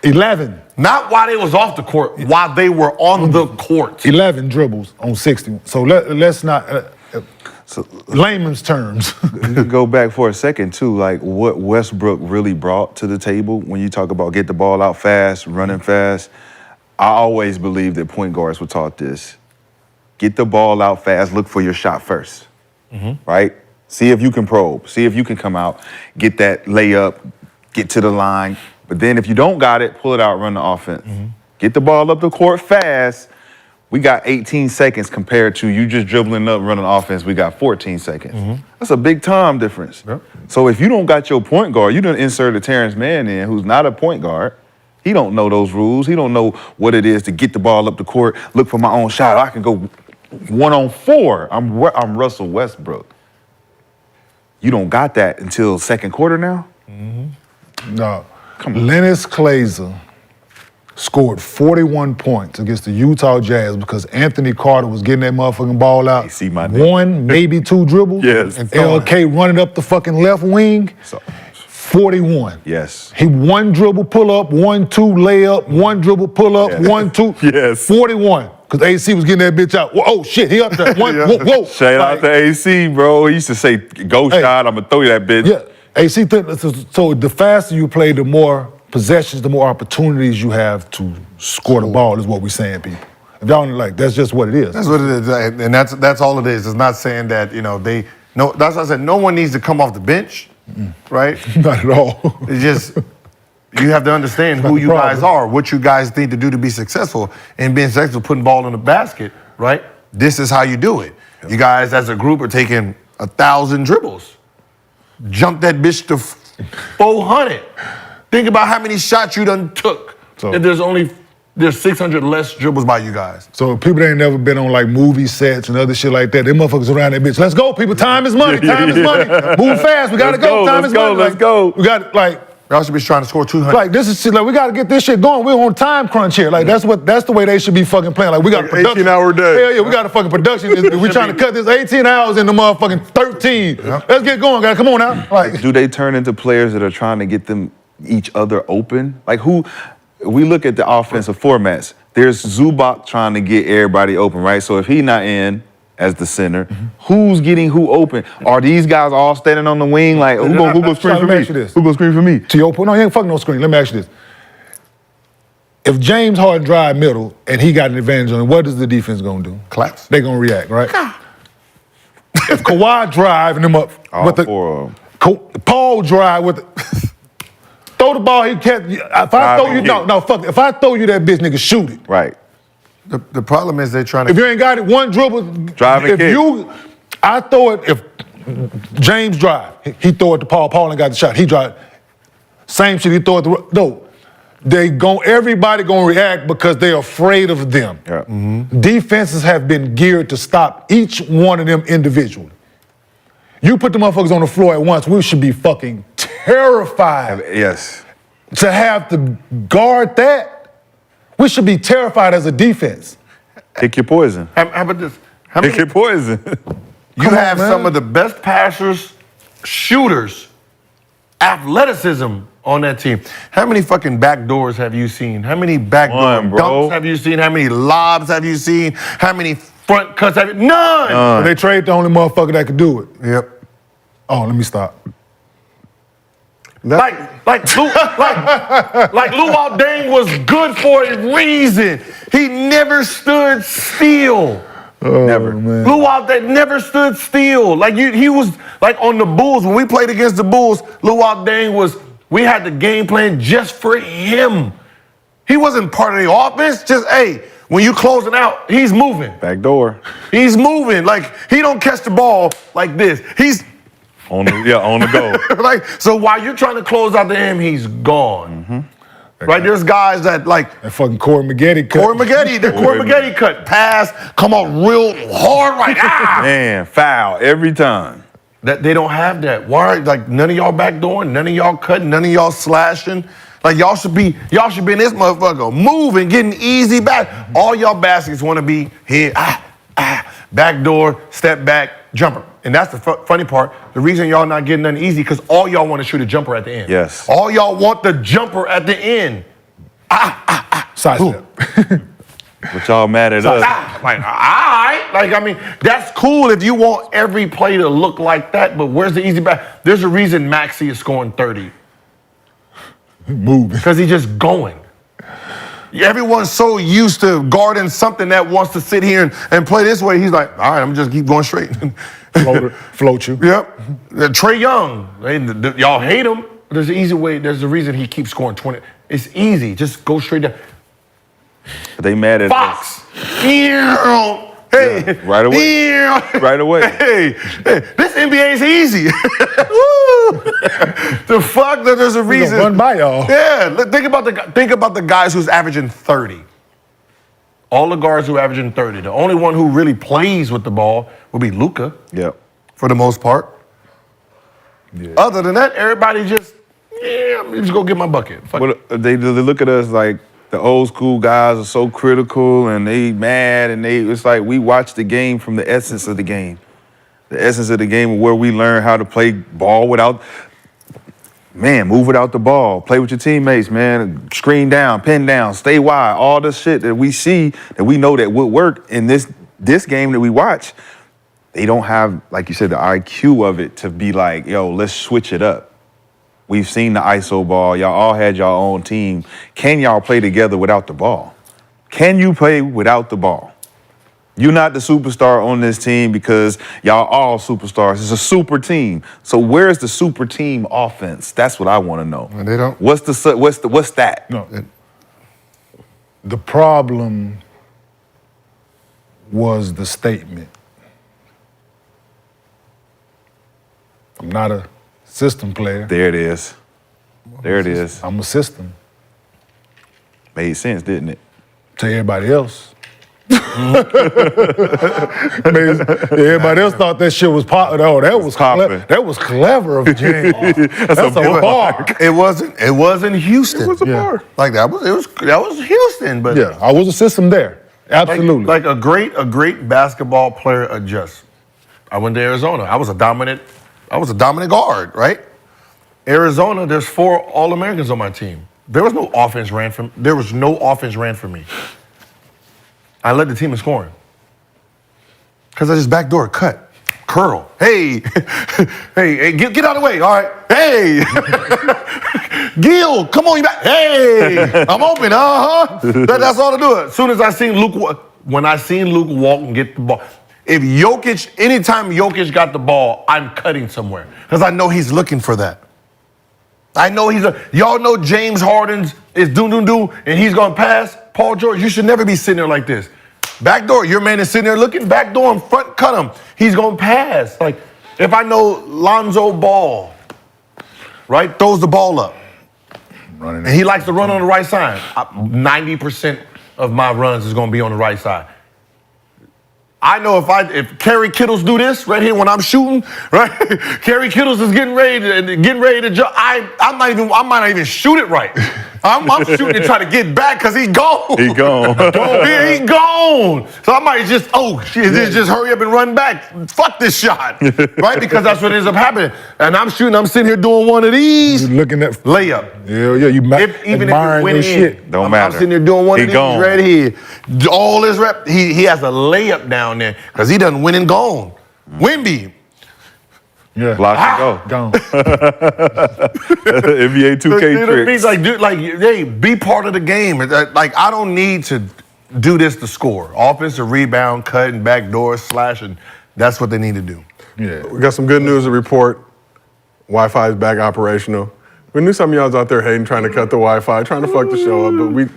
11. Not while they was off the court, while they were on the court. 11 dribbles on 60. So let's not, layman's terms. You could go back for a second too, like what Westbrook really brought to the table when you talk about get the ball out fast, running fast. I always believed that point guards were taught this. Get the ball out fast, look for your shot first, right? See if you can probe, see if you can come out, get that layup, get to the line. But then if you don't got it, pull it out, run the offense. Get the ball up the court fast. We got 18 seconds compared to you just dribbling up, running offense, we got 14 seconds. That's a big time difference. So if you don't got your point guard, you done insert a Terrence Mann in who's not a point guard. He don't know those rules. He don't know what it is to get the ball up the court, look for my own shot. I can go 1-on-4. I'm Russell Westbrook. You don't got that until second quarter now? No. Lennox Glazer scored 41 points against the Utah Jazz because Anthony Carter was getting that motherfucking ball out. One, maybe two dribbles. Yes. And LK running up the fucking left wing. 41. Yes. He one dribble pull up, 1-2 layup, one dribble pull up, 1-2. Yes. 41. Because AC was getting that bitch out. Oh shit, he up there. Whoa. Shout out to AC, bro. He used to say, go shot, I'm gonna throw you that bitch. Yeah. AC, so the faster you play, the more possessions, the more opportunities you have to score the ball is what we're saying, people. If y'all don't like, that's just what it is. That's what it is, and that's all it is. It's not saying that, that's why I said no one needs to come off the bench, right? Not at all. It's just, you have to understand who you guys are, what you guys need to do to be successful. And being successful, putting ball in the basket, right? This is how you do it. You guys as a group are taking 1,000 dribbles. Jump that bitch to 400. Think about how many shots you done took. And there's 600 less dribbles by you guys. So people that ain't never been on like movie sets and other shit like that, them motherfuckers around that bitch. Let's go, people. Time is money. Time is money. Move fast. We gotta go. Time is money. Let's go. We got like. Y'all should be trying to score 200. Like this is shit. Like we gotta get this shit going. We're on time crunch here. Like that's the way they should be fucking playing. Like we got a production. 18-hour day. Hell yeah, we got a fucking production. We trying to cut this 18 hours into motherfucking 13. Let's get going, guys. Come on now. Like, do they turn into players that are trying to get them each other open? Like we look at the offensive formats. There's Zubac trying to get everybody open, right? So if he not in as the center, who's getting who open? Are these guys all standing on the wing? Like, who go screen for me? Who go screen for me? To your point, no, he ain't fucking no screen. Let me ask you this. If James Harden drive middle and he got an advantage on him, what is the defense gonna do? Collapse. They gonna react, right? If Kawhi driving them up with the Paul drive with the throw the ball, he can't. If I throw you, fuck it. If I throw you that bitch, nigga, shoot it. Right. The problem is they're trying to. If you ain't got it, one dribble. Drive and kick. I throw it. If James drive, he throw it to Paul. Paul ain't got the shot. He drive. Same shit. He throw it to no. Everybody gonna react because they're afraid of them. Yeah. Defenses have been geared to stop each one of them individually. You put the motherfuckers on the floor at once, we should be fucking terrified. Yes. To have to guard that. We should be terrified as a defense. Pick your poison. How about this? Pick your poison. You have some of the best passers, shooters, athleticism on that team. How many fucking back doors have you seen? How many backdoor dunks have you seen? How many lobs have you seen? How many front cuts have you? None! They trade the only motherfucker that could do it. Yep. Oh, let me stop. Like Luol Deng was good for a reason. He never stood still. Never. Luol Deng never stood still. He was like on the Bulls. When we played against the Bulls, Luol Deng we had the game plan just for him. He wasn't part of the offense. Just, when you closing out, he's moving. Back door. He's moving. Like, he don't catch the ball like this. He's on the go. So while you're trying to close out to him, he's gone. Right? There's guys that that fucking Corey Maggette cut. Corey Maggette cut. Pass, come on real hard, right? Man, foul every time. That they don't have that. Why? Like none of y'all backdooring, none of y'all cutting, none of y'all slashing. Like y'all should be in this motherfucker moving, getting easy back. All y'all baskets want to be here, backdoor, step back, jumper. And that's the funny part. The reason y'all not getting nothing easy because all y'all want to shoot a jumper at the end. Yes. All y'all want the jumper at the end. Sidestep. But y'all mad at us. Like, all right. Like, I mean, that's cool if you want every play to look like that, but where's the easy back? There's a reason Maxey is scoring 30. Moving. Because he's just going. Everyone's so used to guarding something that wants to sit here and play this way. He's like, all right, I'm just keep going straight. Float you. Yep. Trae Young, y'all hate him. There's an easy way. There's a reason he keeps scoring 20. It's easy. Just go straight down. They mad at Fox. Hey. Yeah, right away. Right away. Hey, this NBA is easy. The fuck? There's a reason. Run by y'all. Yeah. Think about the guys who's averaging 30. All the guards who are averaging 30. The only one who really plays with the ball will be Luka. Yep. For the most part. Yeah. Other than that, everybody just go get my bucket. Fuck Well, they look at us like the old school guys are so critical and they mad and it's like we watch the game from the essence of the game. The essence of the game where we learn how to play ball without, move without the ball, play with your teammates, man, screen down, pin down, stay wide, all the shit that we see that we know that would work in this game that we watch. They don't have, like you said, the IQ of it to be like, yo, let's switch it up. We've seen the ISO ball. Y'all all had your own team. Can y'all play together without the ball? Can you play without the ball? You're not the superstar on this team because y'all all superstars. It's a super team. So where's the super team offense? That's what I want to know. And they don't. What's that? No. The problem was the statement. I'm not a system player. There it is. There it is. I'm a system. Made sense, didn't it? To everybody else. Everybody else thought that shit was popular. Oh, that was clever of James. That's a bar. It wasn't Houston. It was a bar. Like that was Houston, but yeah, I was a system there. Absolutely. Like a great basketball player adjusts. I went to Arizona. I was a dominant guard, right? Arizona, there's 4 All-Americans on my team. There was no offense ran for me. I led the team in scoring. Because I just backdoor cut, curl. Hey, get out of the way, all right? Hey, Gil, come on, you back. Hey, I'm open, That's all to do it. As soon as I seen Luke walk and get the ball, anytime Jokic got the ball, I'm cutting somewhere. Because I know he's looking for that. I know y'all know James Harden is do, and he's gonna pass. Paul George, you should never be sitting there like this. Backdoor, your man is sitting there looking, backdoor him, front cut him. He's gonna pass. Like, if I know Lonzo Ball, right, throws the ball up, and he likes to run on the right side, 90% of my runs is gonna be on the right side. I know if Kerry Kittles do this right here when I'm shooting, right? Kerry Kittles is getting ready to jump. I might not even shoot it right. I'm shooting to try to get back because he gone. He gone. He gone. So I might just hurry up and run back. Fuck this shot, right? Because that's what ends up happening. And I'm sitting here doing one of these. You looking at layup. Yeah, you even if it went in, shit. Don't matter. I'm sitting there doing one of these gone. right here. All his rep, he has a layup down there because he done win and gone. Wimby. Yeah. Block and go. Gone. NBA 2K tricks. Hey, be part of the game. Like, I don't need to do this to score. Offensive rebound, cutting, backdoor, slashing. That's what they need to do. Yeah. We got some good news to report. Wi-Fi is back operational. We knew some of y'all's out there hating, trying to cut the Wi-Fi, trying to fuck the show up, but we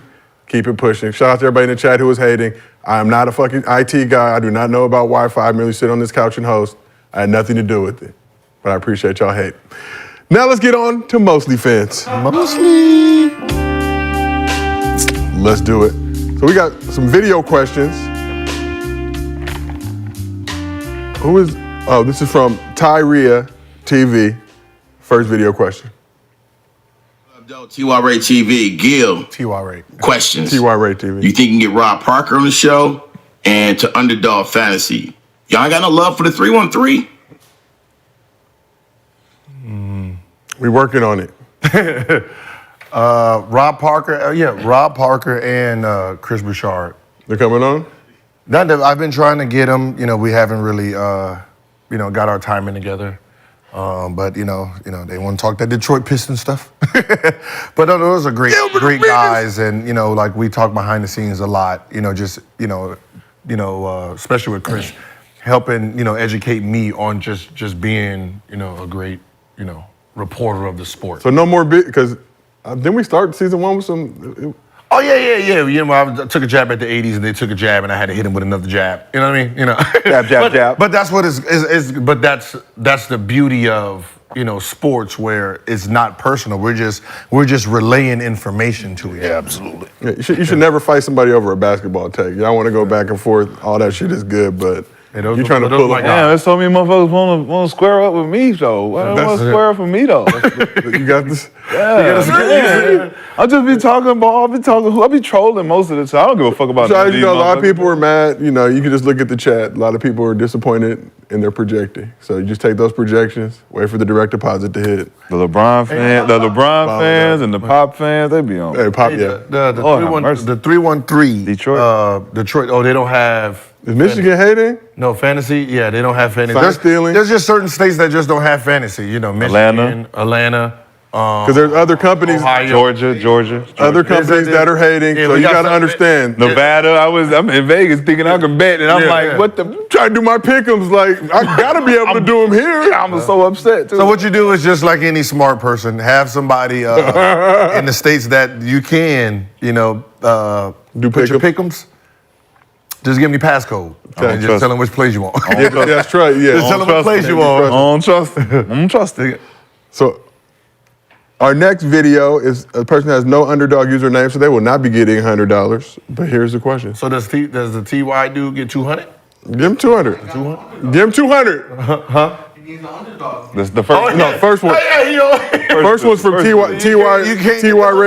keep it pushing. Shout out to everybody in the chat who was hating. I am not a fucking IT guy. I do not know about Wi-Fi. I merely sit on this couch and host. I had nothing to do with it. But I appreciate y'all hate. Now let's get on to MostlyFans. Mostly. Let's do it. So we got some video questions. This is from Tyria TV. First video question. T-Y-Ray TV, Gil. T-Y-Ray. Questions. T-Y-Ray TV. You think you can get Rob Parker on the show? And to Underdog Fantasy. Y'all ain't got no love for the 313? We working on it. Rob Parker, Rob Parker and Chris Bouchard. They're coming on? I've been trying to get them. You know, we haven't really, got our timing together. But they want to talk that Detroit Pistons stuff. But no, those are great guys, and like we talk behind the scenes a lot. Especially with Chris, helping educate me on just being a great reporter of the sport. So no more because didn't we start season 1 with some? Oh yeah. I took a jab at the '80s, and they took a jab, and I had to hit him with another jab. You know what I mean? Jab. But that's what is. But that's the beauty of sports, where it's not personal. We're just relaying information to you. Yeah, absolutely. Yeah, you should never fight somebody over a basketball take. Y'all want to go back and forth. All that shit is good, but you're trying to pull up. Yeah, there's so many motherfuckers want to square up with me, though. Why don't want to square up with me, though? You got this. Yeah, I'll just be talking about. I'll be trolling most of the time. I don't give a fuck about. So, a lot of people were mad. You can just look at the chat. A lot of people were disappointed in their projecting. So you just take those projections, wait for the direct deposit to hit. The LeBron fans, and the Pop fans, they be on. Hey, Pop, yeah. The 313 Detroit. Detroit. Oh, they don't have. Is Michigan hating? No fantasy. Yeah, they don't have fantasy. So they're stealing. There's just certain states that just don't have fantasy. Michigan, Atlanta. Because there's other companies, Ohio. Georgia. Other companies that are hating. Yeah, so you got to understand. Nevada. I'm in Vegas thinking I can bet, and I'm what the? Trying to do my pick'ems, like I gotta be able to do them here. I'm so upset too. So what you do is just like any smart person, have somebody in the states that you can, do put your pick'ems. Just give me the passcode. Just tell them which plays you want. Yeah, that's right. Yeah, just tell them what plays you want. I don't trust it. I don't trust it. So our next video is a person that has no underdog username, so they will not be getting $100. But here's the question. So does the TY dude get 200? Give him 200. 200? Give him 200. Huh? He needs an underdog. That's the first. First one. First one's from TY Ray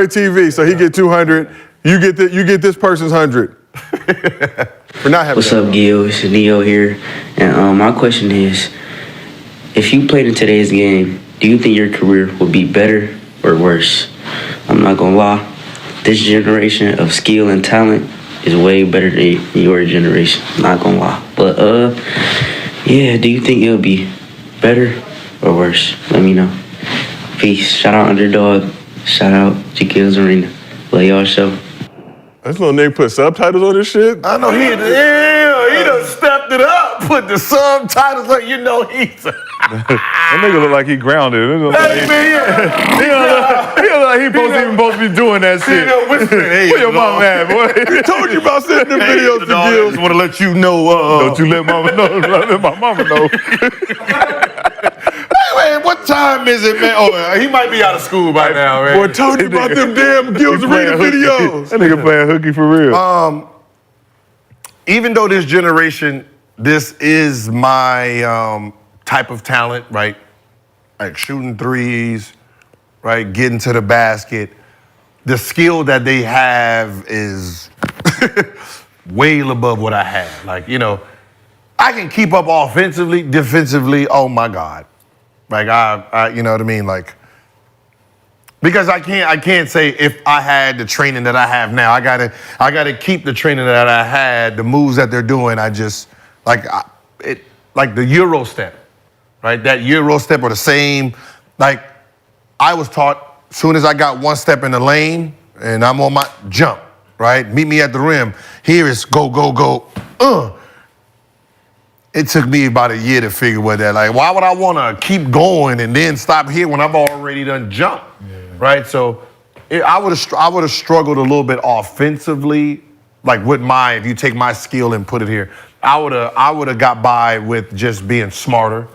TV, so he get 200. You get this person's 100. For not having. What's up, Gil? It's Neo here, and my question is, if you played in today's game, do you think your career would be better or worse? I'm not gonna lie, this generation of skill and talent is way better than your generation. Not gonna lie, but do you think it'll be better or worse? Let me know. Peace. Shout out Underdog. Shout out Jaquil's Arena. Love y'all show. This little nigga put subtitles on this shit. I know he done stepped it up, put the subtitles on. He's. That nigga look like he grounded. He look like he supposed to be doing that shit. Hey, where your mama at, boy? I told you about sending them videos to Gil. I just want to let you know. Don't you let mama know. Let my mama know. Hey, what time is it, man? Oh, he might be out of school by now, man. Boy, told you about them damn Gil's Arena videos. That nigga playing hooky for real. Even though this generation, this is my type of talent, right? Like shooting threes, right? Getting to the basket. The skill that they have is way above what I have. Like, I can keep up offensively, defensively, oh my God. Like I you know what I mean? Like, because I can't say if I had the training that I have now. I gotta keep the training that I had, the moves that they're doing. I just like the Euro step, right? That Euro step or the same. Like I was taught, as soon as I got one step in the lane and I'm on my jump, right? Meet me at the rim. Here is go, go, go. It took me about a year to figure what that, like, why would I want to keep going and then stop here when I've already done jumped, right? So I would have struggled a little bit offensively, like if you take my skill and put it here, I would have got by with just being smarter,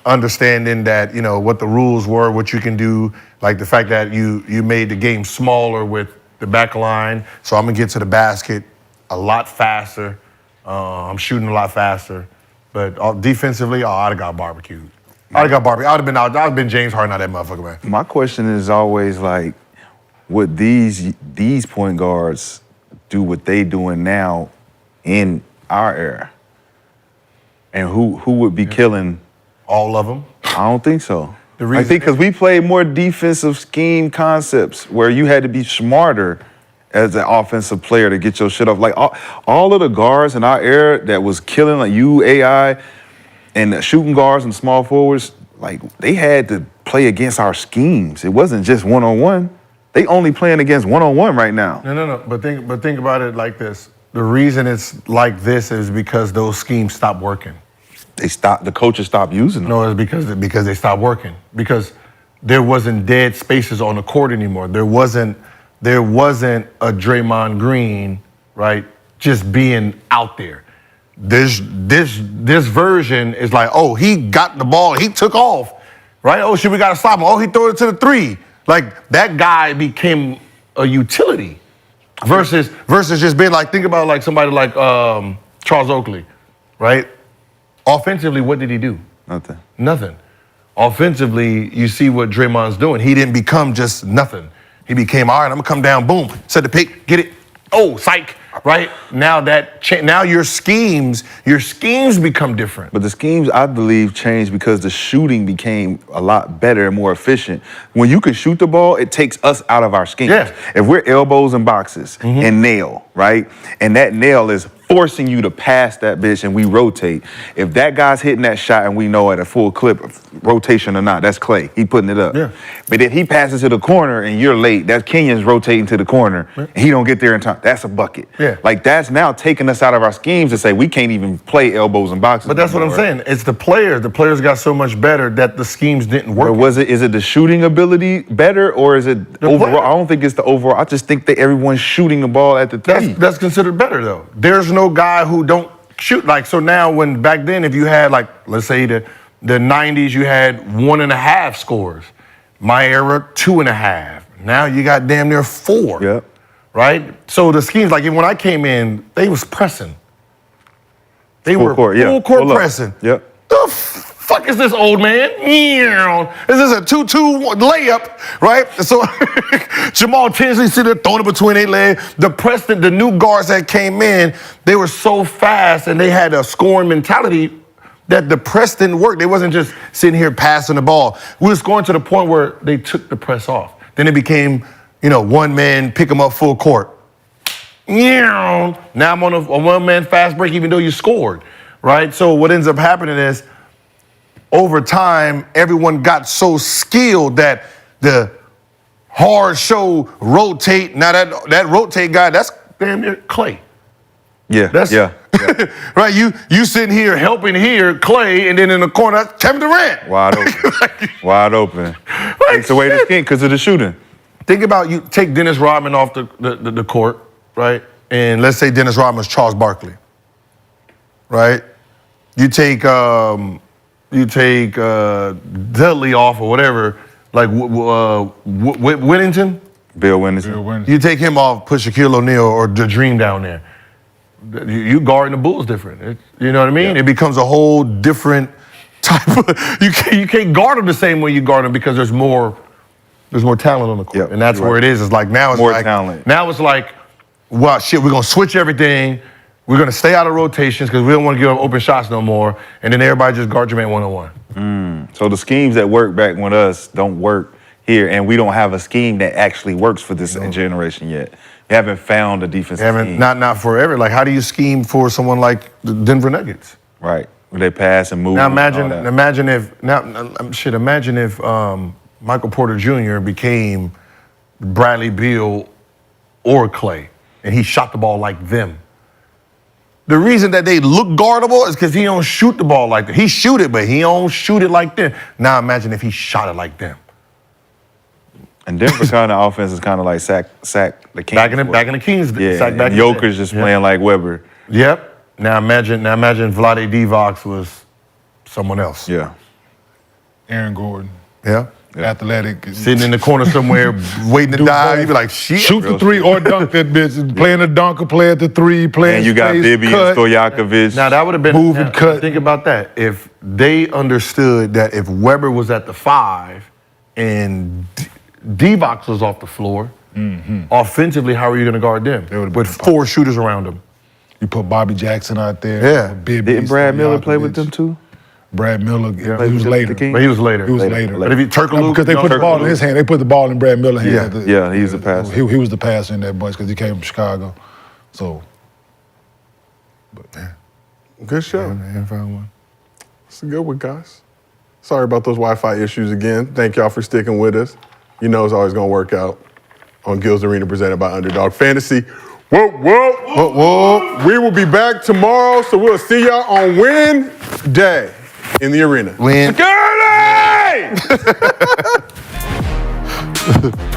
understanding that, what the rules were, what you can do, like the fact that you made the game smaller with the back line, so I'm gonna get to the basket a lot faster. I'm shooting a lot faster. But defensively, I'd have got barbecued. I'd have been James Harden out that motherfucker, man. My question is always like, would these point guards do what they doing now in our era? And who would be killing? All of them? I don't think so. I think because we played more defensive scheme concepts where you had to be smarter as an offensive player to get your shit off. Like all of the guards in our era that was killing, like you, AI, and the shooting guards and small forwards, like they had to play against our schemes. It wasn't just one-on-one. They only playing against one-on-one right now. No. But think about it like this. The reason it's like this is because those schemes stopped working. The coaches stopped using them. No, it's because they stopped working. Because there wasn't dead spaces on the court anymore. There wasn't a Draymond Green, right, just being out there. This version is like, oh, he got the ball, he took off, right? Oh shit, we gotta stop him. Oh, he threw it to the three. Like that guy became a utility versus just being like, think about like somebody like Charles Oakley, right? Offensively, what did he do? Nothing. Offensively, you see what Draymond's doing. He didn't become just nothing. He became, all right, I'm gonna come down, boom, set the pick, get it. Oh, psych, right? Now now your schemes become different. But the schemes, I believe, changed because the shooting became a lot better and more efficient. When you can shoot the ball, it takes us out of our schemes. Yeah. If we're elbows and boxes and nail, right? And that nail is forcing you to pass that bitch and we rotate. If that guy's hitting that shot and we know at a full clip, rotation or not, that's Clay. He putting it up. Yeah. But if he passes to the corner and you're late, that's Kenyon's rotating to the corner and he don't get there in time. That's a bucket. Yeah. Like that's now taking us out of our schemes to say we can't even play elbows and boxes. But that's what I'm saying. It's the players. The players got so much better that the schemes didn't work. Or is it the shooting ability better or is it the overall? I don't think it's the overall. I just think that everyone's shooting the ball at the three. That's considered better though. There's no guy who don't shoot. Like, so now when back then, if you had like, let's say the 90s, you had 1.5 scores. My era, 2.5. Now you got damn near 4. Yep. Right? So the schemes, like when I came in, they was pressing. They were full court pressing. Yep. The fuck is this, old man? Is this a 2-2 layup, right? So Jamal Tinsley sitting there throwing it between their legs. The new guards that came in, they were so fast and they had a scoring mentality that the press didn't work. They wasn't just sitting here passing the ball. We were scoring to the point where they took the press off. Then it became, one man, pick them up full court. Now I'm on a one-man fast break even though you scored, right? So what ends up happening is over time, everyone got so skilled that the hard show rotate. Now that rotate guy, that's damn near Clay. Yeah. Right. You sitting here helping here, Clay, and then in the corner, that's Kevin Durant. Wide open. Wide open. Takes away the skin because of the shooting. Think about you take Dennis Rodman off the court, right? And let's say Dennis Rodman's Charles Barkley, right? You take Dudley off or whatever, like Whittington. Bill Whittington. You take him off, put Shaquille O'Neal or the Dream down there. You guarding the Bulls different. You know what I mean? Yeah. It becomes a whole different type of. You can't guard them the same way you guard them because there's more talent on the court, and that's where it is. It's like now it's more like talent. Now it's like, well, shit, we're gonna switch everything. We're gonna stay out of rotations because we don't want to give up open shots no more. And then everybody just guard your man one-on-one. So the schemes that work back with us don't work here, and we don't have a scheme that actually works for this generation yet. We haven't found a defensive scheme. Not forever. Like, how do you scheme for someone like the Denver Nuggets? Right. Where they pass and move. Now imagine if Michael Porter Jr. became Bradley Beal or Clay, and he shot the ball like them. The reason that they look guardable is because he don't shoot the ball like that. He shoot it, but he don't shoot it like them. Now imagine if he shot it like them. And Denver kind of offense is kind of like sack the Kings. Back in the Kings. Yeah, sack back and Joker's just playing like Weber. Yep. Now imagine Vlade Divac was someone else. Yeah. Aaron Gordon. Yeah. Athletic. Sitting in the corner somewhere waiting to dive. You'd be like, shit. Shoot the three or dunk that bitch. Playing the dunker, play at the three, playing And you got Bibby and Stojakovic. Now that would have been moving cut. Think about that. If they understood that if Weber was at the 5 and D-Box was off the floor, offensively, how are you going to guard them? With 4 shooters around them. You put Bobby Jackson out there. Yeah. Bibby, Didn't Brad Miller play with them too? Brad Miller, he was later. But he was later. He was later. But if he Turkoglu, because they put the ball in his hand. They put the ball in Brad Miller's hand. Yeah, he's a passer. He was the passer in that bunch because he came from Chicago. So, but man. Good show. I found one. It's a good one, guys. Sorry about those Wi-Fi issues again. Thank y'all for sticking with us. You know it's always going to work out on Gil's Arena presented by Underdog Fantasy. Whoa, whoa, whoa, whoa. We will be back tomorrow, so we'll see y'all on Win Day in the arena. Win. Security!